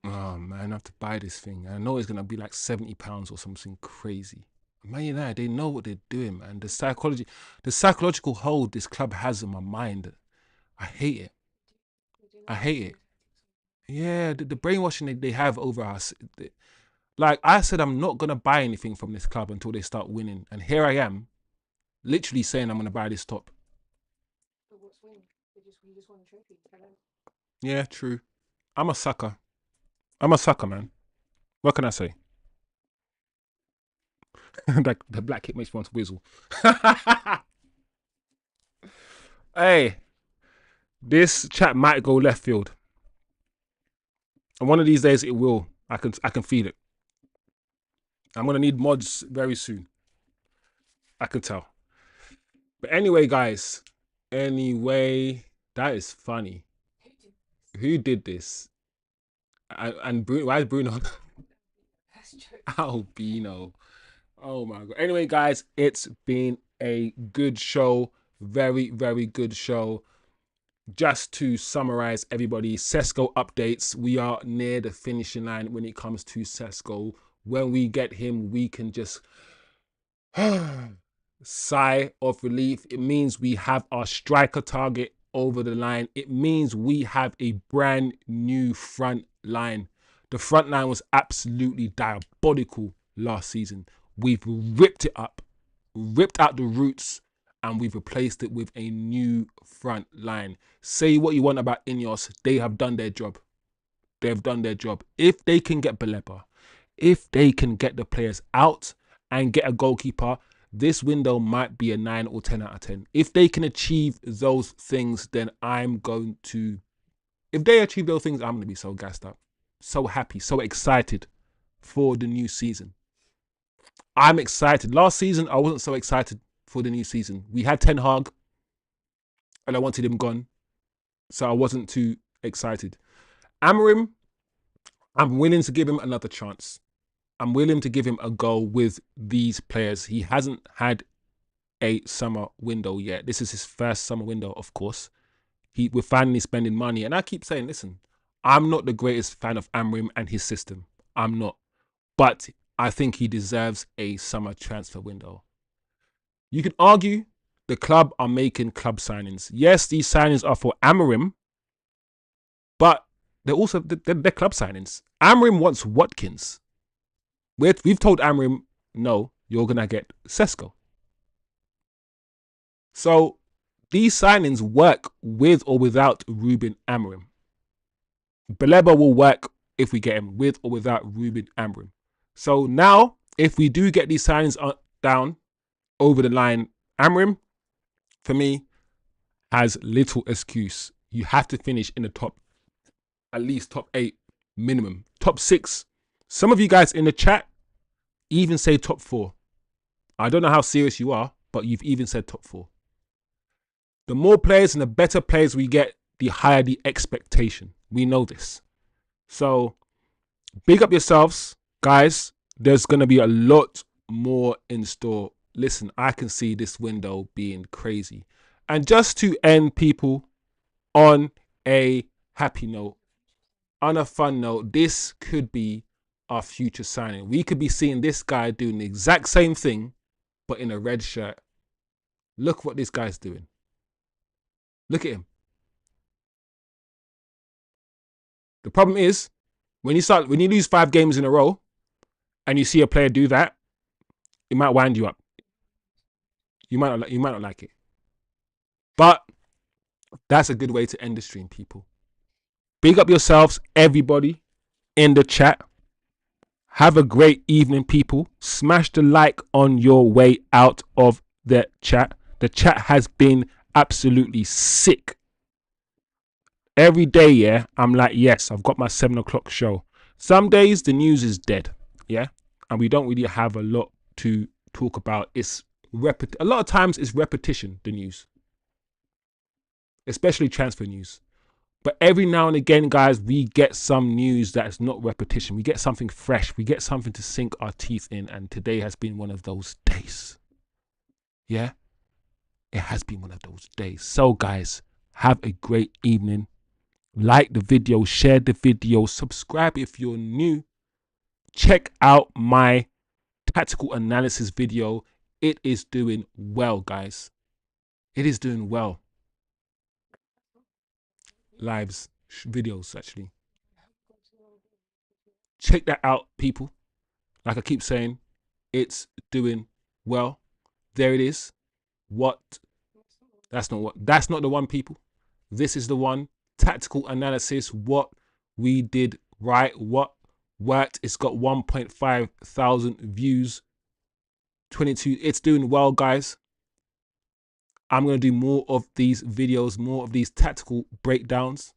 Oh man, I have to buy this thing. I know it's gonna be like £70 or something crazy. Man United, they know what they're doing, man. The psychological hold this club has on my mind, I hate it. They do I like hate their it. tactics. Yeah, the brainwashing they have over us. Like I said, I'm not gonna buy anything from this club until they start winning, and here I am, literally saying I'm gonna buy this top. But what's winning? We just won a trophy. Hello. Yeah, true. I'm a sucker. I'm a sucker, man. What can I say? Like the black kid makes me want to whistle. Hey, this chat might go left field, and one of these days it will. I can feel it. I'm gonna need mods very soon. I can tell. But anyway, guys. Anyway, that is funny. Who did this? Who did this? And Bruno, why is Bruno That's true. albino? Oh my god. Anyway, guys, it's been a good show. Very, very good show. Just to summarize everybody, Sesko updates. We are near the finishing line when it comes to Sesko. When we get him, we can just sigh of relief. It means we have our striker target over the line. It means we have a brand new front line. The front line was absolutely diabolical last season. We've ripped it up, ripped out the roots, and we've replaced it with a new front line. Say what you want about Ineos, they have done their job. They have done their job. If they can get Baleba, if they can get the players out and get a goalkeeper, this window might be a 9 or 10 out of 10. If they can achieve those things, then I'm going to... If they achieve those things, I'm going to be so gassed up, so happy, so excited for the new season. I'm excited. Last season, I wasn't so excited for the new season. We had Ten Hag, and I wanted him gone, so I wasn't too excited. Amorim, I'm willing to give him another chance. I'm willing to give him a go with these players. He hasn't had a summer window yet. This is his first summer window, of course. We're finally spending money. And I keep saying, listen, I'm not the greatest fan of Amorim and his system. I'm not. But I think he deserves a summer transfer window. You can argue the club are making club signings. Yes, these signings are for Amorim, but they're also they're club signings. Amorim wants Watkins. We've told Amorim, no, you're going to get Sesko. So these signings work with or without Ruben Amorim. Baleba will work if we get him with or without Ruben Amorim. So now, if we do get these signings down over the line, Amorim, for me, has little excuse. You have to finish in the top, at least top 8 minimum. Top 6. Some of you guys in the chat even say top 4. I don't know how serious you are, but you've even said top 4. The more players and the better players we get, the higher the expectation. We know this. So, big up yourselves, guys. There's going to be a lot more in store. Listen, I can see this window being crazy. And just to end people on a happy note, on a fun note, this could be our future signing. We could be seeing this guy doing the exact same thing, but in a red shirt. Look what this guy's doing. Look at him. The problem is, when you lose 5 games in a row, and you see a player do that, it might wind you up. You might not like it. But that's a good way to end the stream, people. Big up yourselves, everybody in the chat. Have a great evening, people. Smash the like on your way out of the chat. The chat has been absolutely sick. Every day, yeah, I'm like, yes, I've got my 7 o'clock show. Some days the news is dead, yeah, and we don't really have a lot to talk about. It's a lot of times it's repetition, the news, especially transfer news. But every now and again, guys, we get some news that is not repetition. We get something fresh. We get something to sink our teeth in, and today has been one of those days. Yeah, it has been one of those days. So, guys, have a great evening. like the video, share the video, subscribe if you're new. Check out my tactical analysis video. It is doing well, guys. It is doing well. Lives, videos, actually. Check that out, people. Like I keep saying, it's doing well. There it is. What? That's not the one, people. This is the one. Tactical analysis. What we did right. What worked. It's got 1.5 thousand views. 22. It's doing well, guys. I'm going to do more of these videos, more of these tactical breakdowns,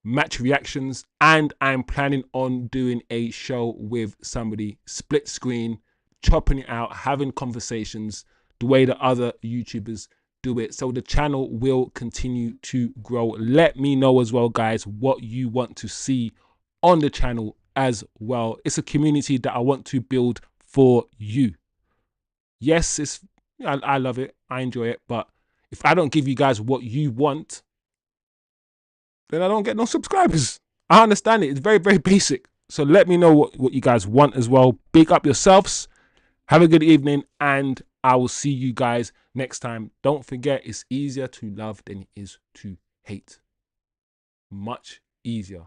match reactions, and I'm planning on doing a show with somebody, split screen, chopping it out, having conversations the way that other YouTubers do it. So the channel will continue to grow. Let me know as well, guys, what you want to see on the channel as well. It's a community that I want to build for you. Yes, I love it. I enjoy it. But if I don't give you guys what you want, then I don't get no subscribers. I understand it. It's very, very basic. So let me know what you guys want as well. Big up yourselves. Have a good evening. And I will see you guys next time. Don't forget, it's easier to love than it is to hate. Much easier.